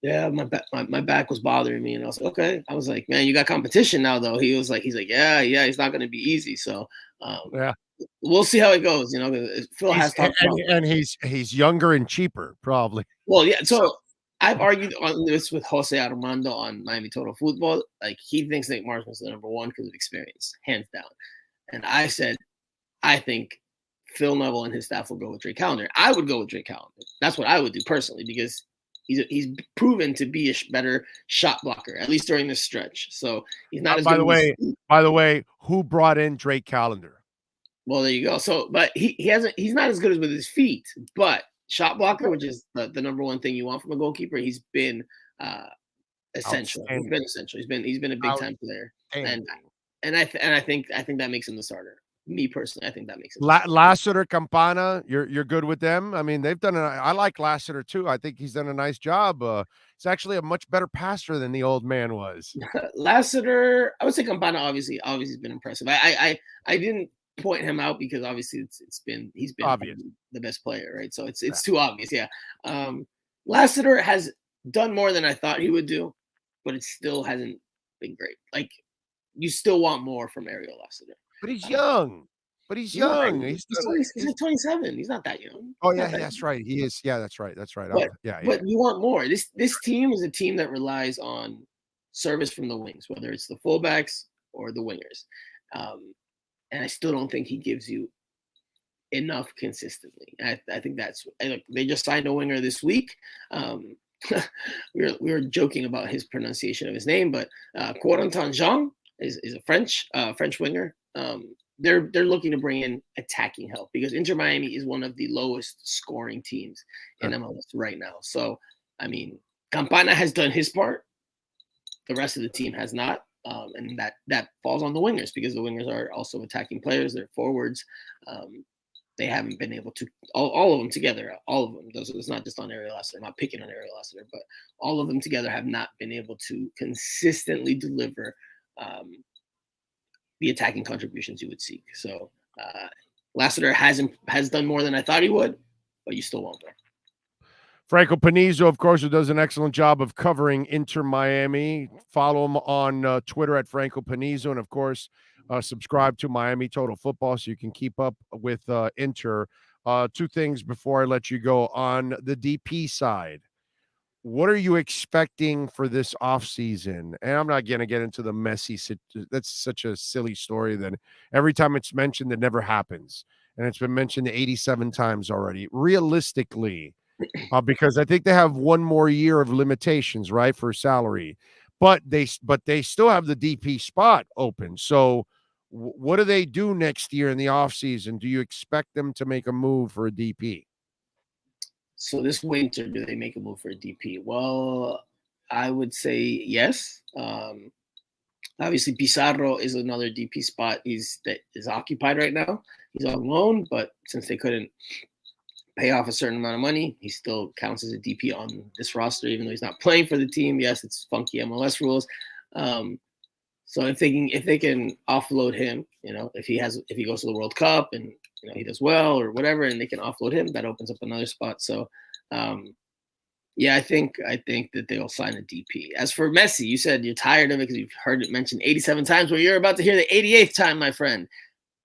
Yeah, my back was bothering me, and I was like, okay. I was like, man, you got competition now, though. He's like, yeah, it's not going to be easy. So, we'll see how it goes. Phil has talked about, and he's younger and cheaper, probably. Well, yeah. So I've argued on this with Jose Armando on Miami Total Football. Like, he thinks Nick Marsman's the number one because of experience, hands down. And I said, I think Phil Neville and his staff will go with Drake Callender. I would go with Drake Callender. That's what I would do personally, because he's proven to be a better shot blocker, at least during this stretch. So he's not as by good. By the way, who brought in Drake Callender? Well, there you go. So, but he's not as good as with his feet, but shot blocker, which is the number one thing you want from a goalkeeper, he's been essential. He's been essential. He's been a big time player, and I think that makes him the starter. Me personally, I think that makes it. Lassiter, Campana, you're good with them. I mean, they've done. I like Lassiter too. I think he's done a nice job. He's actually a much better passer than the old man was. Lassiter, I would say Campana obviously has been impressive. I didn't point him out because obviously he's been obvious. The best player, right? So it's too obvious. Yeah. Lassiter has done more than I thought he would do, but it still hasn't been great. Like, you still want more from Ariel Lassiter. But he's young. He's young. He's like 27. He's not that young. Oh yeah, that's right. He is. Yeah, that's right. That's right. But you want more. This team is a team that relies on service from the wings, whether it's the fullbacks or the wingers. And I still don't think he gives you enough consistently. I think they just signed a winger this week. We were joking about his pronunciation of his name, but Corentin Jean is a French winger. They're looking to bring in attacking help because Inter Miami is one of the lowest scoring teams in MLS right now. So, I mean, Campana has done his part. The rest of the team has not. And that falls on the wingers because the wingers are also attacking players. They're forwards. They haven't been able to, all of them together, all of them. It's not just on Ariel Lassiter. I'm not picking on Ariel Lassiter, but all of them together have not been able to consistently deliver the attacking contributions you would seek. So Lassiter has done more than I thought he would, but you still want more. Franco Penizzo, of course, who does an excellent job of covering Inter Miami. Follow him on Twitter at Franco Penizzo, and of course, subscribe to Miami Total Football so you can keep up with Inter. Two things before I let you go. On the DP side, what are you expecting for this offseason? And I'm not going to get into the messy. That's such a silly story that every time it's mentioned, it never happens. And it's been mentioned 87 times already. Realistically, because I think they have one more year of limitations, right, for salary. But they still have the DP spot open. So what do they do next year in the offseason? Do you expect them to make a move for a DP? So this winter, do they make a move for a DP? Well, I would say yes. Obviously, Pizarro is another DP spot that is occupied right now. He's on loan, but since they couldn't pay off a certain amount of money, he still counts as a DP on this roster, even though he's not playing for the team. Yes, it's funky MLS rules. So if they can offload him, if he goes to the World Cup and he does well or whatever, and they can offload him, that opens up another spot. So, I think that they'll sign a DP. As for Messi, you said you're tired of it because you've heard it mentioned 87 times. Well, you're about to hear the 88th time, my friend.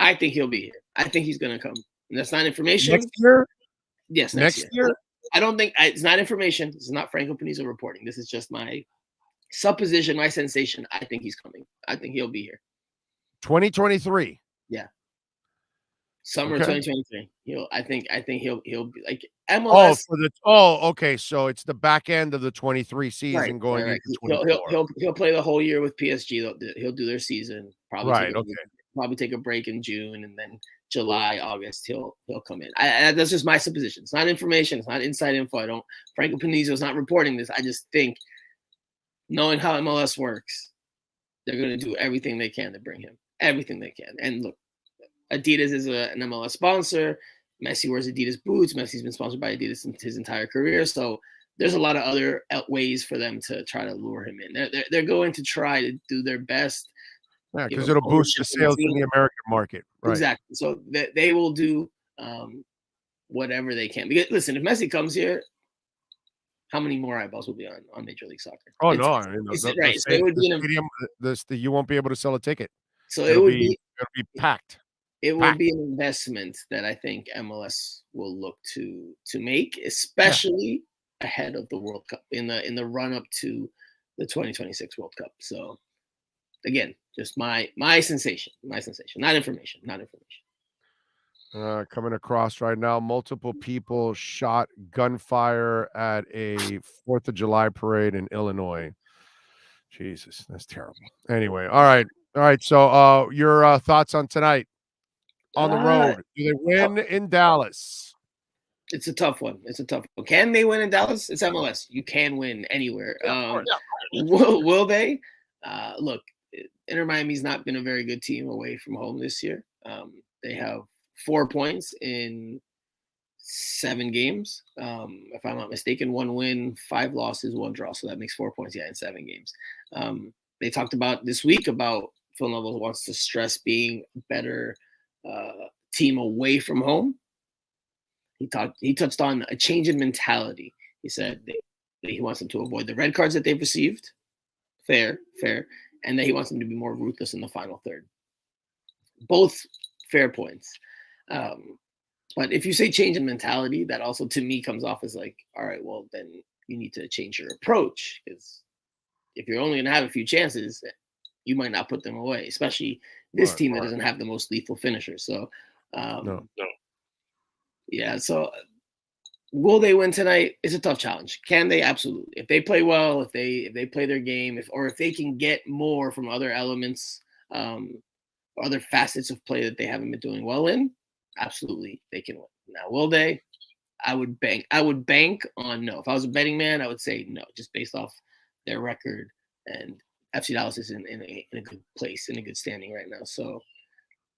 I think he'll be here. I think he's going to come. And that's not information. Next year? Yes, next year. I don't think it's not information. This is not Franco Penizzo reporting. This is just my supposition, my sensation. I think he's coming. I think he'll be here. 2023. Yeah. Summer 2023. I think he'll be like MLS. Okay. So it's the back end of the 23 season going into 24. He'll play the whole year with PSG. He'll do their season. Probably probably take a break in June, and then July, August, he'll come in. That's just my supposition. It's not information. It's not inside info. Franco Penizzo is not reporting this. I just think, knowing how MLS works, they're going to do everything they can to bring him. Everything they can. And look, Adidas is an MLS sponsor. Messi wears Adidas boots. Messi's been sponsored by Adidas his entire career. So there's a lot of other ways for them to try to lure him in. They're going to try to do their best. Yeah, because it'll boost the sales in the American market. Right. Exactly. So they will do whatever they can. Because listen, if Messi comes here, how many more eyeballs will be on Major League Soccer? Oh, no. I mean, right. So it would be you won't be able to sell a ticket. So it'll be packed. It will be an investment that I think MLS will look to make, especially ahead of the World Cup in the run up to the 2026 World Cup. So again, just my sensation, not information. Coming across right now, multiple people shot gunfire at a 4th of July parade in Illinois. Jesus, that's terrible. Anyway, all right. So, your thoughts on tonight on the road? Do they win in Dallas? It's a tough one. Can they win in Dallas? It's MLS. You can win anywhere. Will they? Look, Inter Miami's not been a very good team away from home this year. They have 4 points in 7 games. If I'm not mistaken, 1 win, 5 losses, 1 draw. So that makes 4 points, in 7 games. They talked about this week about Villanova wants to stress being a better team away from home. He touched on a change in mentality. He said that he wants them to avoid the red cards that they've received. Fair. And that he wants them to be more ruthless in the final third. Both fair points. But if you say change in mentality, that also to me comes off as like, all right, well, then you need to change your approach, because if you're only going to have a few chances, you might not put them away, especially this team that doesn't have the most lethal finishers. So, No. Yeah, so will they win tonight? It's a tough challenge. Can they? Absolutely. If they play well, if they play their game, if they can get more from other elements, or other facets of play that they haven't been doing well in, absolutely they can win. Now, will they? I would bank on no. If I was a betting man, I would say no, just based off their record, and FC Dallas is in a good place, in a good standing right now. So,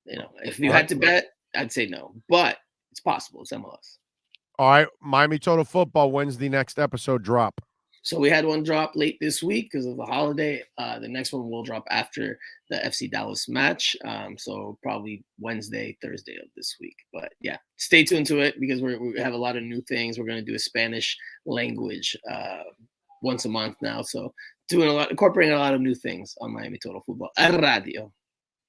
if you had to bet, I'd say no, but it's possible. It's MLS. All right, Miami Total Football. When's the next episode drop? So we had one drop late this week because of the holiday. The next one will drop after the FC Dallas match. So probably Wednesday, Thursday of this week. But yeah, stay tuned to it because we have a lot of new things. We're going to do a Spanish language once a month now. So incorporating a lot of new things on Miami Total Football Radio.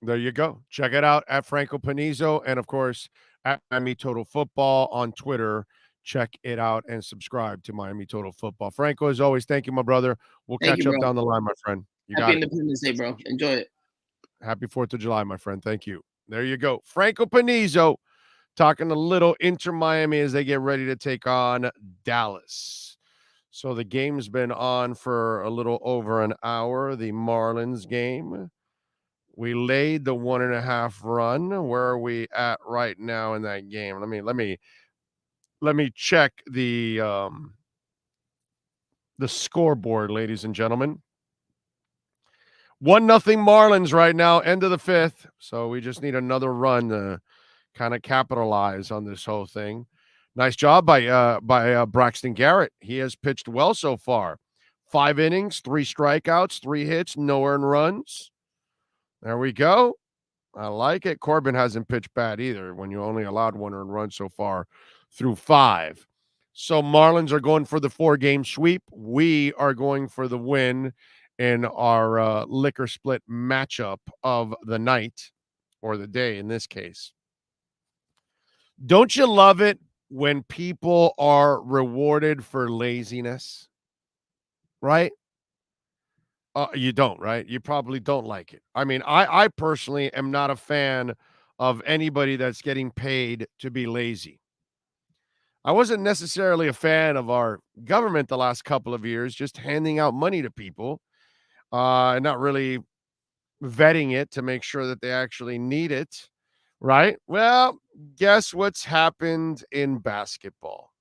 There you go. Check it out at Franco Penizzo, and of course at Miami Total Football on Twitter. Check it out and subscribe to Miami Total Football. Franco, as always, thank you, my brother. We'll catch up down the line, my friend. Happy Independence Day, bro. Enjoy it. Happy 4th of July, my friend. Thank you. There you go. Franco Penizzo talking a little Inter Miami as they get ready to take on Dallas. So the game's been on for a little over an hour, the Marlins game. We laid the 1.5 run. Where are we at right now in that game? Let me check the scoreboard, ladies and gentlemen. 1-0 Marlins right now, end of the 5th. So we just need another run to kind of capitalize on this whole thing. Nice job by Braxton Garrett. He has pitched well so far. 5 innings, 3 strikeouts, 3 hits, no earned runs. There we go. I like it. Corbin hasn't pitched bad either when you only allowed 1 earned run so far through 5. So Marlins are going for the 4-game sweep. We are going for the win in our liquor split matchup of the night, or the day in this case. Don't you love it when people are rewarded for laziness? Right? You don't, right? You probably don't like it. I mean, I personally am not a fan of anybody that's getting paid to be lazy. I wasn't necessarily a fan of our government the last couple of years, just handing out money to people and not really vetting it to make sure that they actually need it, right? Well, guess what's happened in basketball?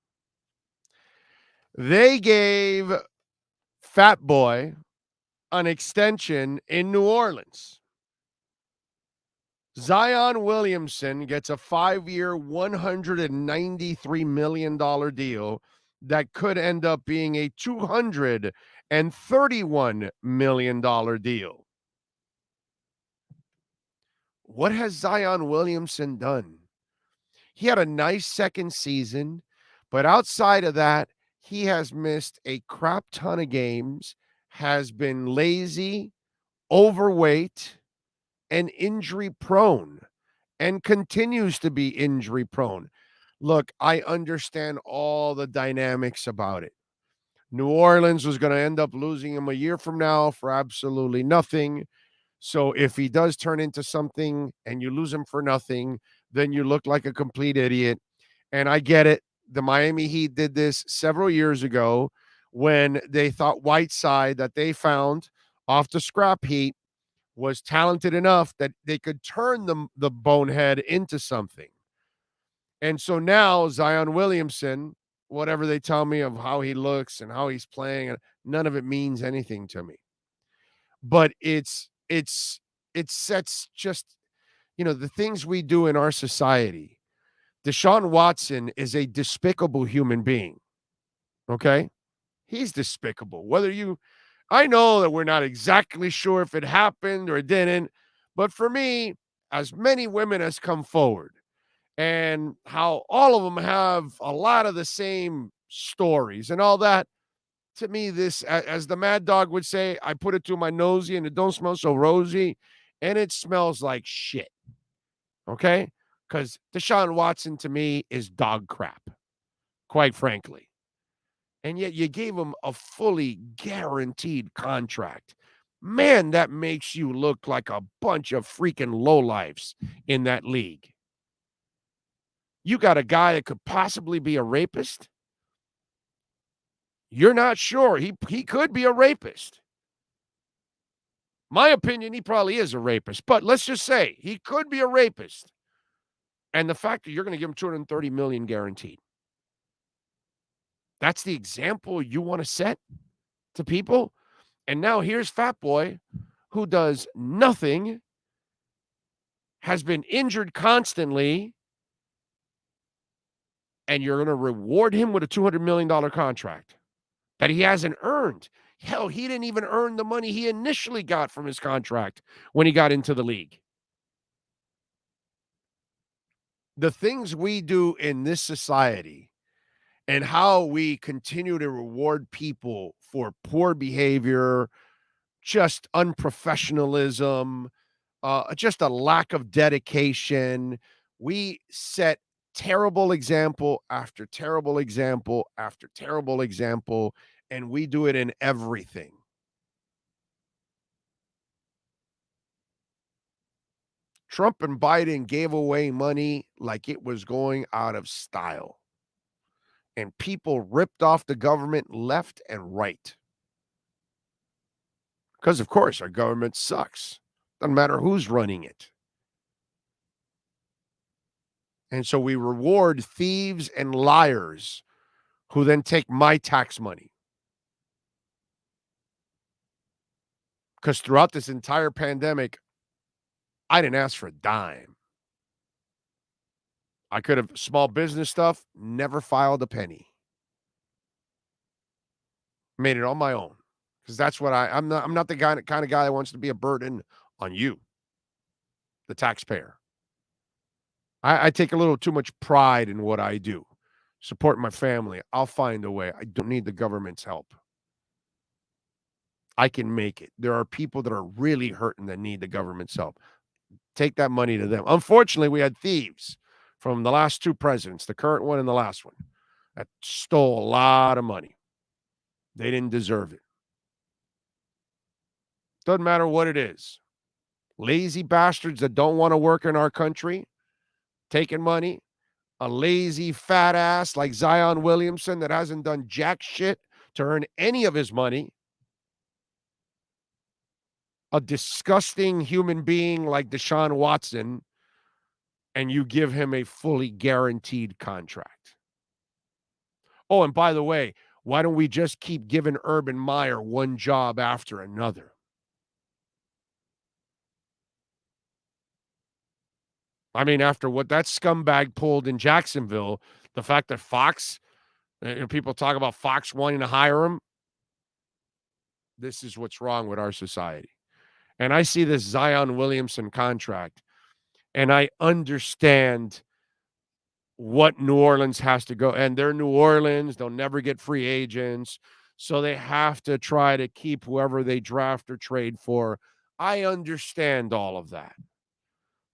They gave Fat Boy an extension in New Orleans. Zion Williamson gets a 5-year, $193 million deal that could end up being a $231 million deal. What has Zion Williamson done? He had a nice second season, but outside of that, he has missed a crap ton of games, has been lazy, overweight, and injury prone, and continues to be injury prone. Look, I understand all the dynamics about it. New Orleans was going to end up losing him a year from now for absolutely nothing. So if he does turn into something and you lose him for nothing, then you look like a complete idiot. And I get it. The Miami Heat did this several years ago when they thought Whiteside that they found off the scrap heap was talented enough that they could turn the bonehead into something. And so now Zion Williamson, whatever they tell me of how he looks and how he's playing, none of it means anything to me. But it sets just, the things we do in our society. Deshaun Watson is a despicable human being. Okay? He's despicable. I know that we're not exactly sure if it happened or it didn't, but for me, as many women has come forward and how all of them have a lot of the same stories and all that, to me, this, as the Mad Dog would say, I put it to my nosy and it don't smell so rosy, and it smells like shit. Okay? Because Deshaun Watson, to me, is dog crap, quite frankly. And yet you gave him a fully guaranteed contract. Man, that makes you look like a bunch of freaking lowlifes in that league. You got a guy that could possibly be a rapist? You're not sure. He could be a rapist. My opinion, he probably is a rapist. But let's just say he could be a rapist. And the fact that you're going to give him $230 million guaranteed. That's the example you want to set to people? And now here's Fat Boy, who does nothing, has been injured constantly, and you're going to reward him with a $200 million contract that he hasn't earned. Hell, he didn't even earn the money he initially got from his contract when he got into the league. The things we do in this society and how we continue to reward people for poor behavior, just unprofessionalism, just a lack of dedication. We set terrible example after terrible example after terrible example, and we do it in everything. Trump and Biden gave away money like it was going out of style. And people ripped off the government left and right. Because, of course, our government sucks. Doesn't matter who's running it. And so we reward thieves and liars who then take my tax money. Because throughout this entire pandemic, I didn't ask for a dime. I could have small business stuff, never filed a penny. Made it on my own. Because that's what I'm not the kind of guy that wants to be a burden on you, the taxpayer. I take a little too much pride in what I do. Support my family. I'll find a way. I don't need the government's help. I can make it. There are people that are really hurting that need the government's help. Take that money to them. Unfortunately, we had thieves from the last two presidents, the current one and the last one, that stole a lot of money. They didn't deserve it. Doesn't matter what it is. Lazy bastards that don't want to work in our country, taking money. A lazy fat ass like Zion Williamson that hasn't done jack shit to earn any of his money. A disgusting human being like Deshaun Watson, and you give him a fully guaranteed contract. Oh, and by the way, why don't we just keep giving Urban Meyer one job after another? I mean, after what that scumbag pulled in Jacksonville, the fact that Fox And people talk about Fox wanting to hire him. This is what's wrong with our society. And I see this Zion Williamson contract, and I understand what New Orleans has to go. And they're New Orleans. They'll never get free agents. So they have to try to keep whoever they draft or trade for. I understand all of that.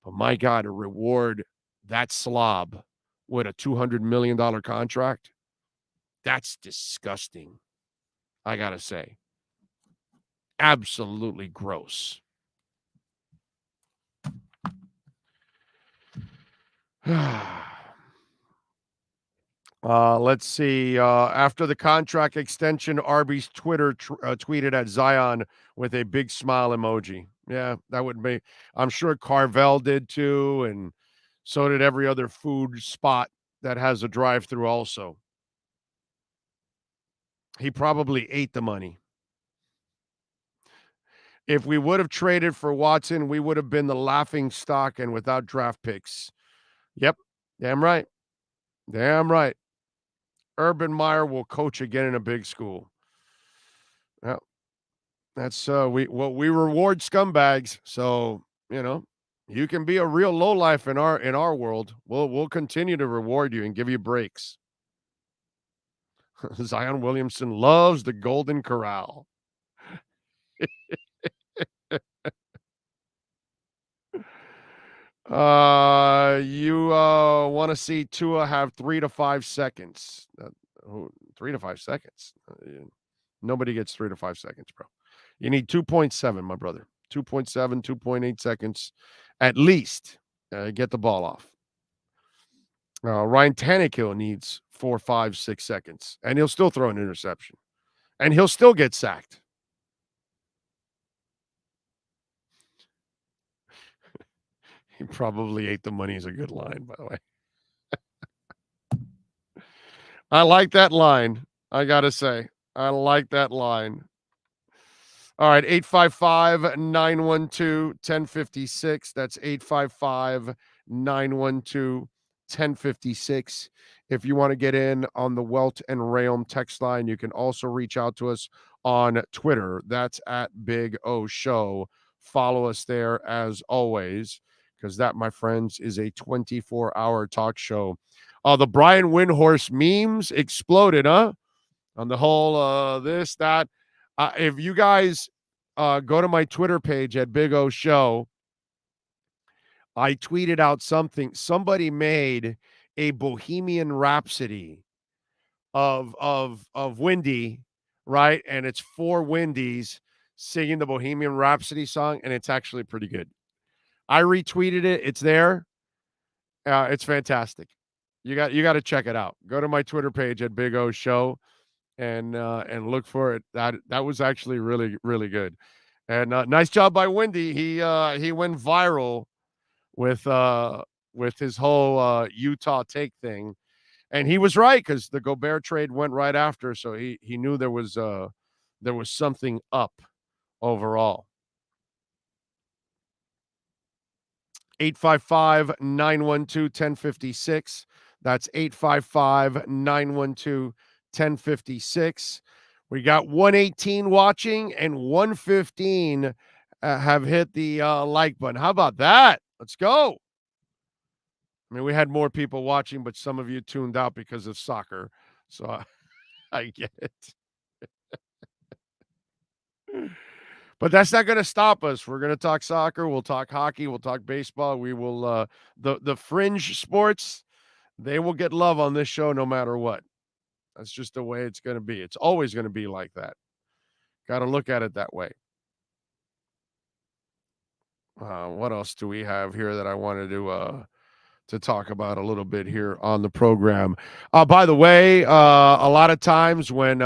But my God, to reward that slob with a $200 million contract, that's disgusting. I got to say. Absolutely gross. Let's see. After the contract extension, Arby's Twitter tweeted at Zion with a big smile emoji. Yeah, that would be. I'm sure Carvel did too, and so did every other food spot that has a drive-through also. He probably ate the money. If we would have traded for Watson, we would have been the laughing stock and without draft picks. Yep, damn right. Damn right. Urban Meyer will coach again in a big school. Yeah, that's we reward scumbags. So you can be a real lowlife in our world. We'll continue to reward you and give you breaks. Zion Williamson loves the Golden Corral. You want to see Tua have 3 to 5 seconds. 3 to 5 seconds. Nobody gets 3 to 5 seconds, bro. You need 2.7, my brother. 2.7, 2.8 seconds at least. Get the ball off. Ryan Tannehill needs 4, 5, 6 seconds, and he'll still throw an interception, and he'll still get sacked. He probably ate the money is a good line, by the way. I like that line. I got to say, I like that line. All right, 855-912-1056. That's 855-912-1056. If you want to get in on the Welt and Realm text line, you can also reach out to us on Twitter. That's at Big O Show. Follow us there as always, because that, my friends, is a 24-hour talk show. The Brian Windhorst memes exploded, huh? On the whole this, that. If you guys go to my Twitter page at Big O Show, I tweeted out something. Somebody made a Bohemian Rhapsody of Wendy, right? And it's 4 Wendy's singing the Bohemian Rhapsody song, and it's actually pretty good. I retweeted it. It's there. It's fantastic. You got to check it out. Go to my Twitter page at Big O Show and look for it. That was actually really, really good. And nice job by Wendy. He went viral with his whole Utah take thing. And he was right, because the Gobert trade went right after, so he knew there was something up overall. 855-912-1056. That's 855-912-1056. We got 118 watching and 115 have hit the like button. How about that? Let's go. I mean, we had more people watching, but some of you tuned out because of soccer. So I get it. But that's not going to stop us. We're going to talk soccer. We'll talk hockey. We'll talk baseball. We will the fringe sports, they will get love on this show no matter what. That's just the way it's going to be. It's always going to be like that. Got to look at it that way. What else do we have here that I wanted to talk about a little bit here on the program? By the way, a lot of times when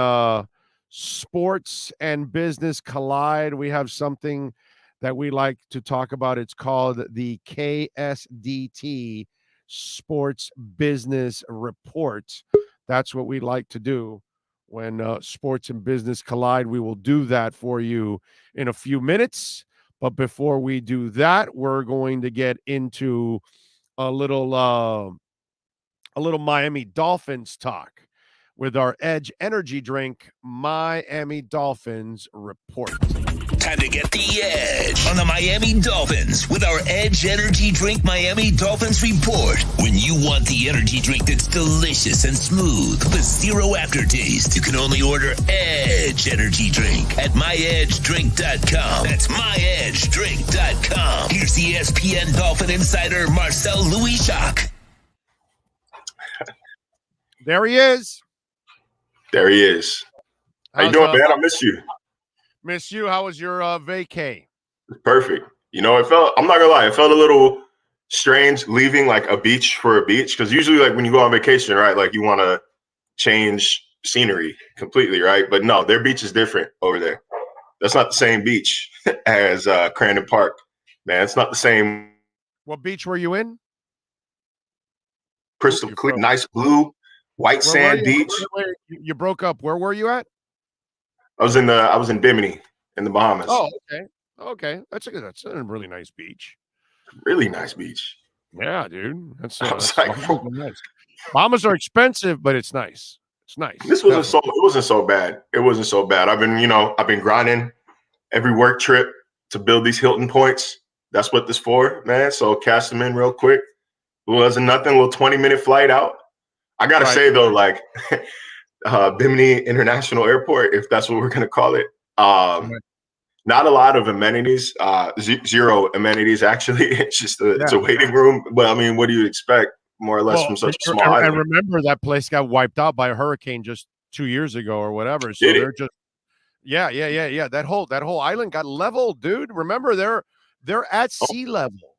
sports and business collide, we have something that we like to talk about. It's called the KSDT Sports Business Report. That's what we like to do when sports and business collide. We will do that for you in a few minutes. But before we do that, we're going to get into a little Miami Dolphins talk. with our Edge energy drink, Miami Dolphins report. Time to get the edge on the Miami Dolphins with our Edge Energy Drink Miami Dolphins report. When you want the energy drink that's delicious and smooth with zero aftertaste, you can only order Edge Energy Drink at myedgedrink.com. That's myedgedrink.com. Here's the ESPN Dolphin insider, Marcel Louis-Jacques. There he is. There he is. How you doing, man? I miss you. Miss you. How was your vacay? Perfect. You know, I'm not gonna lie, it felt a little strange leaving like a beach for a beach, because usually like when you go on vacation, right, like you want to change scenery completely, right? But no, their beach is different over there. That's not the same beach as Crandon Park, man. It's not the same. What beach were you in? Crystal clear, nice blue, white sand beach. You broke up. Where were you at? I was in Bimini in the Bahamas. Oh, okay. Okay. That's a really nice beach. Really nice beach. Yeah, dude. That's nice. Bahamas are expensive, but it's nice. It's nice. It wasn't so bad. It wasn't so bad. I've been grinding every work trip to build these Hilton points. That's what this for, man. So cash them in real quick. It wasn't nothing, a little 20-minute flight out. I gotta say though, like Bimini International Airport, if that's what we're gonna call it. Not a lot of amenities, zero amenities actually. It's just it's a waiting room. But I mean, what do you expect more or less from such a small island? And remember that place got wiped out by a hurricane just 2 years ago or whatever. So they're just That whole island got leveled, dude. Remember, they're at sea level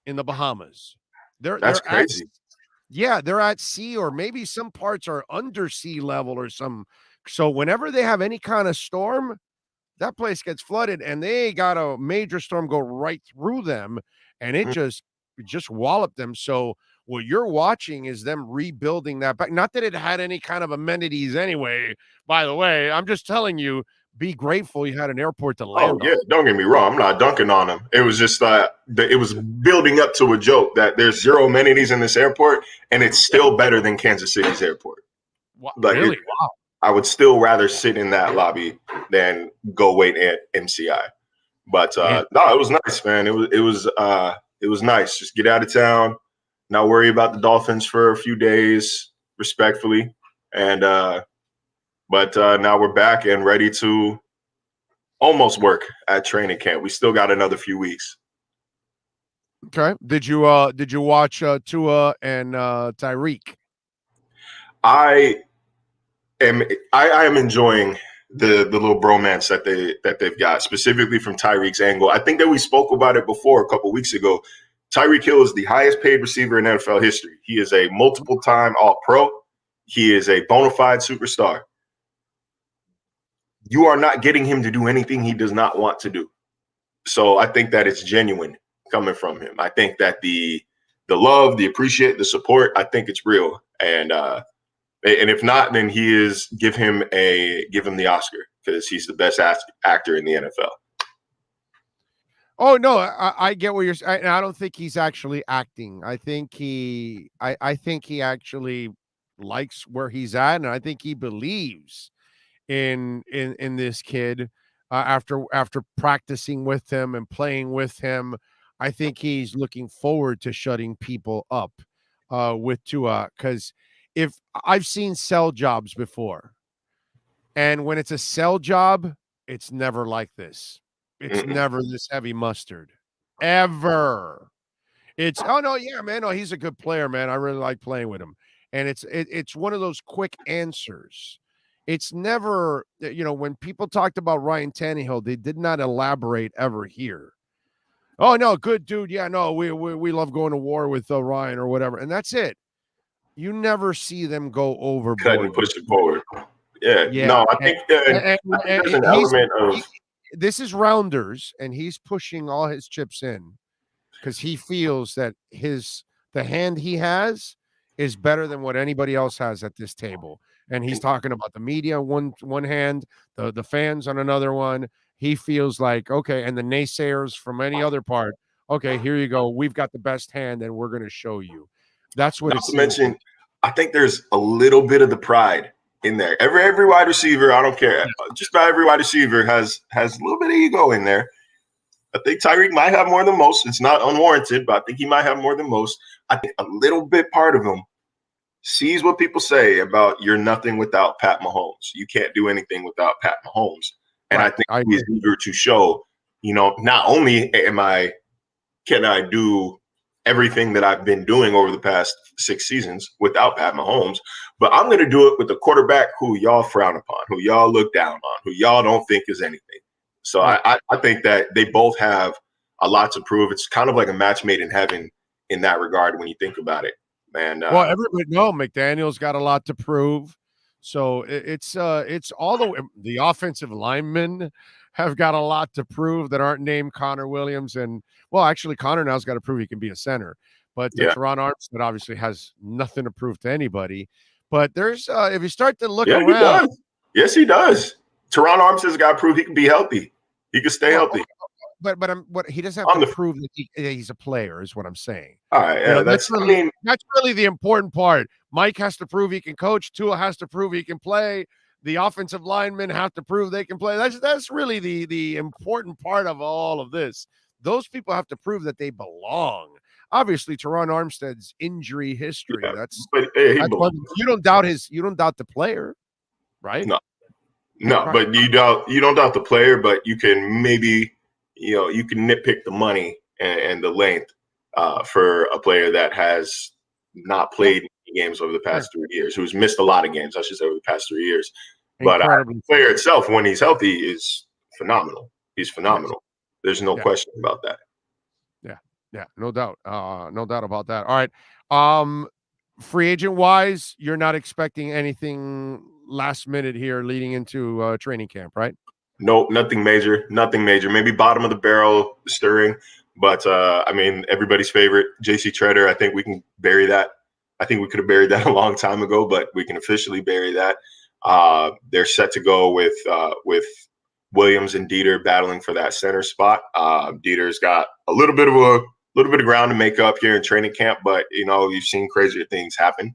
in the Bahamas. That's crazy. They're at sea, or maybe some parts are under sea level or some. So whenever they have any kind of storm, that place gets flooded, and they got a major storm go right through them, and it just walloped them. So what you're watching is them rebuilding that back. Not that it had any kind of amenities anyway, by the way. I'm just telling you, be grateful you had an airport to land on. Don't get me wrong. I'm not dunking on them. It was just it was building up to a joke that there's zero amenities in this airport, and it's still better than Kansas City's airport. Like, really? Wow. I would still rather sit in that lobby than go wait at MCI. But no, it was nice, man. It was nice. Just get out of town, not worry about the Dolphins for a few days, respectfully, and But now we're back and ready to almost work at training camp. We still got another few weeks. Okay. Did you watch Tua and Tyreek? I am enjoying the little bromance that they've got, specifically from Tyreek's angle. I think that we spoke about it before a couple weeks ago. Tyreek Hill is the highest paid receiver in NFL history. He is a multiple-time All-Pro. He is a bona fide superstar. You are not getting him to do anything he does not want to do. So I think that it's genuine coming from him. I think that the love, the appreciate, the support, I think it's real. And if not, then give him the Oscar, because he's the best actor in the NFL. Oh no, I get what you're saying. I don't think he's actually acting. I think he actually likes where he's at, and I think he believes in this kid after practicing with him and playing with him. I think he's looking forward to shutting people up with Tua, because if I've seen sell jobs before, and when it's a sell job, it's never like this. It's never this heavy mustard ever. It's he's a good player, man. I really like playing with him, and it's one of those quick answers. It's never, when people talked about Ryan Tannehill, they did not elaborate ever here. Oh, no, good dude. Yeah, no, we love going to war with Ryan or whatever. And that's it. You never see them go overboard. Cut and push it forward. Yeah. No, I think there's an element of. This is Rounders, and he's pushing all his chips in because he feels that the hand he has is better than what anybody else has at this table. And he's talking about the media on one hand, the fans on another one. He feels like, okay, and the naysayers from any other part, okay, here you go. We've got the best hand, and we're going to show you. That's what it's mentioned. I think there's a little bit of the pride in there. Every wide receiver, I don't care. Just about every wide receiver has a little bit of ego in there. I think Tyreek might have more than most. It's not unwarranted, but I think he might have more than most. I think a little bit part of him sees what people say about you're nothing without Pat Mahomes. You can't do anything without Pat Mahomes. And I think he's eager to show, not only can I do everything that I've been doing over the past 6 seasons without Pat Mahomes, but I'm going to do it with a quarterback who y'all frown upon, who y'all look down on, who y'all don't think is anything. So I think that they both have a lot to prove. It's kind of like a match made in heaven in that regard when you think about it, man. Well, everybody McDaniel's got a lot to prove. So it's all the offensive linemen have got a lot to prove that aren't named Connor Williams. And, well, actually, Connor now's got to prove he can be a center. But Teron Armstead obviously has nothing to prove to anybody. But there's if you start to look around. He does. Yes, he does. Teron Armstead's got to prove he can be healthy. He can stay healthy. But he doesn't have to prove that he's a player, is what I'm saying. All right, that's really the important part. Mike has to prove he can coach. Tua has to prove he can play. The offensive linemen have to prove they can play. That's really the important part of all of this. Those people have to prove that they belong. Obviously, Teron Armstead's injury history. Yeah, that's you don't doubt the player, right? No, but you don't doubt the player, but you can maybe you can nitpick the money and the length for a player that has not played games over the past 3 years, who's missed a lot of games, I should say, over the past 3 years. But the player itself, when he's healthy, is phenomenal. He's phenomenal. There's no question about that. Yeah, no doubt. No doubt about that. All right. Free agent wise, you're not expecting anything last minute here leading into training camp, right? Nope, nothing major. Maybe bottom of the barrel stirring. But everybody's favorite, JC Treader, I think we can bury that. I think we could have buried that a long time ago, but we can officially bury that. They're set to go with Williams and Dieter battling for that center spot. Dieter's got a little bit of ground to make up here in training camp, but you've seen crazier things happen.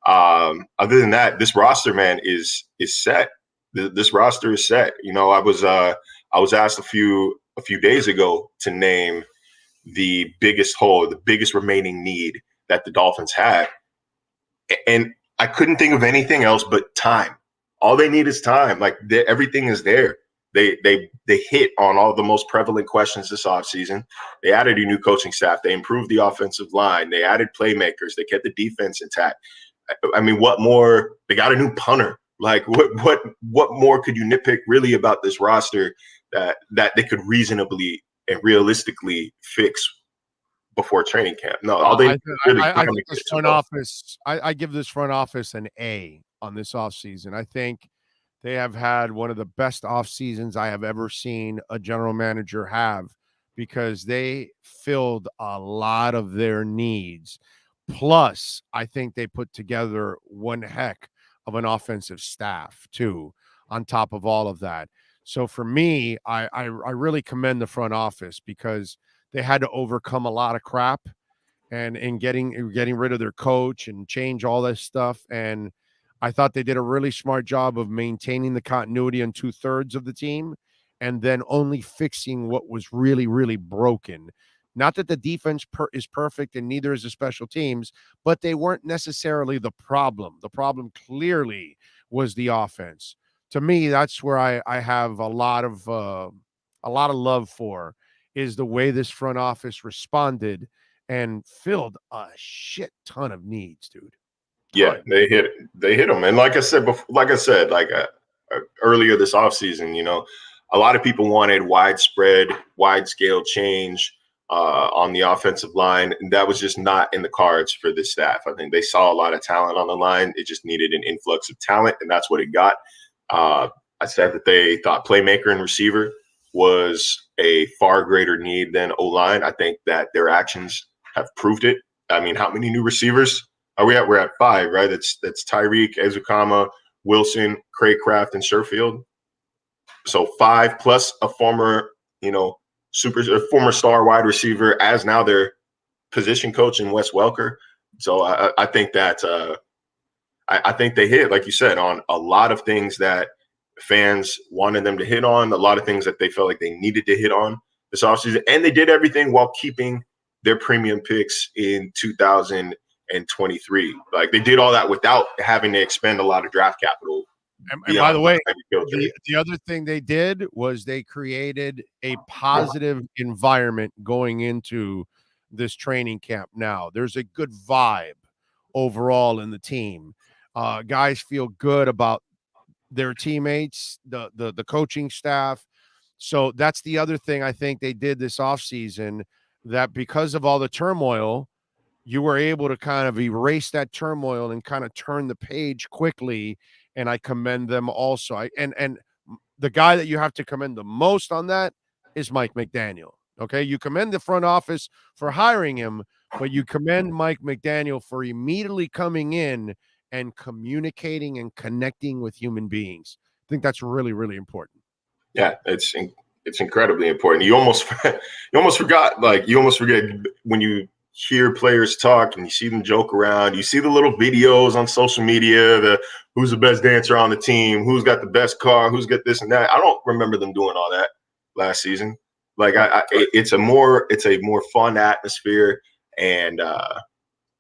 Other than that, this roster, man, is set. This roster is set. I was asked a few days ago to name the biggest hole, the biggest remaining need that the Dolphins had. And I couldn't think of anything else but time. All they need is time. Like everything is there. They hit on all the most prevalent questions this offseason. They added a new coaching staff. They improved the offensive line. They added playmakers. They kept the defense intact. I mean, what more? They got a new punter. Like what more could you nitpick really about this roster that they could reasonably and realistically fix before training camp? No, all they I think this front office. I give this front office an A on this offseason. I think they have had one of the best off seasons I have ever seen a general manager have, because they filled a lot of their needs. Plus, I think they put together one heck of an offensive staff too, on top of all of that. So for me, I really commend the front office, because they had to overcome a lot of crap and in getting rid of their coach and change all this stuff. And I thought they did a really smart job of maintaining the continuity on 2/3 of the team, and then only fixing what was really, really broken. Not that the defense is perfect, and neither is the special teams, but they weren't necessarily the problem. The problem clearly was the offense. To me, that's where I have a lot of love for, is the way this front office responded and filled a shit ton of needs, dude. Yeah, they hit them. And like I said earlier this offseason, a lot of people wanted wide-scale change on the offensive line. And that was just not in the cards for this staff. I think they saw a lot of talent on the line. It just needed an influx of talent, and that's what it got. I said that they thought playmaker and receiver was a far greater need than O-line. I think that their actions have proved it. I mean, how many new receivers are we at? We're at 5, right? That's Tyreek, Ezukama, Wilson, Craycraft, and Sherfield. So 5 plus a former, former star wide receiver as now their position coach in Wes Welker. So I think that I think they hit, like you said, on a lot of things that fans wanted them to hit on, a lot of things that they felt like they needed to hit on this offseason. And they did everything while keeping their premium picks in 2023. Like they did all that without having to expend a lot of draft capital. And by the way, the other thing they did was they created a positive environment going into this training camp now. There's a good vibe overall in the team. Guys feel good about their teammates, the coaching staff. So that's the other thing I think they did this offseason, that because of all the turmoil, you were able to kind of erase that turmoil and kind of turn the page quickly. And I commend them also. And the guy that you have to commend the most on that is Mike McDaniel. Okay, you commend the front office for hiring him, but you commend Mike McDaniel for immediately coming in and communicating and connecting with human beings. I think that's really, really important. Yeah, it's incredibly important. You almost forget when you hear players talk and you see them joke around. You see the little videos on social media, the who's the best dancer on the team, who's got the best car, who's got this and that. I don't remember them doing all that last season. Like it's a more fun atmosphere, and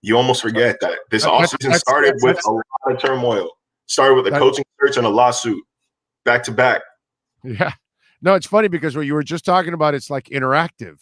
you almost forget that this offseason started with a lot of turmoil. Started with a coaching search and a lawsuit back to back. Yeah. No, it's funny because what you were just talking about, it's like interactive.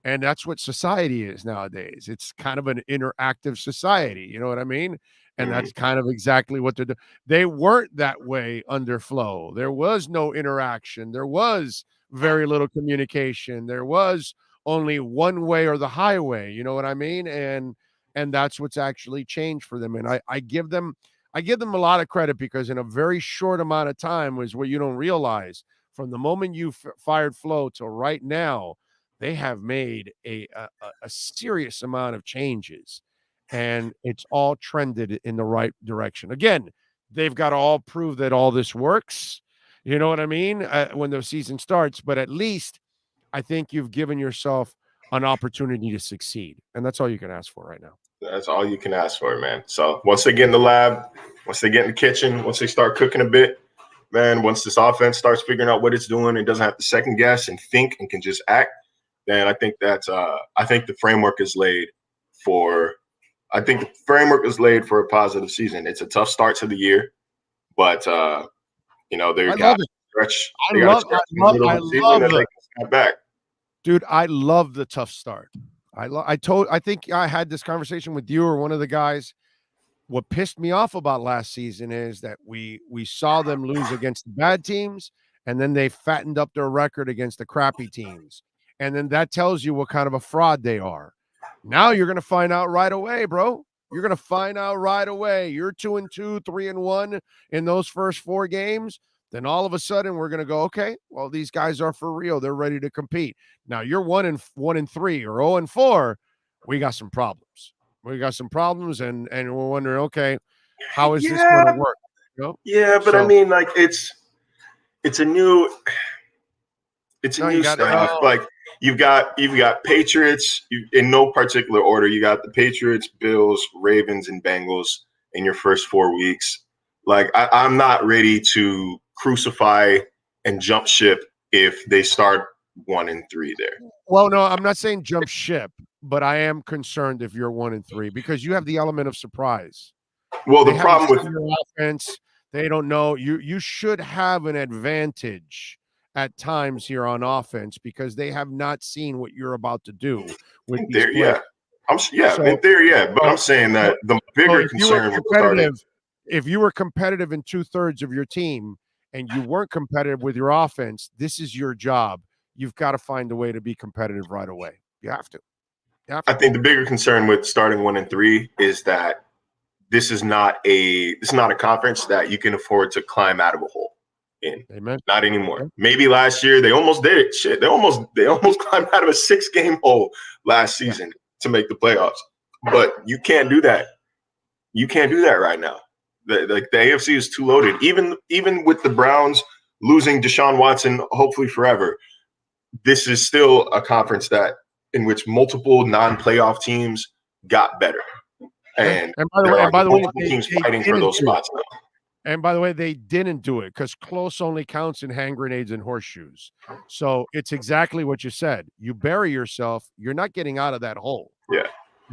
And that's what society is nowadays. It's kind of an interactive society. You know what I mean? And that's kind of exactly what they're doing. They weren't that way under Flo. There was no interaction. There was very little communication. There was only one way or the highway. You know what I mean? And that's what's actually changed for them. And I give them a lot of credit, because in a very short amount of time was what you don't realize. From the moment you fired Flo till right now, they have made a serious amount of changes, and it's all trended in the right direction. Again, they've got to all prove that all this works. You know what I mean? When the season starts, but at least I think you've given yourself an opportunity to succeed, and that's all you can ask for right now. That's all you can ask for, man. So once they get in the lab, once they get in the kitchen, once they start cooking a bit, man, once this offense starts figuring out what it's doing and doesn't have to second guess and think and can just act, then I think the framework is laid for a positive season. It's a tough start to the year, but they got to stretch. They got to stretch in the middle of the season and they can snap back. Dude, I love the tough start. I think I had this conversation with you or one of the guys. What pissed me off about last season is that we saw them lose against the bad teams, and then they fattened up their record against the crappy teams. And then that tells you what kind of a fraud they are. Now you're going to find out right away, bro. You're going to find out right away. You're 2-2, 3-1 in those first 4 games. Then all of a sudden we're going to go, okay, well, these guys are for real. They're ready to compete. Now you're 1-3 or 0-4. We got some problems. And we're wondering, okay, how is this going to work? You know? Yeah, but I mean, like it's a new stuff. Like you've got Patriots in no particular order. You got the Patriots, Bills, Ravens, and Bengals in your first 4 weeks. Like I'm not ready to crucify and jump ship if they start 1-3 there. Well, no, I'm not saying jump ship, but I am concerned if you're 1-3 because you have the element of surprise. Well, the problem with your offense, they don't know. You should have an advantage at times here on offense because they have not seen what you're about to do with these players. In theory, but I'm saying that the bigger concern with starting. If you were competitive in 2/3 of your team and you weren't competitive with your offense, this is your job. You've got to find a way to be competitive right away. You have to. I think the bigger concern with starting 1-3 is that this is not a conference that you can afford to climb out of a hole in. Amen. Not anymore. Maybe last year they almost did it. Shit, they almost climbed out of a 6-game hole last season to make the playoffs. But you can't do that. You can't do that right now. The AFC is too loaded. Even with the Browns losing Deshaun Watson, hopefully forever, this is still a conference in which multiple non-playoff teams got better. And by the way, teams fighting for those spots now. And by the way, they didn't do it because close only counts in hand grenades and horseshoes. So it's exactly what you said. You bury yourself, you're not getting out of that hole. Yeah.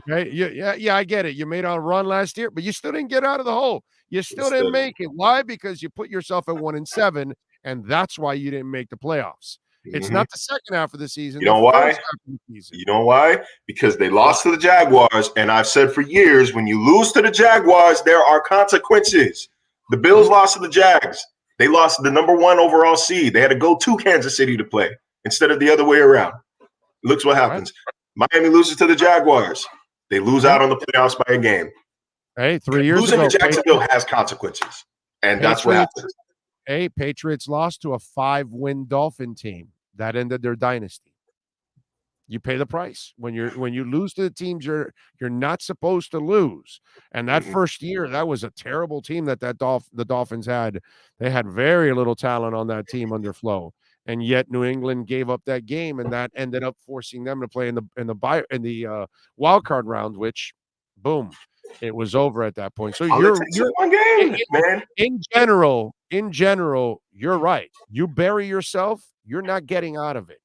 Okay. Yeah, I get it. You made a run last year, but you still didn't get out of the hole. You still didn't make it. Why? Because you put yourself at 1-7, and that's why you didn't make the playoffs. It's not the second half of the season. You know why? You know why? Because they lost to the Jaguars, and I've said for years, when you lose to the Jaguars, there are consequences. The Bills lost to the Jags. They lost the number 1 overall seed. They had to go to Kansas City to play instead of the other way around. Looks what happens. Miami loses to the Jaguars. They lose out on the playoffs by a game. Hey, 3 years losing ago, to Jacksonville has consequences, and that's what happens. Hey, Patriots lost to a 5-win Dolphin team. That ended their dynasty. You pay the price when you lose to the teams you're not supposed to lose. And that first year, that was a terrible team that the Dolphins had. They had very little talent on that team under Flo, and yet New England gave up that game, and that ended up forcing them to play in the wild card round. Which, boom, it was over at that point. So you're one game, man. In general, you're right. You bury yourself, you're not getting out of it.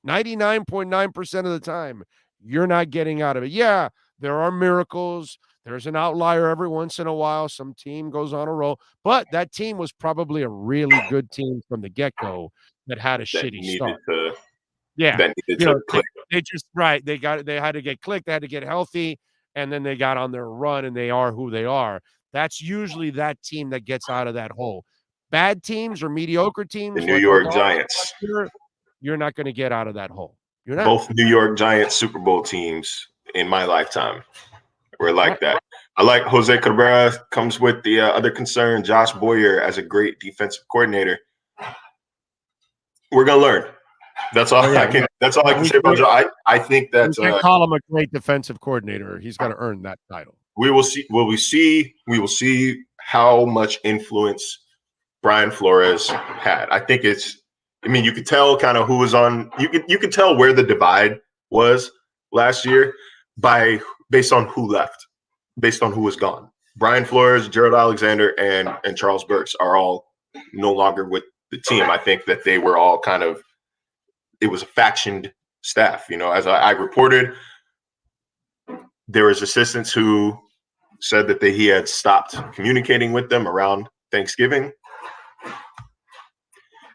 99.9% of the time, you're not getting out of it. Yeah, there are miracles. There's an outlier every once in a while. Some team goes on a roll. But that team was probably a really good team from the get-go that had a shitty start. They just they had to get clicked. They had to get healthy, and then they got on their run, and they are who they are. That's usually that team that gets out of that hole. Bad teams or mediocre teams. The New York Giants. You're not going to get out of that hole. You're not. Both New York Giants Super Bowl teams in my lifetime were like that. I like Jose Cabrera comes with the other concern. Josh Boyer as a great defensive coordinator. We're gonna learn. That's all I can. That's all I can say about Josh. I think that's. You can't call him a great defensive coordinator. He's got to earn that title. We will see. We will see how much influence Brian Flores had. I think it's. I mean, you could tell kind of who was on. You could tell where the divide was last year based on who left, based on who was gone. Brian Flores, Gerald Alexander, and Charles Burks are all no longer with the team. I think that they were all kind of. It was a factioned staff. You know, as I reported, there was assistants who said that he had stopped communicating with them around Thanksgiving.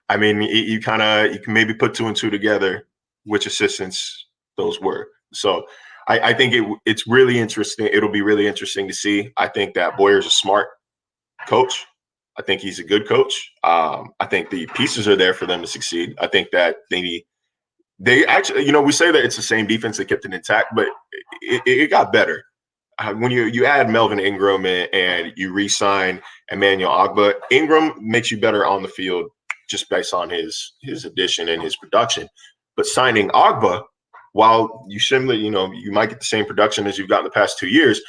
I mean, you can maybe put 2 and 2 together, which assistants those were. So I think it's really interesting. It'll be really interesting to see. I think that Boyer's a smart coach. I think he's a good coach. I think the pieces are there for them to succeed. I think that they actually, you know, we say that it's the same defense that kept it intact, but it got better. When you add Melvin Ingram and you re-sign Emmanuel Ogbah, Ingram makes you better on the field just based on his addition and his production. But signing Ogbah, while you might get the same production as you've got in the past 2 years,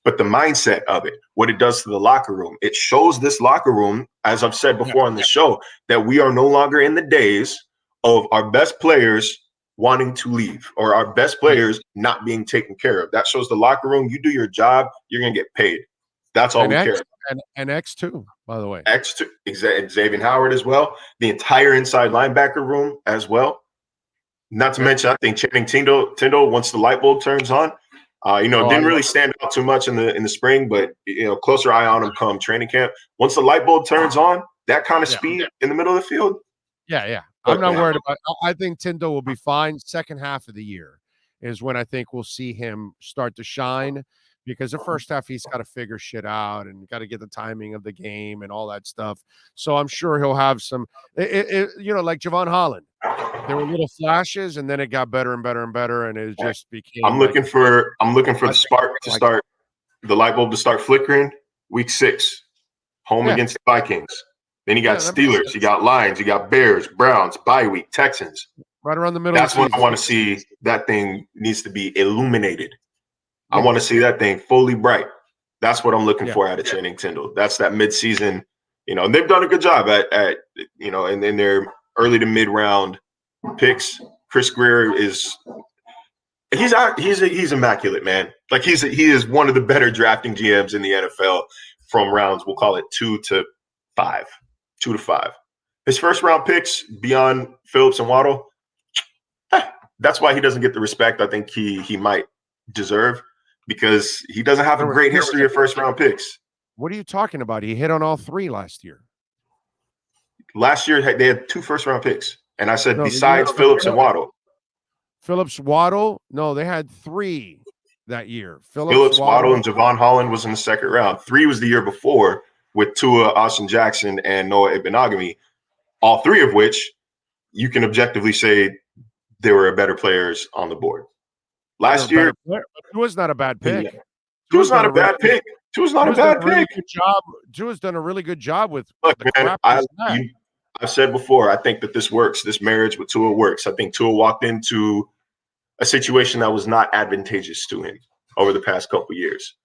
but the mindset of it, what it does to the locker room, it shows this locker room, as I've said before on the show, that we are no longer in the days of our best players wanting to leave or our best players not being taken care of. That shows the locker room, you do your job, you're going to get paid. That's all we care about. And X2, by the way. X2, Xavier Howard as well. The entire inside linebacker room as well. Not to mention, I think Channing Tindall, once the light bulb turns on, didn't really stand out too much in the spring, but closer eye on him come training camp. Once the light bulb turns on, that kind of speed in the middle of the field. Yeah. I'm not worried about it. I think Tindall will be fine. Second half of the year is when I think we'll see him start to shine. Because the first half he's got to figure shit out and got to get the timing of the game and all that stuff. So I'm sure he'll have some, like Javon Holland. There were little flashes, and then it got better and better and better, and it just became. I'm looking for the spark to start, the light bulb to start flickering. Week 6, home against the Vikings. Then you got Steelers, you got Lions, you got Bears, Browns, bye week, Texans. Right around the middle. That's when I want to see that thing needs to be illuminated. I want to see that thing fully bright. That's what I'm looking for out of Channing Tindall. That's that midseason, and they've done a good job at in their early to mid round picks. Chris Greer is He's immaculate, man. Like he is one of the better drafting GMs in the NFL from rounds, we'll call it 2 to 5. His first round picks beyond Phillips and Waddle, that's why he doesn't get the respect I think he might deserve, because he doesn't have a great history of first round picks. What are you talking about? He hit on all 3 last year. Last year they had 2 first round picks, and I said besides Phillips and Waddle. Phillips, Waddle. No, they had 3 that year. Phillips, Waddle, and Javon Holland was in the second round. 3 was the year before with Tua, Austin Jackson, and Noah Ibenagami, all 3 of which you can objectively say they were better players on the board. Last year, Tua's not a bad pick. Tua's not a bad pick. Tua's not a bad pick. Tua's done a really good job with Look, man, I've said before, I think that this works. This marriage with Tua works. I think Tua walked into a situation that was not advantageous to him over the past couple of years.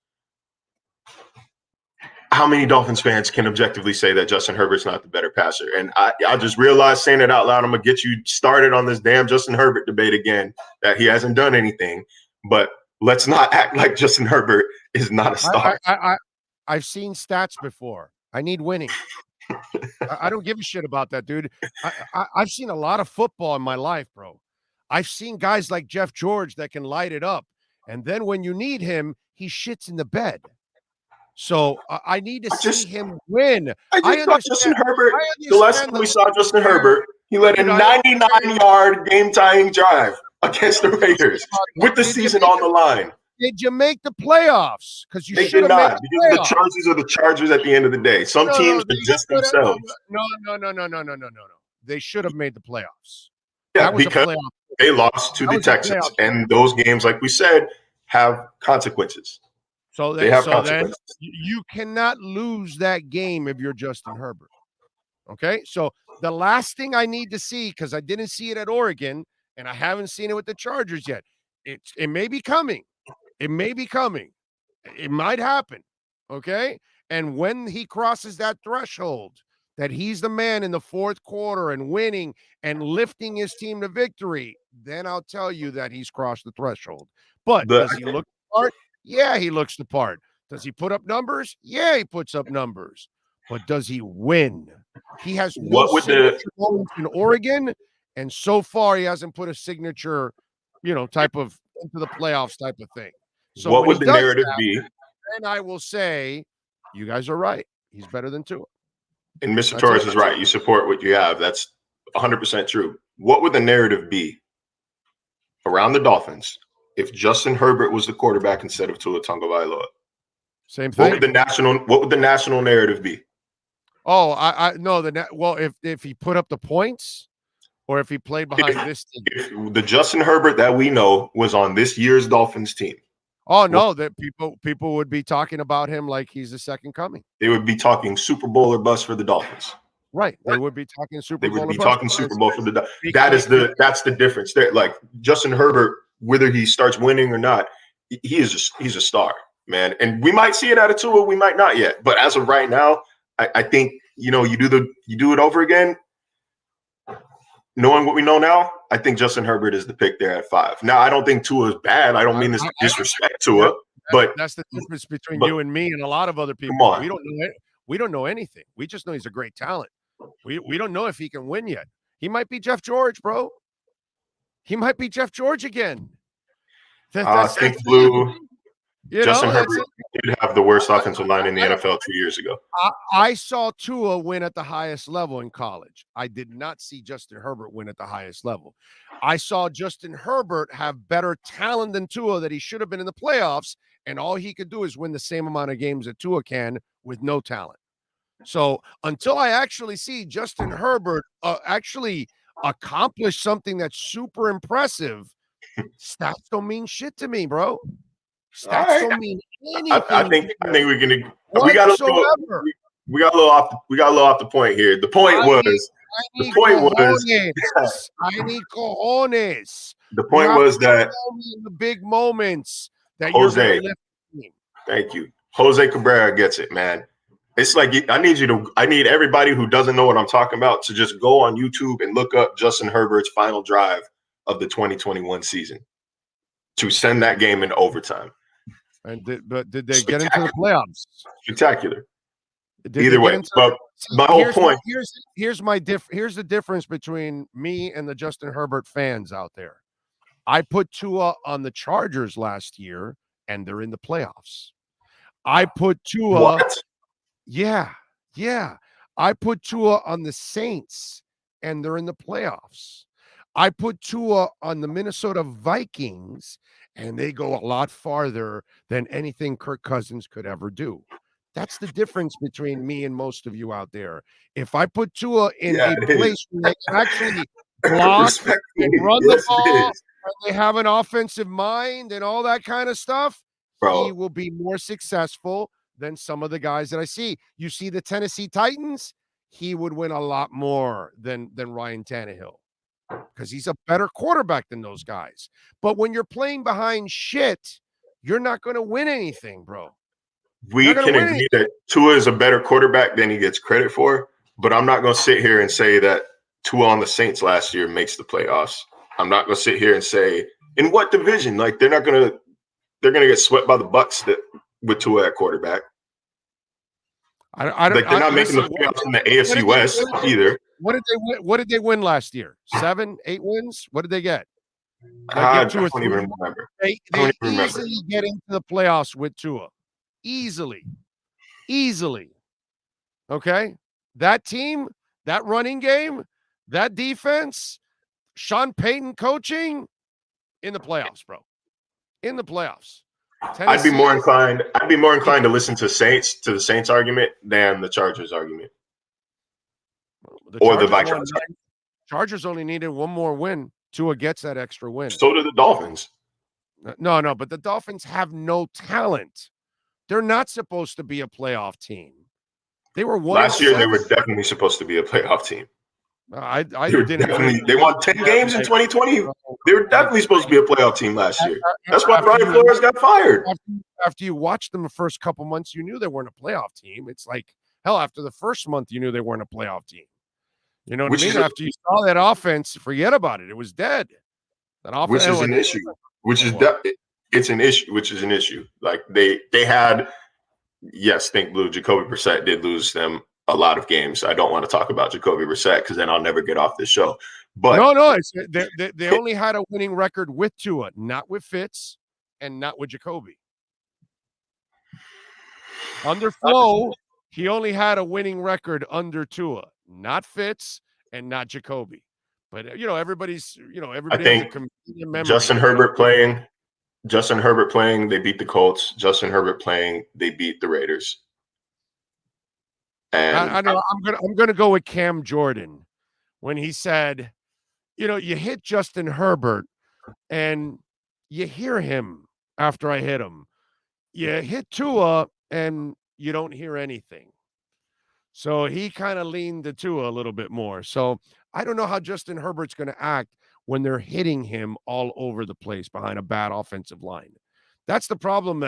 How many Dolphins fans can objectively say that Justin Herbert's not the better passer? And I just realized, saying it out loud, I'm going to get you started on this damn Justin Herbert debate again, that he hasn't done anything. But let's not act like Justin Herbert is not a star. I've seen stats before. I need winning. I don't give a shit about that, dude. I've seen a lot of football in my life, bro. I've seen guys like Jeff George that can light it up. And then when you need him, he shits in the bed. So I need to see him win. I saw Justin Herbert. The last time we saw Justin Herbert, he led a 99-yard game-tying drive against the Raiders with the season on the line. Did you make the playoffs? Because you should have not. Because the Chargers are the Chargers at the end of the day. Some teams are just themselves. No. They should have made the playoffs. Yeah, because they lost to the Texans, and those games, like we said, have consequences. So then you cannot lose that game if you're Justin Herbert. Okay, so the last thing I need to see, because I didn't see it at Oregon, and I haven't seen it with the Chargers yet. It may be coming. It may be coming. It might happen. Okay, and when he crosses that threshold, that he's the man in the fourth quarter and winning and lifting his team to victory, then I'll tell you that he's crossed the threshold. But does he look the part? Yeah, he looks the part. Does he put up numbers? Yeah, he puts up numbers. But does he win? He has no signature moments in Oregon, and so far he hasn't put a signature, type of into the playoffs type of thing. So what would the narrative be? And I will say, you guys are right. He's better than Tua. And Mr. Torres is right. You support what you have. That's 100% true. What would the narrative be around the Dolphins if Justin Herbert was the quarterback instead of Tua Tagovailoa? Same thing. What would the national narrative be? Oh, I know if he put up the points, or if he played behind this team. If the Justin Herbert that we know was on this year's Dolphins team. Oh no, that people would be talking about him like he's the second coming. They would be talking Super Bowl or bust for the Dolphins. Right. They would be talking Super Bowl. They would be talking Super Bowl for the Dolphins. That's the difference there. Like Justin Herbert, whether he starts winning or not, he's a star, man. And we might see it out of Tua, we might not yet. But as of right now, I think you do it over again. Knowing what we know now, I think Justin Herbert is the pick there at 5. Now, I don't think Tua is bad. I don't mean this disrespect Tua, but that's the difference between you and me and a lot of other people. Come on. We don't know anything. We just know he's a great talent. We don't know if he can win yet. He might be Jeff George, bro. He might be Jeff George again. Think Blue. Justin Herbert did have the worst offensive line in the NFL 2 years ago. I saw Tua win at the highest level in college. I did not see Justin Herbert win at the highest level. I saw Justin Herbert have better talent than Tua, that he should have been in the playoffs, and all he could do is win the same amount of games that Tua can with no talent. So until I actually see Justin Herbert actually accomplish something that's super impressive, stats don't mean shit to me, bro. Stats don't mean anything. I think we're gonna. We got a little off the point here. The point was. I need cojones. The point was that in the big moments that Jose. You're Thank you, Jose Cabrera gets it, man. It's like I need everybody who doesn't know what I'm talking about to just go on YouTube and look up Justin Herbert's final drive of the 2021 season. to send that game into overtime. And did they get into the playoffs? Spectacular. Either way, but my whole point. Here's the difference between me and the Justin Herbert fans out there. I put Tua on the Chargers last year, and they're in the playoffs. I put Tua. What? Yeah. I put Tua on the Saints, and they're in the playoffs. I put Tua on the Minnesota Vikings, and they go a lot farther than anything Kirk Cousins could ever do. That's the difference between me and most of you out there. If I put Tua in a place where they can actually block and run the ball, and they have an offensive mind and all that kind of stuff, he will be more successful than some of the guys that I see. You see the Tennessee Titans, he would win a lot more than Ryan Tannehill because he's a better quarterback than those guys. But when you're playing behind shit, you're not going to win anything, bro. We can agree that Tua is a better quarterback than he gets credit for, but I'm not going to sit here and say that Tua on the Saints last year makes the playoffs. I'm not going to sit here and say in what division. Like they're going to get swept by the Bucs with Tua at quarterback. I don't. Like they're not making the playoffs in the AFC West either. What did they win last year? 7, 8 wins. What did they get? I don't even remember. They easily get into the playoffs with Tua. Easily. Okay? That team, that running game, that defense, Sean Payton coaching, in the playoffs, bro. In the playoffs. Tennessee, I'd be more inclined to listen to the Saints argument than the Chargers argument. Or the Vikings. Chargers only needed one more win. Tua gets that extra win. So do the Dolphins. No, but the Dolphins have no talent. They're not supposed to be a playoff team. They were last year. They were definitely supposed to be a playoff team. They won 10 games in 2020. They were definitely supposed to be a playoff team last year. That's why Brian Flores got fired. After you watched them the first couple months, you knew they weren't a playoff team. It's like, hell, after the first month, you knew they weren't a playoff team. You know what I mean? After you saw that offense, forget about it. It was dead. That offense, which is an issue. It's an issue, which is an issue. Like they had, yes, think blue. Jacoby Brissett did lose them a lot of games. I don't want to talk about Jacoby Brissett because then I'll never get off this show. But no, they only had a winning record with Tua, not with Fitz, and not with Jacoby. Under Flo, he only had a winning record under Tua, not Fitz and not Jacoby. But everybody. I think Justin Herbert playing, they beat the Colts. Justin Herbert playing, they beat the Raiders. And I'm gonna go with Cam Jordan when he said, you hit Justin Herbert and you hear him after I hit him. You hit Tua and you don't hear anything. So he kind of leaned to Tua a little bit more. So I don't know how Justin Herbert's going to act when they're hitting him all over the place behind a bad offensive line. That's the problem.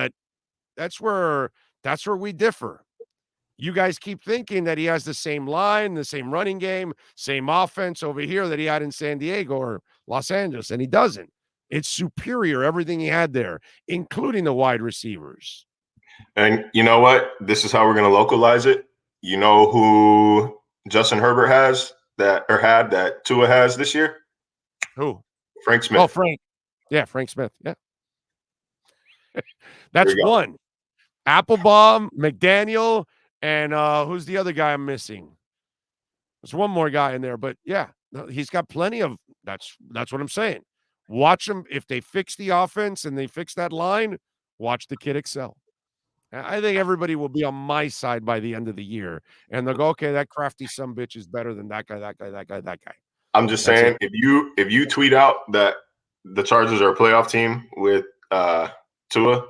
That's where we differ. You guys keep thinking that he has the same line, the same running game, same offense over here that he had in San Diego or Los Angeles, and he doesn't. It's superior, everything he had there, including the wide receivers. And you know what? This is how we're going to localize it. You know who Justin Herbert had that Tua has this year? Who? Frank Smith. Oh, Frank. Yeah, Frank Smith. Yeah. That's one. Applebaum, McDaniel, and who's the other guy I'm missing? There's one more guy in there, but yeah, he's got plenty of that's what I'm saying. Watch him. If they fix the offense and they fix that line, watch the kid excel. I think everybody will be on my side by the end of the year. And they'll go, okay, that crafty sumbitch is better than that guy. I'm just saying, if you tweet out that the Chargers are a playoff team with Tua.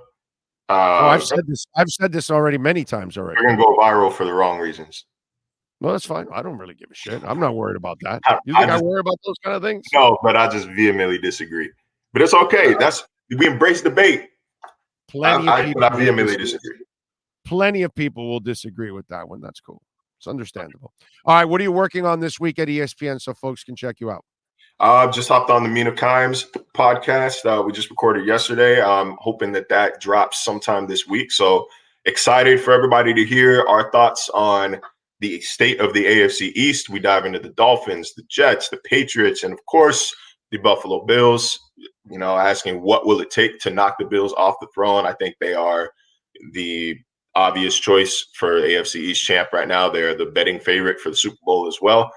I've said this already many times already. We're going to go viral for the wrong reasons. Well, that's fine. I don't really give a shit. I'm not worried about that. You think I worry about those kind of things? No, but I just vehemently disagree. But it's okay. We embrace debate. I vehemently disagree. Plenty of people will disagree with that one. That's cool. It's understandable. All right, what are you working on this week at ESPN so folks can check you out? Just hopped on the Mina Kimes podcast. We just recorded yesterday. I'm hoping that drops sometime this week. So excited for everybody to hear our thoughts on the state of the AFC East. We dive into the Dolphins, the Jets, the Patriots, and of course, the Buffalo Bills. You know, asking what will it take to knock the Bills off the throne. I think they are the obvious choice for AFC East champ right now. They're the betting favorite for the Super Bowl as well.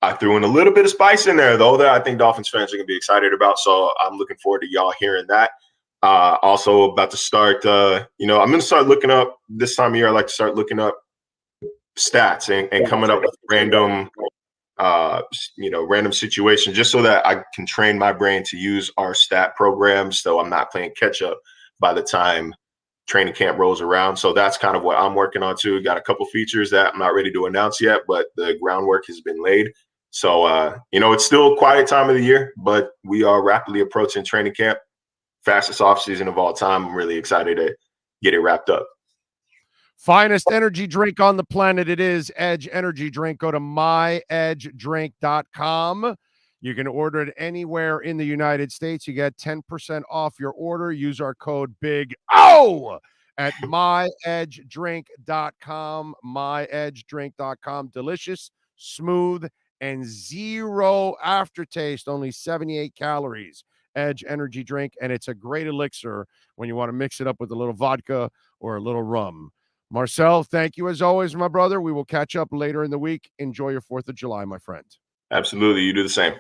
I threw in a little bit of spice in there, though, that I think Dolphins fans are going to be excited about. So I'm looking forward to y'all hearing that. Also about to start, I'm going to start looking up this time of year. I like to start looking up stats and coming up with random situations just so that I can train my brain to use our stat programs. So I'm not playing catch up by the time training camp rolls around. So that's kind of what I'm working on too. Got a couple features that I'm not ready to announce yet, but the groundwork has been laid. So, it's still a quiet time of the year, but we are rapidly approaching training camp. Fastest offseason of all time. I'm really excited to get it wrapped up. Finest energy drink on the planet. It is Edge Energy Drink. Go to myedgedrink.com. You can order it anywhere in the United States. You get 10% off your order. Use our code Big O at myedgedrink.com. Myedgedrink.com. Delicious, smooth, and zero aftertaste. Only 78 calories. Edge Energy Drink, and it's a great elixir when you want to mix it up with a little vodka or a little rum. Marcel, thank you as always, my brother. We will catch up later in the week. Enjoy your 4th of July, my friend. Absolutely. You do the same.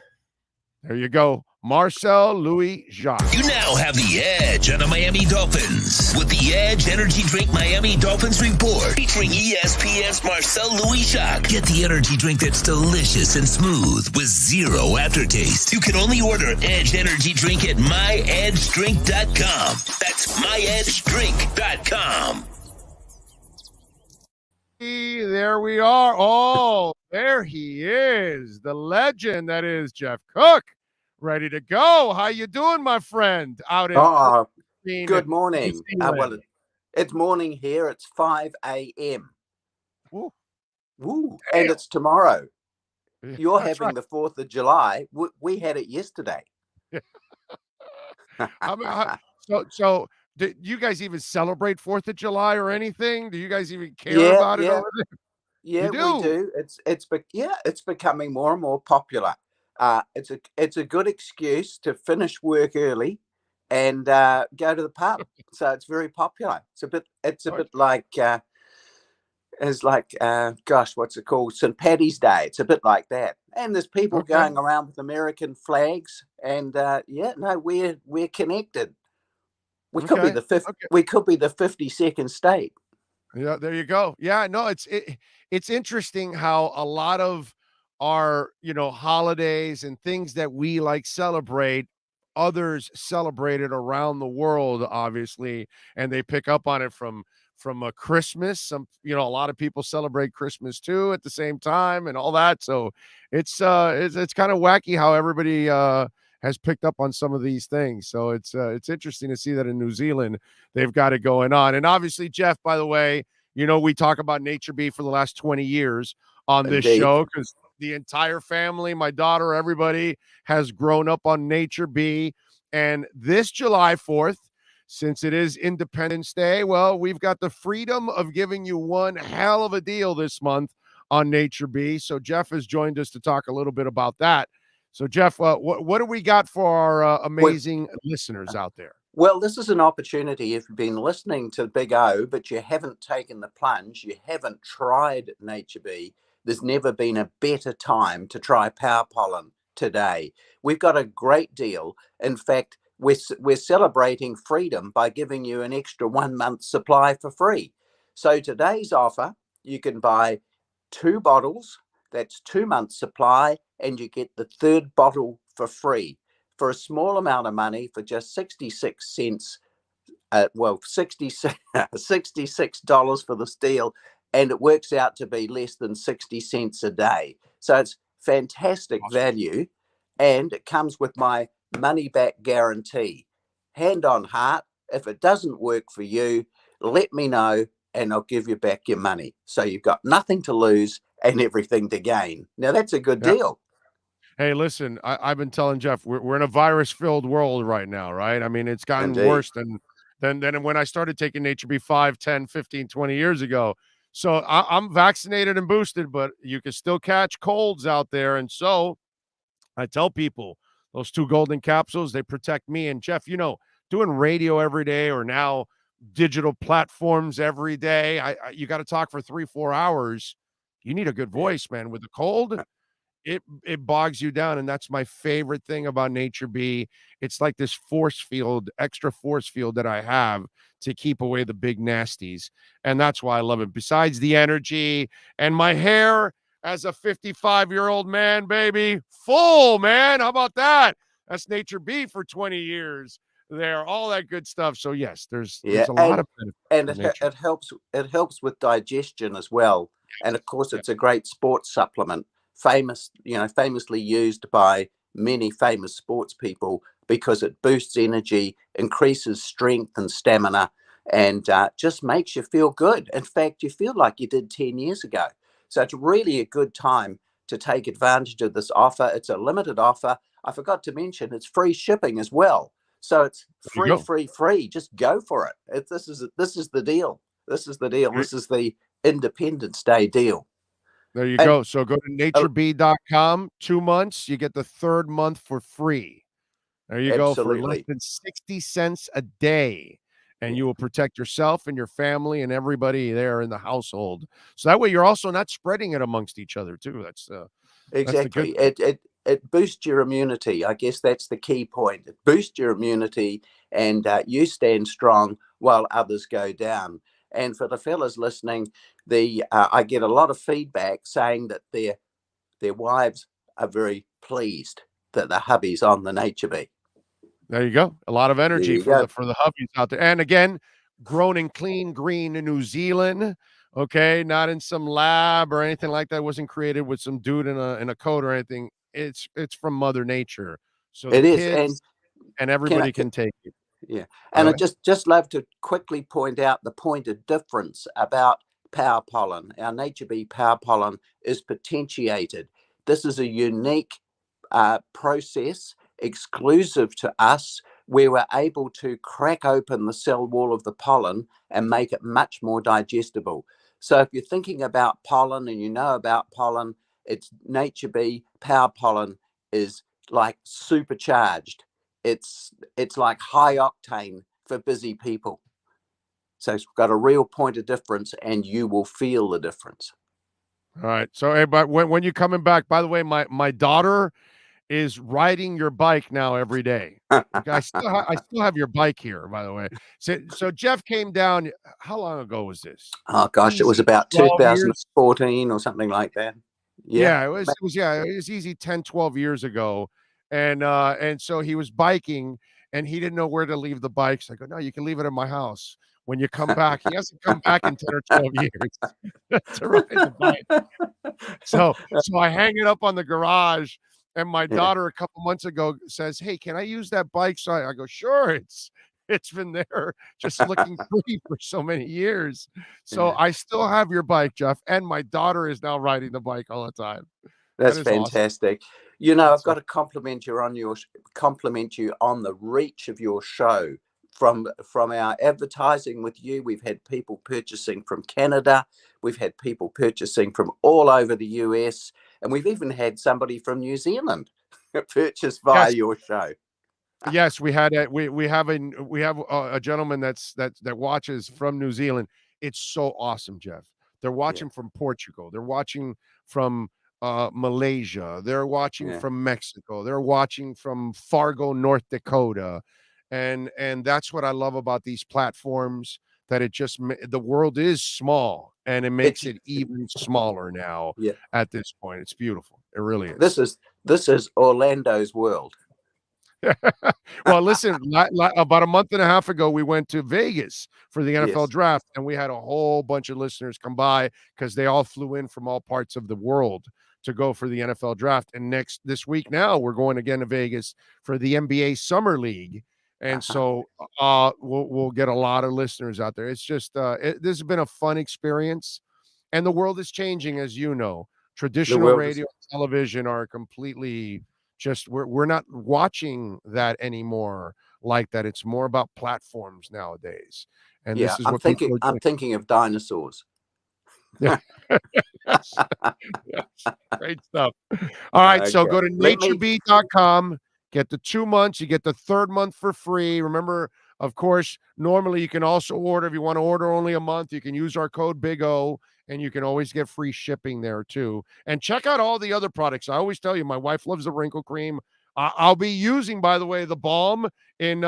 There you go. Marcel Louis-Jacques. You now have the edge on the Miami Dolphins with the Edge Energy Drink Miami Dolphins Report featuring ESPN's Marcel Louis-Jacques. Get the energy drink that's delicious and smooth with zero aftertaste. You can only order Edge Energy Drink at myedgedrink.com. That's myedgedrink.com. There we are. Oh, there he is, the legend that is Jeff Cook, ready to go. How you doing, my friend? Out in good morning. Well, it's morning here. It's 5 a.m. Woo. And it's tomorrow. You're having right. the 4th of July. We had it yesterday. So do you guys even celebrate 4th of July or anything? Do you guys even care about it over there? Yeah, we do. It's becoming more and more popular. It's a good excuse to finish work early and go to the pub. So it's very popular. It's a bit like what's it called? St. Paddy's Day. It's a bit like that. And there's people going around with American flags, and we're connected. We could be the fifth. We could be the 52nd state. Yeah, there you go. Yeah, no, it's interesting how a lot of our holidays and things that we like celebrate, others celebrate it around the world, obviously, and they pick up on it from a Christmas. Some a lot of people celebrate Christmas too at the same time and all that. So it's kind of wacky how everybody has picked up on some of these things. So it's interesting to see that in New Zealand, they've got it going on. And obviously, Jeff, by the way, we talk about Nature Bee for the last 20 years on this show because the entire family, my daughter, everybody has grown up on Nature Bee. And this July 4th, since it is Independence Day, well, we've got the freedom of giving you one hell of a deal this month on Nature Bee. So Jeff has joined us to talk a little bit about that. So, Jeff, what do we got for our amazing listeners out there? Well, this is an opportunity. If you've been listening to Big O, but you haven't taken the plunge, you haven't tried Nature Bee, there's never been a better time to try Power Pollen today. We've got a great deal. In fact, we're celebrating freedom by giving you an extra 1 month supply for free. So today's offer, you can buy 2 bottles. That's 2 months supply, and you get the 3rd bottle for free for a small amount of money for just 66 cents. $66 for this deal, and it works out to be less than 60 cents a day. So it's fantastic value, and it comes with my money back guarantee. Hand on heart, if it doesn't work for you, let me know, and I'll give you back your money. So you've got nothing to lose and everything to gain. Now, that's a good deal. Hey, listen, I've been telling Jeff, we're in a virus-filled world right now, right? I mean, it's gotten Indeed. worse than when I started taking Nature B 5, 10, 15, 20 years ago. So I'm vaccinated and boosted, but you can still catch colds out there. And so I tell people those 2 golden capsules, they protect me. And Jeff, doing radio every day or now digital platforms every day, you got to talk for 3-4 hours. You need a good voice, man. With the cold, it bogs you down, and that's my favorite thing about Nature B. It's like this extra force field that I have to keep away the big nasties, and that's why I love it. Besides the energy and my hair as a 55-year-old man, baby, full, man. How about that? That's Nature B for 20 years there, all that good stuff. So yes, there's a lot of benefits and it helps with digestion as well. And of course, it's a great sports supplement, famously used by many famous sports people because it boosts energy, increases strength and stamina, and just makes you feel good. In fact, you feel like you did 10 years ago. So it's really a good time to take advantage of this offer. It's a limited offer. I forgot to mention it's free shipping as well. So it's free. Just go for it. This is the deal. This is the deal. This is the Independence Day deal. There you go. So go to natureb.com, 2 months. You get the 3rd month for free. There you go, for less than 60 cents a day. And you will protect yourself and your family and everybody there in the household. So that way you're also not spreading it amongst each other too. That's exactly. It boosts your immunity. I guess that's the key point. It boosts your immunity, and you stand strong while others go down. And for the fellas listening, I get a lot of feedback saying that their wives are very pleased that the hubby's on the Nature B. There you go. A lot of energy for the hubbies out there. And again, grown in clean green in New Zealand. Okay, not in some lab or anything like that. It wasn't created with some dude in a coat or anything. It's from Mother Nature. So the kids and everybody can take it. Yeah. And I just love to quickly point out the point of difference about power pollen. Our Nature B power pollen is potentiated. This is a unique process exclusive to us, where we're able to crack open the cell wall of the pollen and make it much more digestible. So if you're thinking about pollen and you know about pollen, it's Nature B power pollen is like supercharged. It's like high octane for busy people. So it's got a real point of difference, and you will feel the difference. All right. So, hey, but when you're coming back, by the way, my daughter is riding your bike now every day. I still have your bike here, by the way. So Jeff came down. How long ago was this? Oh gosh, it was about 2014 or something like that. Yeah, it was easy 10, 12 years ago. And so he was biking and he didn't know where to leave the bikes. I go, no, you can leave it at my house. When you come back, he hasn't come back in 10 or 12 years to ride the bike. So I hang it up on the garage, and my daughter a couple months ago says, hey, can I use that bike? So I go, sure. It's been there just looking pretty for so many years. So I still have your bike, Jeff, and my daughter is now riding the bike all the time. That's fantastic. Awesome. I've got to compliment you on the reach of your show. From our advertising with you, we've had people purchasing from Canada, we've had people purchasing from all over the US, and we've even had somebody from New Zealand purchase via your show. Yes, we have a gentleman that watches from New Zealand. It's so awesome, Jeff. They're watching from Portugal. They're watching from Malaysia. They're watching from Mexico. They're watching from Fargo, North Dakota. And that's what I love about these platforms, that the world is small, and it makes it even smaller now at this point. It's beautiful. It really is. This is Orlando's world. Well, listen, about a month and a half ago, we went to Vegas for the NFL draft, and we had a whole bunch of listeners come by because they all flew in from all parts of the world to go for the NFL draft. And this week now, we're going again to Vegas for the NBA Summer League. And so we'll get a lot of listeners out there. It's just this has been a fun experience, and the world is changing, as you know. Traditional radio and television are completely just we're not watching that anymore like that. It's more about platforms nowadays. And this is what people are doing. I'm thinking of dinosaurs. Yeah. Yes. Great stuff. All right, so go to naturebee.com, get the 2 months, you get the third month for free. Remember, of course, normally you can also order, if you want to order only a month, you can use our code Big O, and you can always get free shipping there too. And check out all the other products. I always tell you, my wife loves the wrinkle cream. I'll be using, by the way, the balm in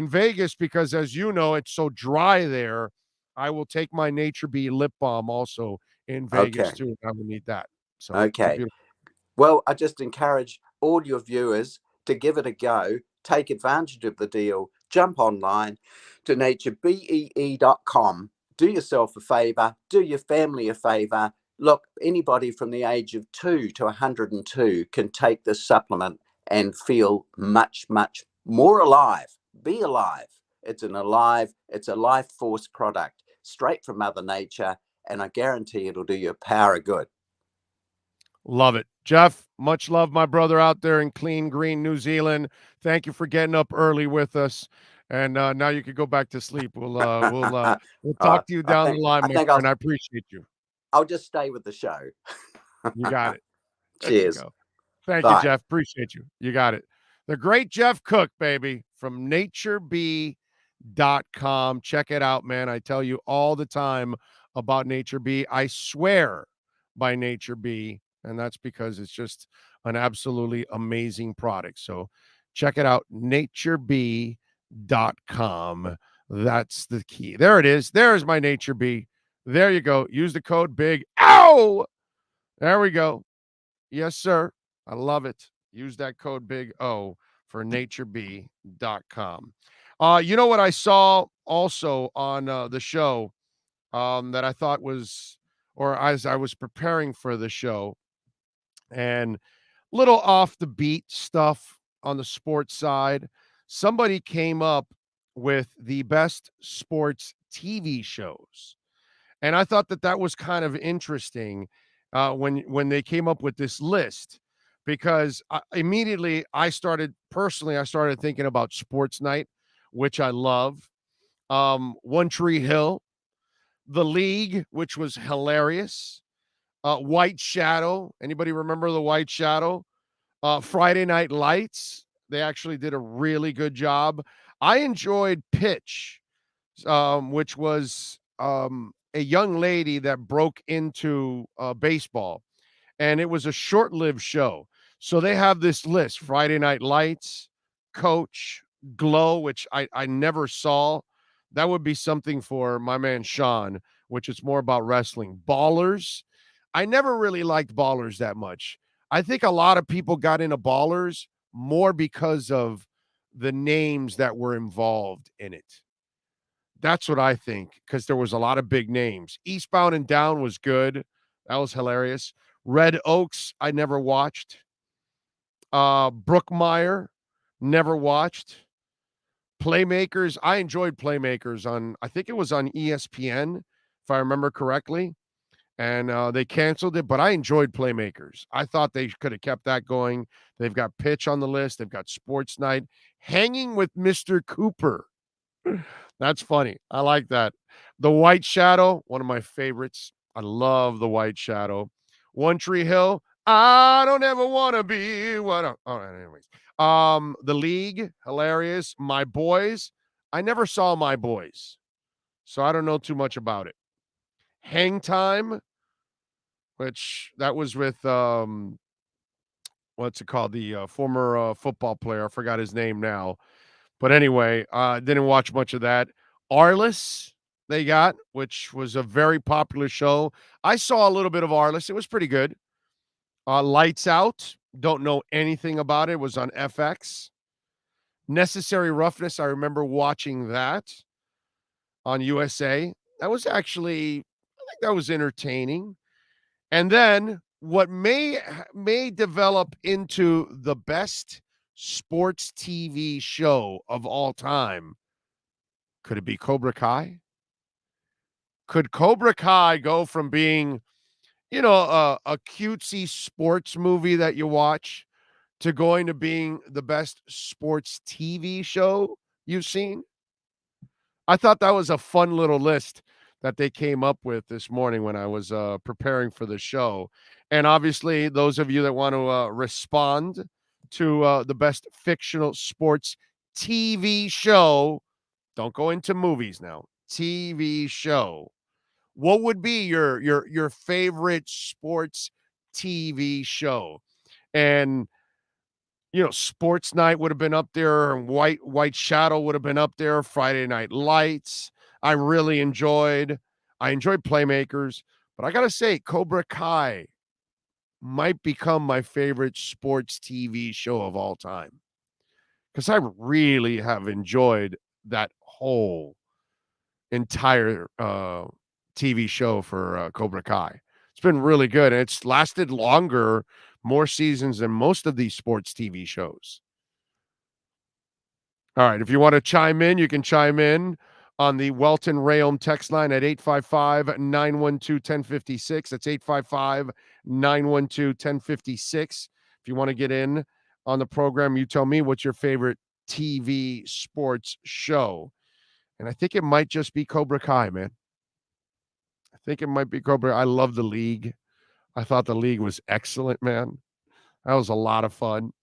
Vegas because, as you know, it's so dry there. I will take my Nature Bee lip balm also in Vegas too. I will need that. So well, I just encourage all your viewers to give it a go. Take advantage of the deal. Jump online to naturebee.com. Do yourself a favor. Do your family a favor. Look, anybody from the age of 2 to 102 can take this supplement and feel much, much more alive. Be alive. It's a life force product straight from Mother Nature, and I guarantee it'll do you a power of good. Love it. Jeff, much love, my brother out there in clean green New Zealand. Thank you for getting up early with us. And now you can go back to sleep. We'll talk to you down the line, my friend. I appreciate you. I'll just stay with the show. You got it. Cheers. Thank you, Jeff. Appreciate you. You got it. The great Jeff Cook, baby, from naturebee.com. Check it out, man. I tell you all the time about Nature Bee. I swear by Nature Bee, and that's because it's just an absolutely amazing product. So check it out, naturebee.com. That's the key. There it is. There's my Nature Bee. There you go. Use the code BIG. Ow! There we go. Yes, sir. I love it. Use that code BIG O for naturebee.com. You know what I saw also on the show that I thought was, or as I was preparing for the show, and little off the beat stuff on the sports side, somebody came up with the best sports TV shows. And I thought that was kind of interesting when they came up with this list, because immediately I started thinking about Sports Night, which I love. One Tree Hill, The League, which was hilarious. White Shadow. Anybody remember the White Shadow? Friday Night Lights. They actually did a really good job. I enjoyed Pitch, which was a young lady that broke into baseball, and it was a short-lived show. So they have this list: Friday Night Lights, Coach, Glow, which I never saw. That would be something for my man Sean, which is more about wrestling. Ballers. I never really liked Ballers that much. I think a lot of people got into Ballers more because of the names that were involved in it. That's what I think, because there was a lot of big names. Eastbound and Down was good. That was hilarious. Red Oaks, I never watched. Brookmire, never watched. Playmakers, I enjoyed Playmakers I think it was on ESPN, if I remember correctly. And they canceled it, but I enjoyed Playmakers. I thought they could have kept that going. They've got Pitch on the list. They've got Sports Night. Hanging with Mr. Cooper. That's funny. I like that. The White Shadow, one of my favorites. I love The White Shadow. One Tree Hill. I don't ever want to be what. Anyways. The League, hilarious. My Boys. I never saw My Boys, so I don't know too much about it. Hang Time, which that was with what's it called? The former football player. I forgot his name now. But anyway, didn't watch much of that. Arliss, they got, which was a very popular show. I saw a little bit of Arliss. It was pretty good. Lights Out, don't know anything about it. It was on FX. Necessary Roughness, I remember watching that on USA. That was actually, I think that was entertaining. And then what may develop into the best sports TV show of all time. Could it be Cobra Kai? Could Cobra Kai go from being a cutesy sports movie that you watch to going to being the best sports TV show you've seen? I thought that was a fun little list that they came up with this morning when I was preparing for the show. And obviously, those of you that want to respond to the best fictional sports TV show, don't go into movies now. TV show. What would be your favorite sports TV show? And Sports Night would have been up there, and White Shadow would have been up there. Friday Night Lights. I enjoyed Playmakers, but I gotta say, Cobra Kai might become my favorite sports TV show of all time, because I really have enjoyed that whole entire TV show for Cobra Kai. It's been really good, and it's lasted longer, more seasons than most of these sports TV shows. All right, if you want to chime in, you can chime in on the Welton Rayom text line at 855-912-1056. That's 855-912-1056. If you want to get in on the program, you tell me what's your favorite TV sports show. And I think it might just be Cobra Kai, man. I think it might be Cobra. I love The League. I thought The League was excellent, man. That was a lot of fun.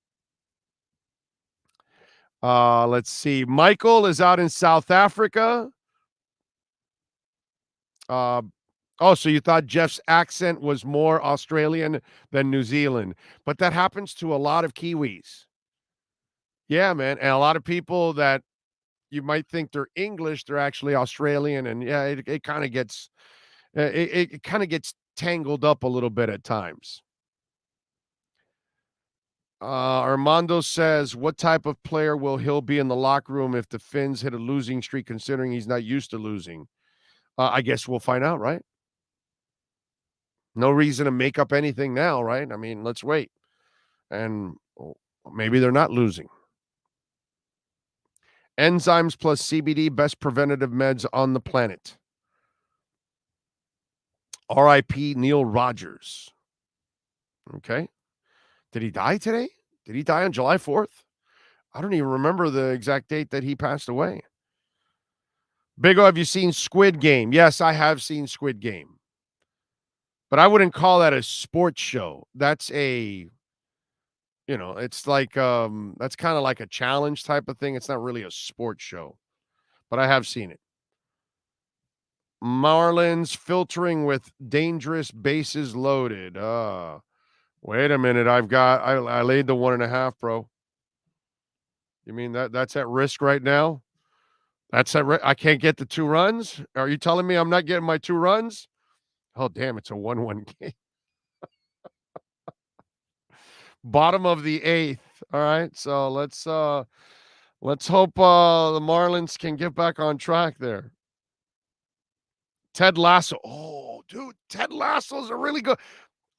Let's see. Michael is out in South Africa. So you thought Jeff's accent was more Australian than New Zealand, but that happens to a lot of Kiwis. Yeah, man. And a lot of people that you might think they're English, they're actually Australian. And yeah, it kind of gets, it kind of gets tangled up a little bit at times. Armando says, what type of player will Hill be in the locker room if the Finns hit a losing streak, considering he's not used to losing? I guess we'll find out, right? No reason to make up anything now, right? I mean, let's wait. And maybe they're not losing. Enzymes plus CBD, best preventative meds on the planet. R.I.P. Neil Rogers. Okay. Did he die today? Did he die on July 4th? I don't even remember the exact date that he passed away. Big O, have you seen Squid Game? Yes, I have seen Squid Game. But I wouldn't call that a sports show. That's it's like, that's kind of like a challenge type of thing. It's not really a sports show. But I have seen it. Marlins filtering with dangerous bases loaded. Wait a minute. I laid the 1.5, bro. You mean that's at risk right now? That's at risk. I can't get the 2 runs? Are you telling me I'm not getting my 2 runs? Oh, damn, it's a 1-1 game. Bottom of the 8th. All right. So let's hope the Marlins can get back on track there. Ted Lasso. Oh, dude, Ted Lasso's a really good.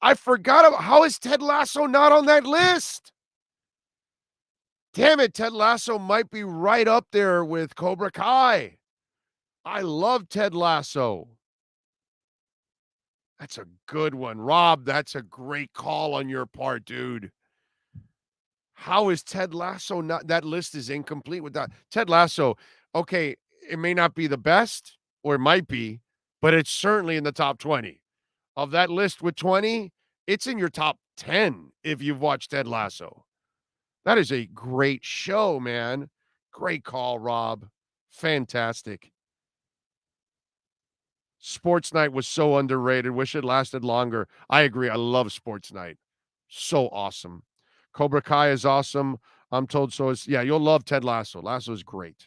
I forgot about how is Ted Lasso not on that list? Damn it, Ted Lasso might be right up there with Cobra Kai. I love Ted Lasso. That's a good one. Rob, that's a great call on your part, dude. How is Ted Lasso not? That list is incomplete without Ted Lasso. Okay, it may not be the best, or it might be, but it's certainly in the top 20. Of that list with 20, it's in your top 10 if you've watched Ted Lasso. That is a great show, man. Great call, Rob. Fantastic. Sports Night was so underrated. Wish it lasted longer. I agree. I love Sports Night. So awesome. Cobra Kai is awesome. I'm told so. You'll love Ted Lasso. Lasso is great.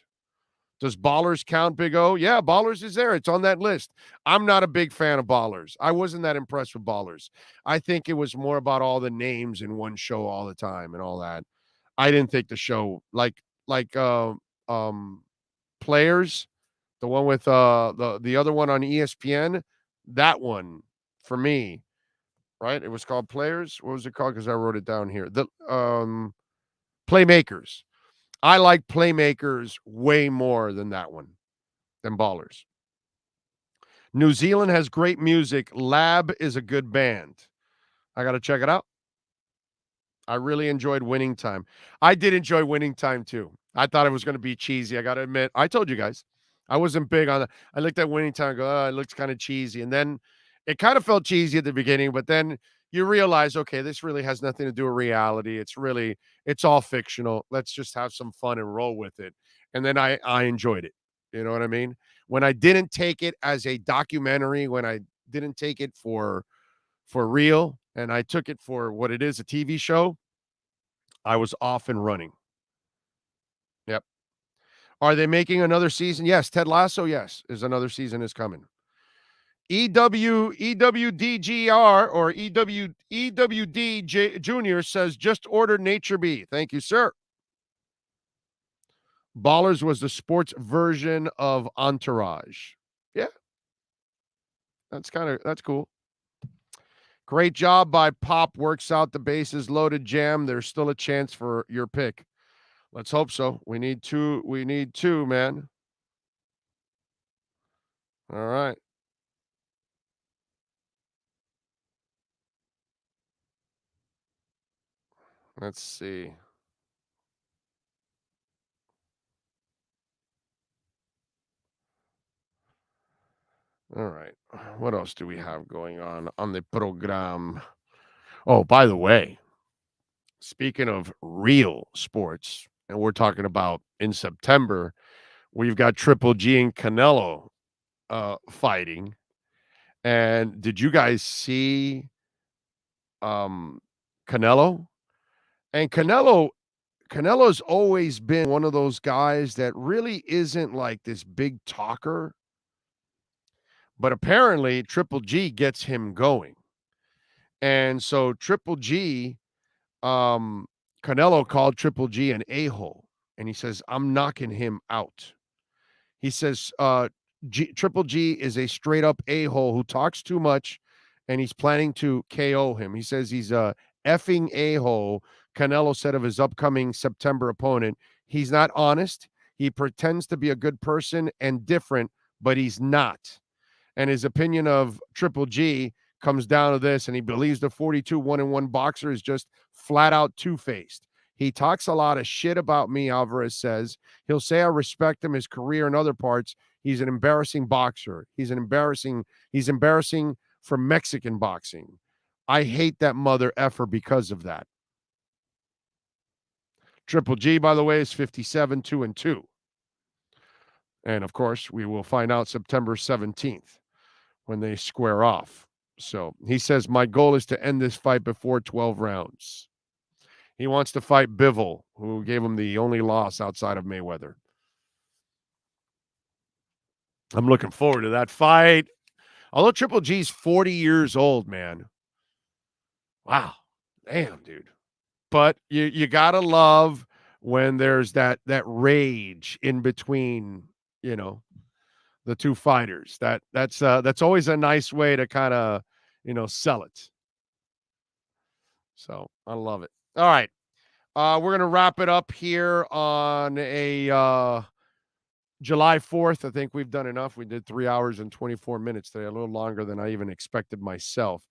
Does Ballers count, Big O? Yeah, Ballers is there. It's on that list. I'm not a big fan of Ballers. I wasn't that impressed with Ballers. I think it was more about all the names in one show all the time and all that. I didn't think the show like Players, the one with the other one on ESPN, that one for me, right? It was called Players. What was it called? Because I wrote it down here. The Playmakers. I like Playmakers way more than that one, than Ballers. New Zealand has great music. Lab is a good band. I got to check it out. I really enjoyed Winning Time. I did enjoy Winning Time, too. I thought it was going to be cheesy. I got to admit. I told you guys. I wasn't big on it. I looked at Winning Time and go, oh, it looks kind of cheesy. And then it kind of felt cheesy at the beginning, but then you realize, okay, this really has nothing to do with reality. It's all fictional. Let's just have some fun and roll with it. And then I enjoyed it. You know what I mean? When I didn't take it as a documentary, when I didn't take it for real, and I took it for what it is, a TV show, I was off and running. Yep. Are they making another season? Yes. Ted Lasso, yes, another season is coming. EWDGR or EWD Junior says, just ordered Nature B. Thank you, sir. Ballers was the sports version of Entourage. Yeah. That's cool. Great job by Pop. Works out the bases loaded. Jam. There's still a chance for your pick. Let's hope so. We need two. We need two, man. All right. Let's see. All right. What else do we have going on the program? Oh, by the way, speaking of real sports, and we're talking about in September, we've got Triple G and Canelo fighting. And did you guys see Canelo? And Canelo's always been one of those guys that really isn't like this big talker. But apparently Triple G gets him going. And so Triple G, Canelo called Triple G an a-hole. And he says, I'm knocking him out. He says, Triple G is a straight up a-hole who talks too much, and he's planning to KO him. He says he's a effing a-hole. Canelo said of his upcoming September opponent, he's not honest. He pretends to be a good person and different, but he's not. And his opinion of Triple G comes down to this, and he believes the 42 1-1 boxer is just flat out two-faced. He talks a lot of shit about me, Alvarez says. He'll say I respect him, his career and other parts. He's an embarrassing boxer. He's embarrassing for Mexican boxing. I hate that mother effer because of that. Triple G, by the way, is 57, 2-2. And of course, we will find out September 17th when they square off. So he says, my goal is to end this fight before 12 rounds. He wants to fight Bivol, who gave him the only loss outside of Mayweather. I'm looking forward to that fight. Although Triple G's 40 years old, man. Wow. Damn, dude. But you got to love when there's that rage in between, the two fighters. That's always a nice way to kind of, sell it. So I love it. All right. We're going to wrap it up here on a July 4th. I think we've done enough. We did 3 hours and 24 minutes today, a little longer than I even expected myself.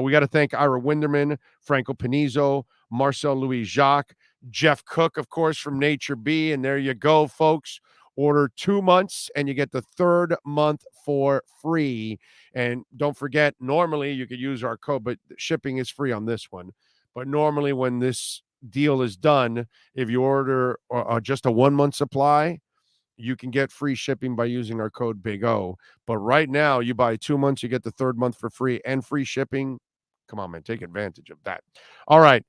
We got to thank Ira Winderman, Franco Penizzo, Marcel Louis-Jacques, Jeff Cook, of course, from Nature B. And there you go, folks. Order 2 months and you get the third month for free. And don't forget, normally you could use our code, but shipping is free on this one. But normally when this deal is done, if you order just a 1 month supply, you can get free shipping by using our code Big O. But right now, you buy 2 months, you get the third month for free and free shipping. Come on, man, take advantage of that. All right.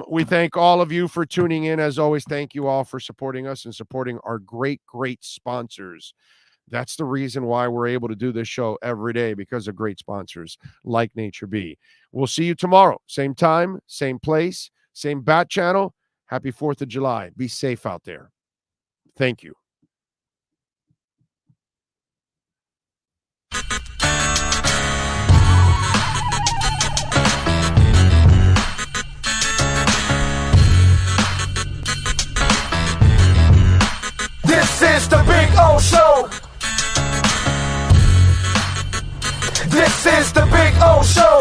We thank all of you for tuning in. As always, thank you all for supporting us and supporting our great, great sponsors. That's the reason why we're able to do this show every day, because of great sponsors like Nature B. We'll see you tomorrow. Same time, same place, same bat channel. Happy 4th of July. Be safe out there. Thank you. This is the Big O Show. This is the Big O Show.